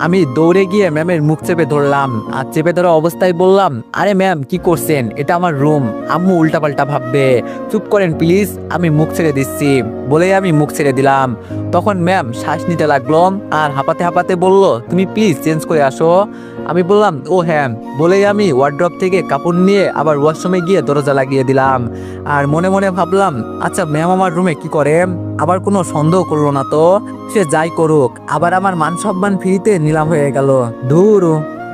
আমি দৌড়ে গিয়ে ম্যামের মুখ চেপে ধরলাম আর চেপে ধরা অবস্থায় বললাম, আরে ম্যাম কি করছেন, এটা আমার রুম, আম্মু উল্টাপাল্টা ভাববে, চুপ করেন প্লিজ, আমি মুখ ছেড়ে দিচ্ছি। বলেই আমি মুখ ছেড়ে দিলাম। তখন ম্যাম শ্বাস নিতে লাগলো আর হাঁপাতে হাঁপাতে বলল, তুমি প্লিজ চেঞ্জ করে আসো। আমি বললাম, ও হ্যাঁ। বলেই আমি ওয়ার্ড্রপ থেকে কাপড় নিয়ে আবার ওয়াশরুমে গিয়ে দরজা লাগিয়ে দিলাম। আর মনে মনে ভাবলাম, আচ্ছা ম্যাম আমার রুমে কি করে, আবার কোনো সন্দেহ করলো না তো? সে যাই করুক, আবার আমার মান সম্মান ফ্রিতে নিলাম হয়ে গেল, ধুর।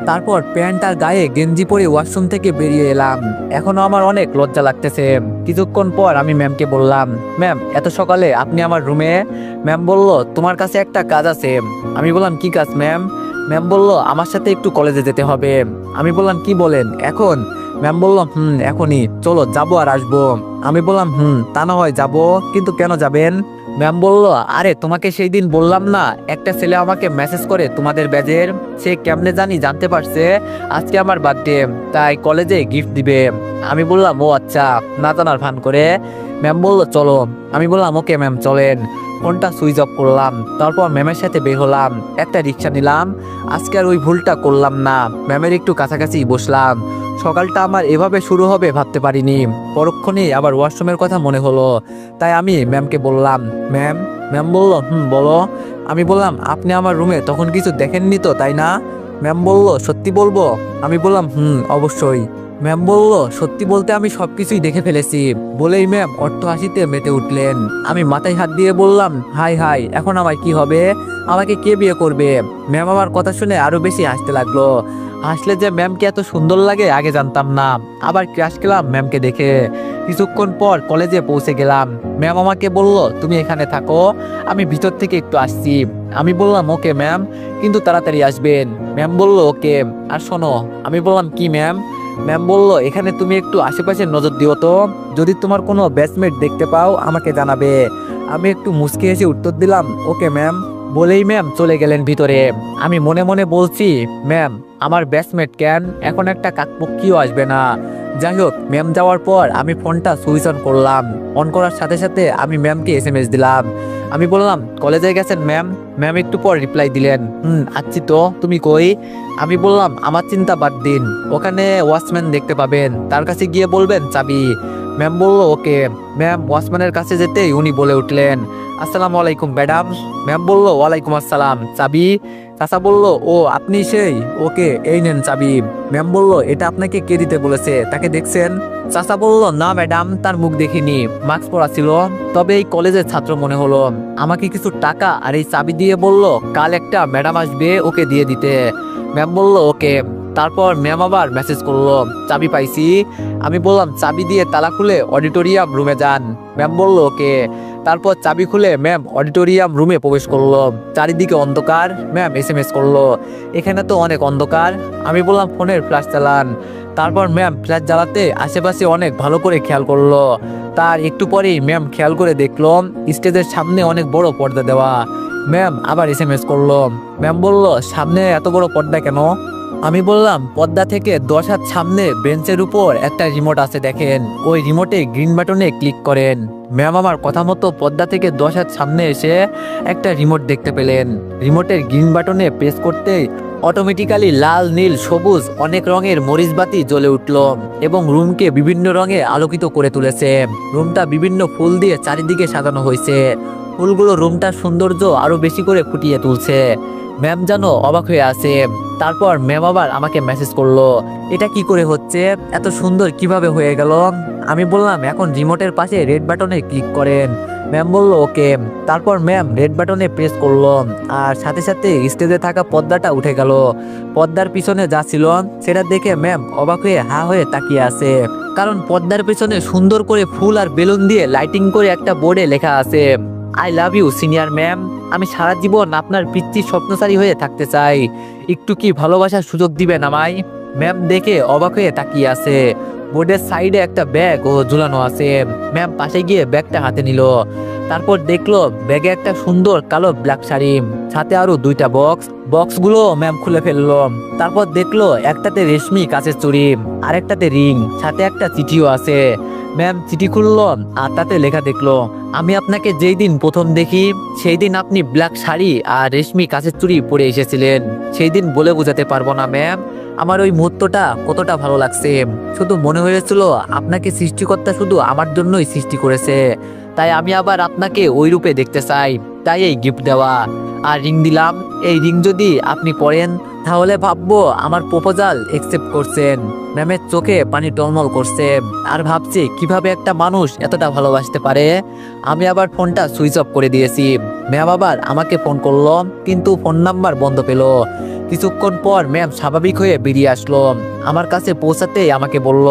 তারপর প্যান্ট আর গায়ে গেঞ্জি পরে ওয়াশরুম থেকে বেরিয়ে এলাম। এখনো আমার অনেক লজ্জা লাগতেছে। কিছুক্ষণ পর আমি ম্যামকে বললাম, ম্যাম এত সকালে আপনি আমার রুমে? ম্যাম বলল, তোমার কাছে একটা কাজ আছে। আমি বললাম, কি কাজ ম্যাম? ম্যাম বলল, আমার সাথে একটু কলেজে যেতে হবে। আমি বললাম, কি বলেন, এখন? ম্যাম বলল, এখনই, চলো যাবো আর আসবো। আমি বললাম, তা না হয় যাবো, কিন্তু কেন যাবেন? ম্যাম বলল, আরে তোমাকে সেই দিন বললাম না, একটা ছেলে আমাকে মেসেজ করে তোমাদের ব্যাচের, সে কেমনে জানি জানতে পারছে আজকে আমার বার্থডে, তাই কলেজে গিফট দিবে। আমি বললাম, ও আচ্ছা, না জানার ভান করে। ম্যাম বলল, চলো। আমি বললাম, ওকে ম্যাম চলেন। ফোনটা সুইচ অফ করলাম। তারপর ম্যামের সাথে বের হলাম, একটা রিক্সা নিলাম। আজকে আর ওই ভুলটা করলাম না, ম্যামের একটু কাছাকাছি বসলাম। সকালটা আমার এভাবে শুরু হবে ভাবতে পারিনি। পরক্ষণেই আবার ওয়াশরুমের কথা মনে হলো, তাই আমি ম্যামকে বললাম, ম্যাম। ম্যাম বলল, বলো। আমি বললাম, আপনি আমার রুমে তখন কিছু দেখেননি তো, তাই না? ম্যাম বলল, সত্যি বলবো? আমি বললাম, অবশ্যই। ম্যাম বলল, সত্যি বলতে আমি সবকিছুই দেখে ফেলেছি। বলেই ম্যাম অট্ট হাসিতে মেতে উঠলেন। আমি মাথায় হাত দিয়ে বললাম, হাই হাই, এখন আমায় কি হবে? আমাকে কে বিয়ে করবে? ম্যাম আমার কথা শুনে আরো বেশি হাসতে লাগলো। হাসলে যে ম্যামকে এত সুন্দর লাগে আগে জানতাম না। আবার ক্রাশ খেলাম ম্যামকে দেখে। কিছুক্ষণ পর কলেজে পৌঁছে গেলাম। ম্যাম আমাকে বলল, তুমি এখানে থাকো, আমি ভিতর থেকে একটু আসছি। আমি বললাম, ওকে ম্যাম, কিন্তু তাড়াতাড়ি আসবেন। ম্যাম বলল, ওকে। আর শোনো। আমি বললাম, কি ম্যাম? ম্যাম বলল, এখানে তুমি একটু আশেপাশে নজর দিও তো, যদি তোমার কোনো ব্যাচমেট দেখতে পাও আমাকে জানাবে। আমি একটু মুচকি হেসে উত্তর দিলাম, ওকে ম্যাম। বলেই ম্যাম চলে গেলেন ভিতরে। আমি মনে মনে বলছি, ম্যাম আমার ব্যাচমেট কেন, এখন একটা কাকপক্ষীও আসবে না। যাই হোক, ম্যাম যাওয়ার পর আমি ফোনটা সুইচ অন করলাম। অন করার সাথে সাথে আমি ম্যামকে এসএমএস দিলাম। আমি বললাম, কলেজে গেছেন ম্যাম? ম্যাম একটু পর রিপ্লাই দিলেন, আচ্ছি তো, তুমি কই? আমি বললাম, আমার চিন্তা বাদ দিন, ওখানে ওয়াচম্যান দেখতে পাবেন, তার কাছে গিয়ে বলবেন চাবি। ম্যাম বলল, ওকে। ম্যাম ওয়াচম্যানের কাছে যেতেই উনি বলে উঠলেন, আসসালামু আলাইকুম ম্যাডাম। ম্যাম বলল, ওয়ালাইকুম আসসালাম, চাবি? চাচা বলল, ও আপনি সেই, ওকে এই নেন চাবি। ম্যাম বলল, এটা আপনাকে কে দিতে বলেছে, তাকে দেখছেন? চাচা বলল, না ম্যাডাম, তার মুখ দেখিনি, মাস্ক পরা ছিল, তবে এই কলেজের ছাত্র মনে হলো। আমাকে কিছু টাকা আর এই চাবি দিয়ে বলল কাল একটা ম্যাডাম আসবে, ওকে দিয়ে দিতে। ম্যাম বলল, ওকে। তারপর ম্যাম আবার মেসেজ করলো, চাবি পাইছি। আমি বললাম, চাবি দিয়ে তালা খুলে অডিটোরিয়াম রুমে যান। ম্যাম বলল, ওকে। তারপর চাবি খুলে ম্যাম অডিটোরিয়াম রুমে প্রবেশ করলো। চারিদিকে অন্ধকার। ম্যাম এসএমএস করলো, এখানে তো অনেক অন্ধকার। আমি বললাম, ফোনের ফ্ল্যাশ চালান। তারপর ম্যাম ফ্ল্যাশ জ্বালাতে আশেপাশে অনেক ভালো করে খেয়াল করলো। তার একটু পরেই ম্যাম খেয়াল করে দেখলো স্টেজের সামনে অনেক বড় পর্দা দেওয়া। ম্যাম আবার এসএমএস করলো। ম্যাম বলল, সামনে এত বড় পর্দা কেন? আমি বললাম, পর্দা থেকে 10 হাত সামনে বেঞ্চের উপর একটা রিমোট আছে, দেখেন, ওই রিমোটে গ্রিন বাটনে ক্লিক করেন। ম্যাম আমার কথা মতো পর্দা থেকে 10 হাত সামনে এসে একটা রিমোট দেখতে পেলেন। রিমোটের গ্রিন বাটনে প্রেস করতেই অটোমেটিক্যালি লাল, নীল, সবুজ অনেক রঙের মরিচ বাতি জ্বলে উঠল এবং রুমকে বিভিন্ন রঙে আলোকিত করে তুলেছে। রুমটা বিভিন্ন ফুল দিয়ে চারিদিকে সাজানো হয়েছে। ফুলগুলো রুমটার সৌন্দর্য আরো বেশি করে ফুটিয়ে তুলছে। ম্যাম যেন অবাক হয়ে আছে। তারপর ম্যাম আবার আমাকে মেসেজ করলো, এটা কি করে হচ্ছে, এত সুন্দর কিভাবে হয়ে গেল? আমি বললাম, এখন রিমোটের পাশে রেড বাটনে ক্লিক করেন। ম্যাম বলল, ওকে। তারপর ম্যাম রেড বাটনে প্রেস করলো আর সাথে সাথে স্টেজে থাকা পর্দাটা উঠে গেল। পর্দার পিছনে যা ছিল সেটা দেখে ম্যাম অবাক হয়ে হা হয়ে তাকিয়ে আছে, কারণ পর্দার পিছনে সুন্দর করে ফুল আর বেলুন দিয়ে লাইটিং করে একটা বোর্ডে লেখা আছে, I love you senior ma'am. আমি সারা জীবন আপনার পিতৃ স্বপ্নচারী হয়ে থাকতে চাই, একটু কি ভালোবাসার সুযোগ দিবেন আমায়? ম্যাম দেখে অবাক হয়ে তাকিয়ে আছে। বোর্ডের সাইডে একটা ব্যাগ ও ঝুলানো আছে। ম্যাম পাশে গিয়ে ব্যাগটা হাতে নিল। তারপর দেখলো ব্যাগে একটা সুন্দর কালো ব্ল্যাক শাড়ি, সাথে আরো 2টা বক্সগুলো ম্যাম খুলে ফেললো। তারপর দেখলো একটাতে রেশমি কাঁচের চুড়ি, আরেকটাতে রিং, সাথে একটা চিঠিও আছে। ম্যাম চিঠি খুললো আর তাতে লেখা দেখলো, আমি আপনাকে যেই দিন প্রথম দেখি সেই দিন আপনি ব্ল্যাক শাড়ি আর রেশমি কাঁচের চুড়ি পরে এসেছিলেন। সেই দিন বলে বোঝাতে পারবো না ম্যাম, আমার ওই মুহূর্তটা কতটা ভালো লাগছে। শুধু মনে হয়েছিল আপনাকে সৃষ্টিকর্তা শুধু আমার জন্যই সৃষ্টি করেছে, তাই আমি আবার আপনাকে ওই রূপে দেখতে চাই, তাই এই গিফট দেওয়া। আর রিং দিলাম, এই রিং যদি আপনি পরেন তাহলে ভাববো আমার প্রপোজাল একসেপ্ট করছেন। ম্যামের চোখে পানি টলমল করছে আর ভাবছি কিভাবে একটা মানুষ এতটা ভালোবাসতে পারে। আমি আবার ফোনটা সুইচ অফ করে দিয়েছি। ম্যাম আবার আমাকে ফোন করলো, কিন্তু ফোন নাম্বার বন্ধ পেল। কিছুক্ষণ পর ম্যাম স্বাভাবিক হয়ে বেরিয়ে আসলো। আমার কাছে পৌঁছাতেই আমাকে বলল,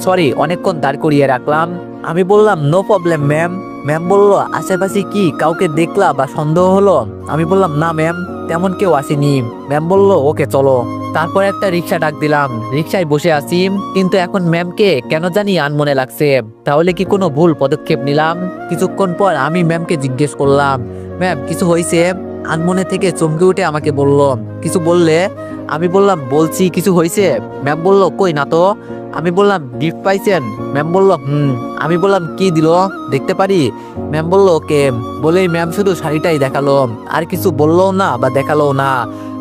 সরি অনেকক্ষণ দাঁড় করিয়ে রাখলাম। আমি বললাম নো প্রবলেম ম্যাম। ম্যাম বলল, আশেপাশে কি কাউকে দেখলা বা সন্দেহ হলো? আমি বললাম না ম্যাম, তেমন কেউ আসেনি। ম্যাম বলল ওকে চলো। তারপর একটা রিক্সা ডাক দিলাম, রিক্সায় বসে আছি, কিন্তু এখন ম্যামকে কেন জানি আনমনে লাগছে। তাহলে কি কোনো ভুল পদক্ষেপ নিলাম? কিছুক্ষণ পর আমি ম্যামকে জিজ্ঞেস করলাম, ম্যাম কিছু হয়েছে? আনমনে থেকে চমকে উঠে আমাকে বলল, কিছু বললে? আমি বললাম বলছি কিছু হয়েছে। ম্যাম বলল কই না তো। আমি বললাম গিফট পাইছেন? ম্যাম বলল হুম। আমি বললাম কি দিল, দেখতে পারি? ম্যাম বলল ওকে। বলেই ম্যাম শুধু শাড়িটাই দেখালো, আর কিছু বললো না বা দেখালো না।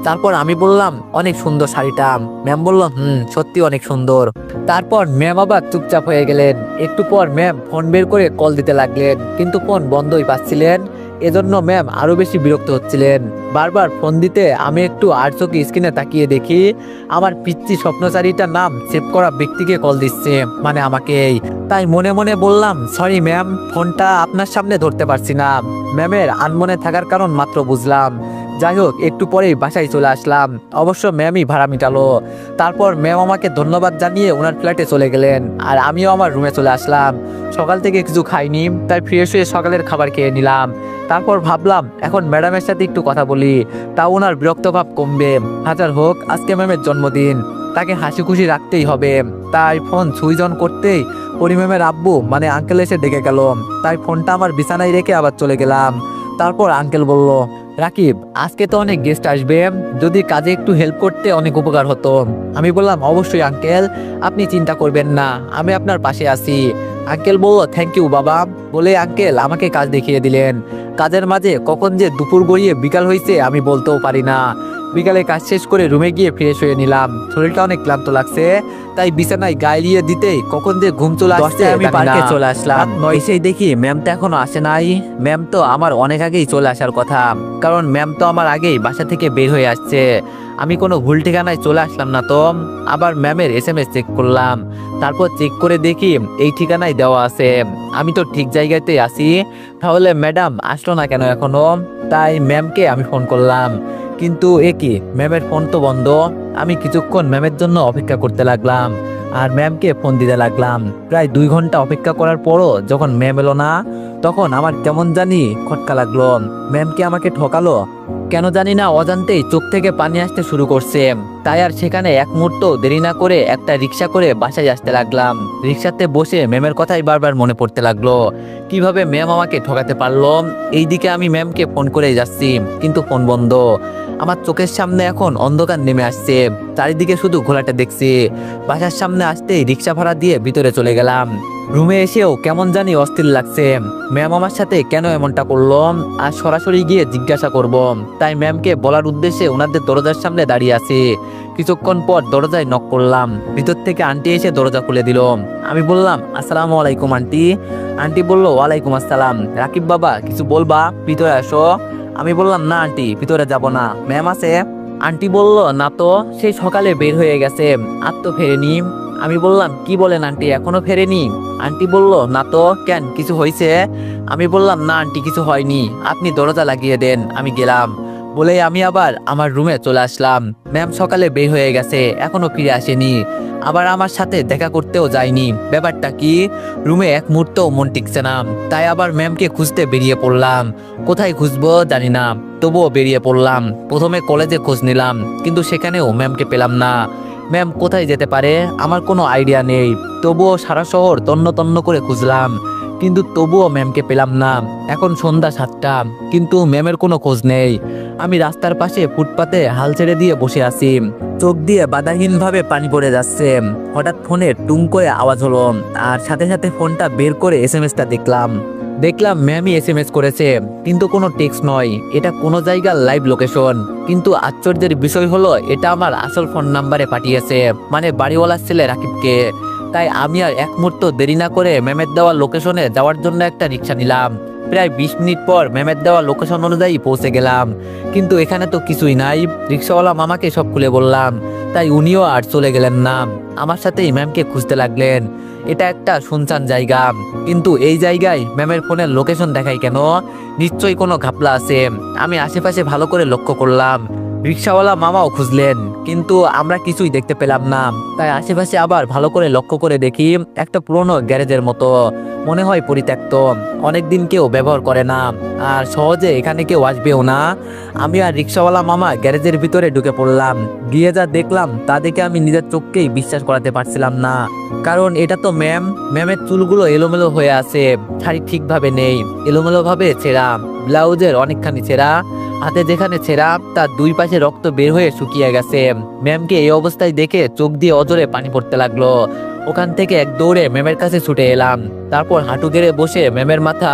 তারপর আমি বললাম অনেক সুন্দর শাড়িটা। ম্যাম বলল হুম সত্যি অনেক সুন্দর। তারপর ম্যাম আবার চুপচাপ হয়ে গেলেন। একটু পর ম্যাম ফোন বের করে কল দিতে লাগলেন, কিন্তু ফোন বন্ধই পাচ্ছিলেন। এজন্য ম্যাম আরো বেশি বিরক্ত হচ্ছিলেন। বারবার ফোন দিতে আমি একটু আর চোখে স্ক্রিনে তাকিয়ে দেখি আমার পিচ্চি স্বপ্নচারীটার নাম সেভ করা ব্যক্তিকে কল দিচ্ছে, মানে আমাকেই। তাই মনে মনে বললাম সরি ম্যাম, ফোনটা আপনার সামনে ধরতে পারছি না। ম্যামের আনমনে থাকার কারণ মাত্র বুঝলাম। যাই হোক একটু পরেই বাসায় চলে আসলাম। অবশ্য ম্যামই ভাড়া মিটালো। তারপর ম্যাম আমাকে ধন্যবাদ জানিয়ে ওনার ফ্ল্যাটে চলে গেলেন, আর আমিও আমার রুমে চলে আসলাম। সকাল থেকে কিছু খাইনি, তাই ফ্রেশ হয়ে সকালের খাবার খেয়ে নিলাম। তারপর ভাবলাম এখন ম্যাডামের সাথে একটু কথা বলি, তা ওনার বিরক্ত ভাব কমবে। হাজার হোক আজকে ম্যামের জন্মদিন, তাকে হাসি খুশি রাখতেই হবে। তাই ফোন সুইচ অন করতেই পরি ম্যামের আব্বু মানে আঙ্কেল এসে ডেকে গেল। তাই ফোনটা আমার বিছানায় রেখে আবার চলে গেলাম। তারপর আঙ্কেল বলল, রাকিব আজকে তো অনেক গেস্ট আসবে, যদি কাজে একটু হেল্প করতে অনেক উপকার হতো। আমি বললাম অবশ্যই আঙ্কেল, আপনি চিন্তা করবেন না, আমি আপনার পাশে আছি। আঙ্কেল বলল থ্যাংক ইউ বাবা। বলে আঙ্কেল আমাকে কাজ দেখিয়ে দিলেন। কাজের মাঝে কখন যে দুপুর গড়িয়ে বিকাল হয়েছে আমি বলতেও পারি না। বিকালে কাজ শেষ করে রুমে গিয়ে ফ্রেশ হয়ে নিলাম। শরীরটা অনেক ক্লান্ত লাগছে, তাই বিছানায় গায়ে দিতেই কখন যে ঘুম চলে আসছে আমি পার্কে চলে আসলাম। এসেই দেখি ম্যাম তো এখনো আসে নাই। ম্যাম তো আমার অনেক আগেই চলে আসার কথা, কারণ ম্যাম তো আমার আগেই বাসা থেকে বের হয়ে আসছে। আমি কোনো ভুল ঠিকানায় চলে আসলাম না তো? আবার ম্যামের SMS চেক করলাম। তারপর চেক করে দেখি এই ঠিকানায় দেওয়া আছে, আমি তো ঠিক জায়গাতেই আছি। তাহলে ম্যাডাম আসলো না কেন এখনো? তাই ম্যামকে আমি ফোন করলাম, কিন্তু এ কি ম্যামের ফোন তো বন্ধ। আমি কিছুক্ষণ ম্যামের জন্য অপেক্ষা করতে লাগলাম আর ম্যামকে ফোন দিতে লাগলাম। প্রায় 2 ঘন্টা অপেক্ষা করার পরও যখন ম্যাম এলো না, তখন আমার কেমন জানি খটকা লাগলো। ম্যামকে আমাকে ঠকালো কেন জানি না, অজান্তেই চোখ থেকে পানি আসতে শুরু করছে। তাই আর সেখানে এক মুহূর্ত দেরি না করে একটা রিক্সা করে বাসায় আসতে লাগলাম। রিক্সাতে বসে ম্যামের কথাই বারবার মনে পড়তে লাগলো, কিভাবে ম্যাম আমাকে ঠকাতে পারলো। এইদিকে আমি ম্যামকে ফোন করে যাচ্ছি, কিন্তু ফোন বন্ধ। আমার চোখের সামনে এখন অন্ধকার নেমে আসছে, চারিদিকে শুধু ঘোলাটে দেখছি। বাসার সামনে আসতেই রিক্সা ভাড়া দিয়ে ভিতরে চলে গেলাম। রুমে এসেও কেমন জানি অস্থির লাগছে। ম্যাম আমার সাথে কেন এমনটা করলো, আর সরাসরি গিয়ে জিজ্ঞাসা করব। তাই ম্যামকে বলার উদ্দেশ্যে ওনাদের দরজার সামনে দাঁড়িয়ে আছি। কিছুক্ষণ পর দরজায় নক করলাম, ভিতর থেকে আন্টি এসে দরজা খুলে দিল। আমি বললাম আসসালামু আলাইকুম আন্টি। আন্টি বলল ওয়ালাইকুম আসসালাম। রাকিব বাবা কিছু বলবা, ভিতরে আসো। আমি বললাম না আন্টি, ভিতরে যাব না, ম্যাম আছে। আন্টি বলল না তো, সেই সকালে বের হয়ে গেছে, আর তো ফেরেনি। আমি বললাম কি বলেন আন্টি, এখনো ফেরেনি? আন্টি বলল না তো, কেন কিছু হয়েছে? আমি বললাম না আন্টি কিছু হয়নি, আপনি দরজা লাগিয়ে দেন, আমি গেলাম। বলেই আমি আবার আমার রুমে চলে আসলাম। ম্যাম সকালে বের হয়ে গেছে, এখনো ফিরে আসেনি, আবার আমার সাথে দেখা করতেও যায়নি। ব্যাপারটা কি? রুমে এক মুহূর্তও মন টিকছে না। তাই আবার ম্যামকে খুঁজতে বেরিয়ে পড়লাম। কোথায় খুঁজবো জানি না, তবুও বেরিয়ে পড়লাম। প্রথমে কলেজে খোঁজ নিলাম, কিন্তু সেখানেও ম্যামকে পেলাম না। ম্যাম কোথায় যেতে পারে আমার কোনো আইডিয়া নেই। তবুও সারা শহর তন্ন তন্ন করে খুঁজলাম, কিন্তু তবুও ম্যামকে পেলাম না। এখন সন্ধ্যা 7টা, কিন্তু ম্যামের কোনো খোঁজ নেই। আমি রাস্তার পাশে ফুটপাতে হাল ছেড়ে দিয়ে বসে আছি, চোখ দিয়ে বাধাহীনভাবে পানি পড়ে যাচ্ছে। হঠাৎ ফোনে টুং করে আওয়াজ হলো, আর সাথে সাথে ফোনটা বের করে এসএমএসটা দেখলাম ম্যামই এসএমএস করেছে, কিন্তু কোনো টেক্সট নয়, এটা কোনো জায়গার লাইভ লোকেশন। কিন্তু আশ্চর্যের বিষয় হলো এটা আমার আসল ফোন নাম্বারে পাঠিয়েছে, মানে বাড়িওয়ালার ছেলে রাকিবকে। তাই আমি আর এক মুহূর্ত দেরি না করে ম্যামের দেওয়া লোকেশনে যাওয়ার জন্য একটা রিক্সা নিলাম। প্রায় 20 মিনিট পর ম্যামের দেওয়া লোকেশন অনুযায়ী পৌঁছে গেলাম, কিন্তু এখানে তো কিছুই নাই। রিক্সাওয়ালা মামাকে সব খুলে বললাম, তাই উনিও আর চলে গেলেন না, আমার সাথেই ম্যামকে খুঁজতে লাগলেন। এটা একটা শুনশান জায়গা, কিন্তু এই জায়গায় ম্যামের ফোনের লোকেশন দেখাই কেন? নিশ্চয়ই কোনো ঘাপলা আছে। আমি আশেপাশে ভালো করে লক্ষ্য করলাম, রিক্সাওয়ালা মামাও খুঁজলেন, কিন্তু আমরা কিছুই দেখতে পেলাম না। তাই আশেপাশে আবার ভালো করে লক্ষ্য করে দেখি একটা পুরনো গ্যারেজের মতো, মনে হয় পরিত্যক্ত, অনেকদিন কেউ ব্যবহার করে না, আর সহজে এখানে কেউ আসবেও না। আমি আর রিক্সাওয়ালা মামা গ্যারেজের ভিতরে ঢুকে পড়লাম। গিয়ে যা দেখলাম তা দেখে আমি নিজের চোখকেই বিশ্বাস করাতে পারছিলাম না। কারণ এটা তো ম্যামের চুলগুলো এলোমেলো হয়ে আছে, শাড়ি ঠিকভাবে নেই, এলোমেলো ভাবে ছেঁড়া, ব্লাউজের অনেকখানি ছেঁড়া, হাতে যেখানে ছেঁড়া তার দুই পাশে রক্ত বের হয়ে শুকিয়ে গেছে। ম্যামকে এই অবস্থায় দেখে চোখ দিয়ে অজরে পানি পড়তে লাগলো। ওখান থেকে এক দৌড়ে ম্যামের কাছে ছুটে এলাম, তারপর হাঁটু গেড়ে বসে ম্যামের মাথা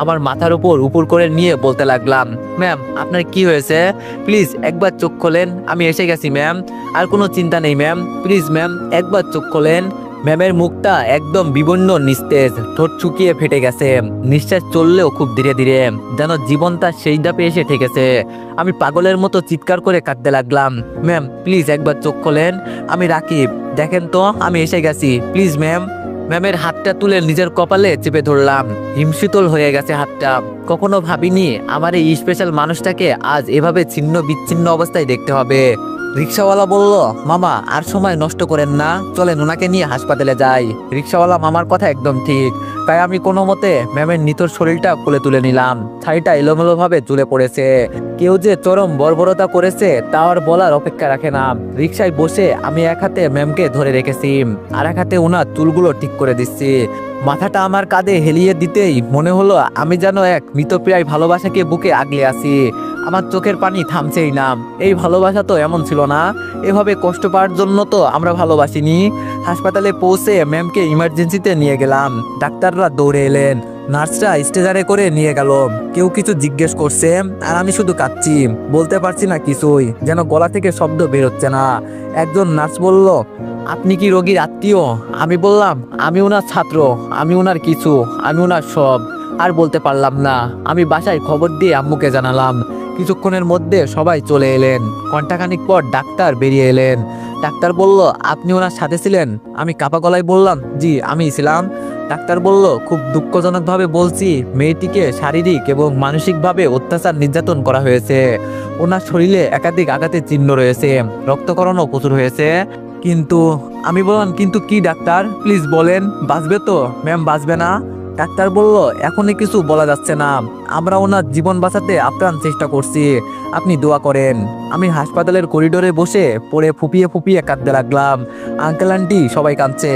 আমার মাথার উপর করে নিয়ে বলতে লাগলাম, ম্যাম আপনার কি হয়েছে? প্লিজ একবার চোখ খোলেন, আমি এসে গেছি ম্যাম, আর কোনো চিন্তা নেই ম্যাম, প্লিজ ম্যাম একবার চোখ খোলেন। ম্যামের মুখটা একদম বিবর্ণ নিস্তেজ, ঠোঁট শুকিয়ে ফেটে গেছে, নিঃশ্বাস চললেও খুব ধীরে ধীরে, যেন জীবন তার সেই ধাপে এসে ঠেকেছে। আমি পাগলের মতো চিৎকার করে কাঁদতে লাগলাম, ম্যাম প্লিজ একবার চোখ খোলেন, আমি রাকিব, দেখেন তো আমি এসে গেছি, প্লিজ ম্যাম। ম্যামের হাতটা তুলে নিজের কপালে চেপে ধরলাম, হিমশীতল হয়ে গেছে হাতটা। কখনো ভাবিনি আমার এই স্পেশাল মানুষটাকে আজ এভাবে ছিন্ন বিচ্ছিন্ন অবস্থায় দেখতে হবে। রিক্সাওয়ালা বলল, মামা আর সময় নষ্ট করেন না, চলেন ওনাকে নিয়ে হাসপাতালে যাই। রিক্সাওয়ালা মামার কথা একদম ঠিক, তাই আমি কোনো মতে ম্যামের নিথর শরীরটা কোলে তুলে নিলাম। শাড়িটা এলোমেলো ভাবে ঝুলে পড়েছে, কেউ যে চরম বর্বরতা করেছে তা আর বলার অপেক্ষা রাখে না। রিক্সায় বসে আমি এক হাতে ম্যামকে ধরে রেখেছি, আর এক হাতে ওনার চুলগুলো ঠিক করে দিচ্ছি। মাথাটা আমার কাঁধে হেলিয়ে দিতেই মনে হলো আমি যেন এক মৃতপ্রায় ভালোবাসাকে বুকে আগলে আছি। আমার চোখের পানি থামছেই না। এই ভালোবাসা তো এমন ছিল না, এভাবে কষ্ট পাওয়ার জন্য তো আমরা ভালোবাসিনি। হাসপাতালে পৌঁছে ম্যামকে ইমার্জেন্সিতে নিয়ে গেলাম, ডাক্তাররা দৌড়ে এলেন, নার্সরা স্ট্রেচারে করে নিয়ে গেল। কেউ কিছু জিজ্ঞেস করছে, আর আমি শুধু কাঁদছি, বলতে পারছি না কিছুই, যেন গলা থেকে শব্দ বেরোচ্ছে না। একজন নার্স বলল, আপনি কি রোগীর আত্মীয়? আমি বললাম, আমি ওনার ছাত্র, আমি ওনার কিছু, আমি ওনার সব। আর বলতে পারলাম না। আমি বাসায় খবর দিয়ে আম্মুকে জানালাম। কিছুক্ষণের মধ্যে সবাই চলে এলেন। ঘন্টাখানিক পর ডাক্তার বেরিয়ে এলেন। ডাক্তার বলল, আপনি ওনার সাথে ছিলেন? আমি কাপা গলায় বললাম, জি আমি ছিলাম। ডাক্তার বলল, খুব দুঃখজনকভাবে বলছি, মেয়েটিকে শারীরিক এবং মানসিকভাবে অত্যাচার নির্যাতন করা হয়েছে। ওনার শরীরে একাধিক আঘাতের চিহ্ন রয়েছে, রক্তকরণও প্রচুর হয়েছে। কিন্তু আমি বললাম, কিন্তু কি ডাক্তার, প্লিজ বলেন, বাঁচবে তো? ম্যাম বাঁচবে না। ডাক্তার বলল, এখনই কিছু বলা যাচ্ছে না, আমরা ওনার জীবন বাঁচাতে আপ্রাণ চেষ্টা করছি, আপনি দোয়া করেন। আমি হাসপাতালের করিডোরে বসে পড়ে ফুপিয়ে ফুপিয়ে কাঁদতে লাগলাম। আঙ্কেল আন্টি সবাই কাঁদছে।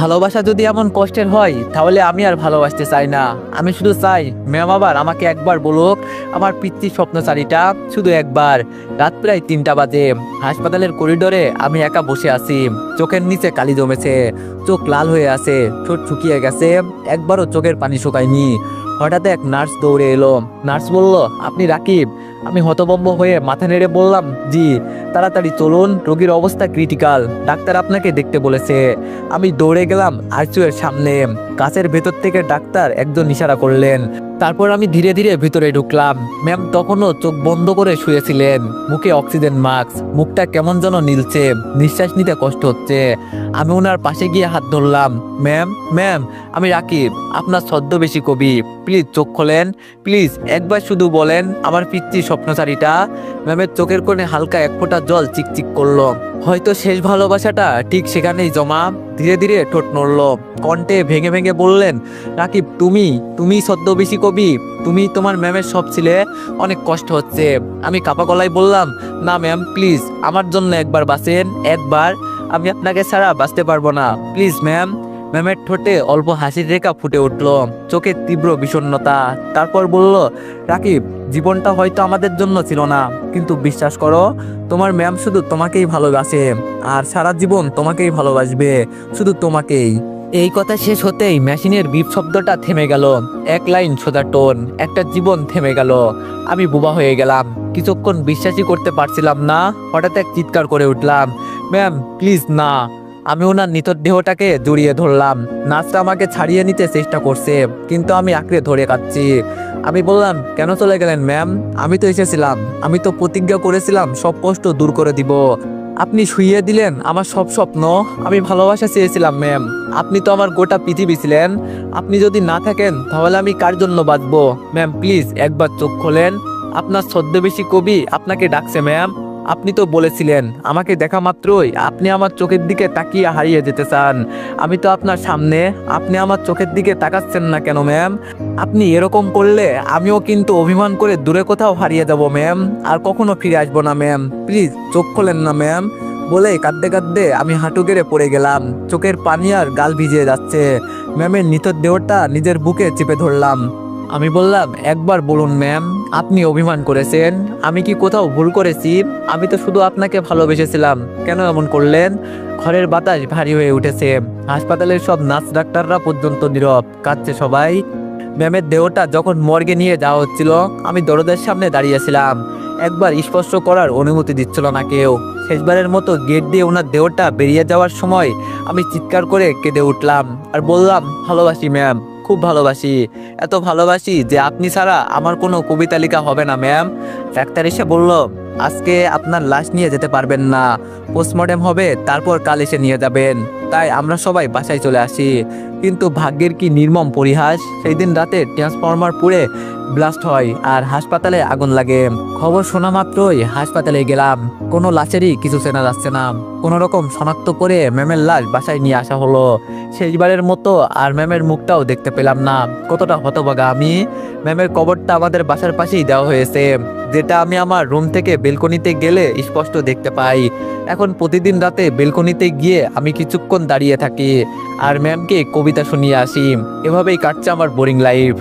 ভালোবাসা যদি এমন কষ্টের হয় তাহলে আমি আর ভালোবাসতে চাই না। আমি শুধু চাই ম্যাম আবার আমাকে একবার বলুক আমার পিতৃ স্বপ্নচারীটা, শুধু একবার। রাত প্রায় 3টা বাজে। হাসপাতালের করিডোরে আমি একা বসে আছি, চোখের নিচে কালি জমেছে, চোখ লাল হয়ে আছে, ঠোঁট শুকিয়ে গেছে, একবারও চোখের পানি শুকায়নি। হঠাৎ এক নার্স দৌড়ে এলো। নার্স বলল, আপনি রাকিব? আমি হতভম্ব হয়ে মাথা নেড়ে বললাম, জি। তাড়াতাড়ি চলুন, রোগীর অবস্থা ক্রিটিক্যাল, ডাক্তার আপনাকে দেখতে বলেছে। আমি দৌড়ে গেলাম আইসিইউ এর সামনে। কাঁচের ভেতর থেকে ডাক্তার একজন ইশারা করলেন, তারপর আমি ধীরে ধীরে ভিতরে ঢুকলাম। ম্যাম তখনও চোখ বন্ধ করে শুয়েছিলেন, মুখে অক্সিজেন মাস্ক, মুখটা কেমন যেন নীলছে, নিঃশ্বাস নিতে কষ্ট হচ্ছে। আমি ওনার পাশে গিয়ে হাত ধরলাম। ম্যাম, ম্যাম আমি রাকিব, আপনার ছদ্মবেশী কবি, প্লিজ চোখ খোলেন, প্লিজ একবার শুধু বলেন আমার পিতৃ স্বপ্নচারীটা। ম্যামের চোখের কোণে হালকা এক ফোঁটা জল চিকচিক করলো, হয়তো শেষ ভালোবাসাটা ঠিক সেখানেই জমা। ধীরে ধীরে ঠোঁট নড়ল, কণ্ঠে ভেঙে ভেঙে বললেন, রাকিব তুমি ছদ্মবেশী কবি, তুমি তোমার ম্যামের সব ছিলে, অনেক কষ্ট হচ্ছে। আমি কাপা গলায় বললাম, না ম্যাম প্লিজ আমার জন্য একবার বাঁচেন, একবার। আমি আপনাকে ছাড়া বাঁচতে পারবো না, প্লিজ ম্যাম। ম্যামের ঠোঁটে অল্প হাসির রেখা ফুটে উঠল, চোখে তীব্র বিষণ্ণতা। তারপর বলল, রাকিব, জীবনটা হয়তো আমাদের জন্য ছিল না, কিন্তু বিশ্বাস করো, তোমার ম্যাম শুধু তোমাকেই ভালোবাসে, আর সারা জীবন তোমাকেই ভালোবাসবে, শুধু তোমাকেই। এই কথা শেষ হতেই মেশিনের বিপ শব্দটা থেমে গেল। এক লাইন সোজা টোন, একটা জীবন থেমে গেল। আমি বোবা হয়ে গেলাম, কিছুক্ষণ বিশ্বাসই করতে পারছিলাম না। হঠাৎ এক চিৎকার করে উঠলাম, ম্যাম প্লিজ না। আমি ওনার নিথর জড়িয়ে ধরলাম। নার্সরা আমাকে ছাড়িয়ে নিতে চেষ্টা করছে, কিন্তু আমি আঁকড়ে ধরে কাঁদছি। আমি বললাম, কেন চলে গেলেন ম্যাম? আমি তো এসেছিলাম, আমি তো প্রতিজ্ঞা করেছিলাম সব কষ্ট দূর করে দিব। আপনি শুইয়ে দিলেন আমার সব স্বপ্ন। আমি ভালোবাসা চেয়েছিলাম ম্যাম, আপনি তো আমার গোটা পৃথিবী ছিলেন। আপনি যদি না থাকেন তাহলে আমি কার জন্য বাঁচবো? ম্যাম প্লিজ একবার চোখ খোলেন, আপনার ছদ্মবেশী কবি আপনাকে ডাকছে ম্যাম। আপনি তো বলেছিলেন আমাকে দেখা মাত্রই আপনি আমার চোখের দিকে তাকিয়ে হারিয়ে যেতে চান। আমি তো আপনার সামনে, আপনি আমার চোখের দিকে তাকাচ্ছেন না কেন ম্যাম? আপনি এরকম করলে আমিও কিন্তু অভিমান করে দূরে কোথাও হারিয়ে যাব ম্যাম, আর কখনো ফিরে আসবো না ম্যাম। প্লিজ চোখ খোলেন না ম্যাম। বলে কাঁদতে কাঁদতে আমি হাঁটু গেড়ে পড়ে গেলাম, চোখের পানি আর গাল ভিজিয়ে যাচ্ছে। ম্যামের নিথর দেহটা নিজের বুকে চেপে ধরলাম। আমি বললাম, একবার বলুন ম্যাম, আপনি অভিমান করেছেন, আমি কি কোথাও ভুল করেছি? আমি তো শুধু আপনাকে ভালোবেসেছিলাম, কেন এমন করলেন? ঘরের বাতাস ভারী হয়ে উঠেছে, হাসপাতালের সব নার্স ডাক্তাররা পর্যন্ত নীরব, কাঁদছে সবাই। ম্যামের দেহটা যখন মর্গে নিয়ে যাওয়া হচ্ছিল, আমি দরজার সামনে দাঁড়িয়েছিলাম। একবার স্পর্শ করার অনুমতি দিচ্ছিল না কেউ। শেষবারের মতো গেট দিয়ে ওনার দেহটা বেরিয়ে যাওয়ার সময় আমি চিৎকার করে কেঁদে উঠলাম আর বললাম, ভালোবাসি ম্যাম, খুব ভালোবাসি, এত ভালোবাসি যে আপনি ছাড়া আমার কোনো কবিতা লেখা হবে না ম্যাম। ডাক্তার এসে বলল, আজকে আপনার লাশ নিয়ে যেতে পারবেন না, পোস্টমর্টেম হবে, তারপর কাল এসে নিয়ে যাবেন। তাই আমরা সবাই বাসায় চলে আসি। কিন্তু ভাগ্যের কি নির্মম পরিহাস, সেই দিন রাতে ট্রান্সফরমার পুড়ে ব্লাস্ট হয় আর হাসপাতালে আগুন লাগে। খবর শোনা মাত্রই হাসপাতালে গেলাম, কোনো লাশেরই কিছু চেনা যাচ্ছে না। কোনো রকম শনাক্ত করে ম্যামের লাশ বাসায় নিয়ে আসা হলো। শেষবারের মতো আর ম্যামের মুখটাও দেখতে পেলাম না। কতটা হতভাগা আমি। ম্যামের কবরটা আমাদের বাসার পাশেই দেওয়া হয়েছে, যেটা আমি আমার রুম থেকে বেলকনিতে গেলে স্পষ্ট দেখতে পাই। এখন প্রতিদিন রাতে বেলকনিতে গিয়ে আমি কিছুক্ষণ দাঁড়িয়ে থাকি আর ম্যামকে কবিতা শুনিয়ে আসি। এভাবেই কাটছে আমার বোরিং লাইফ।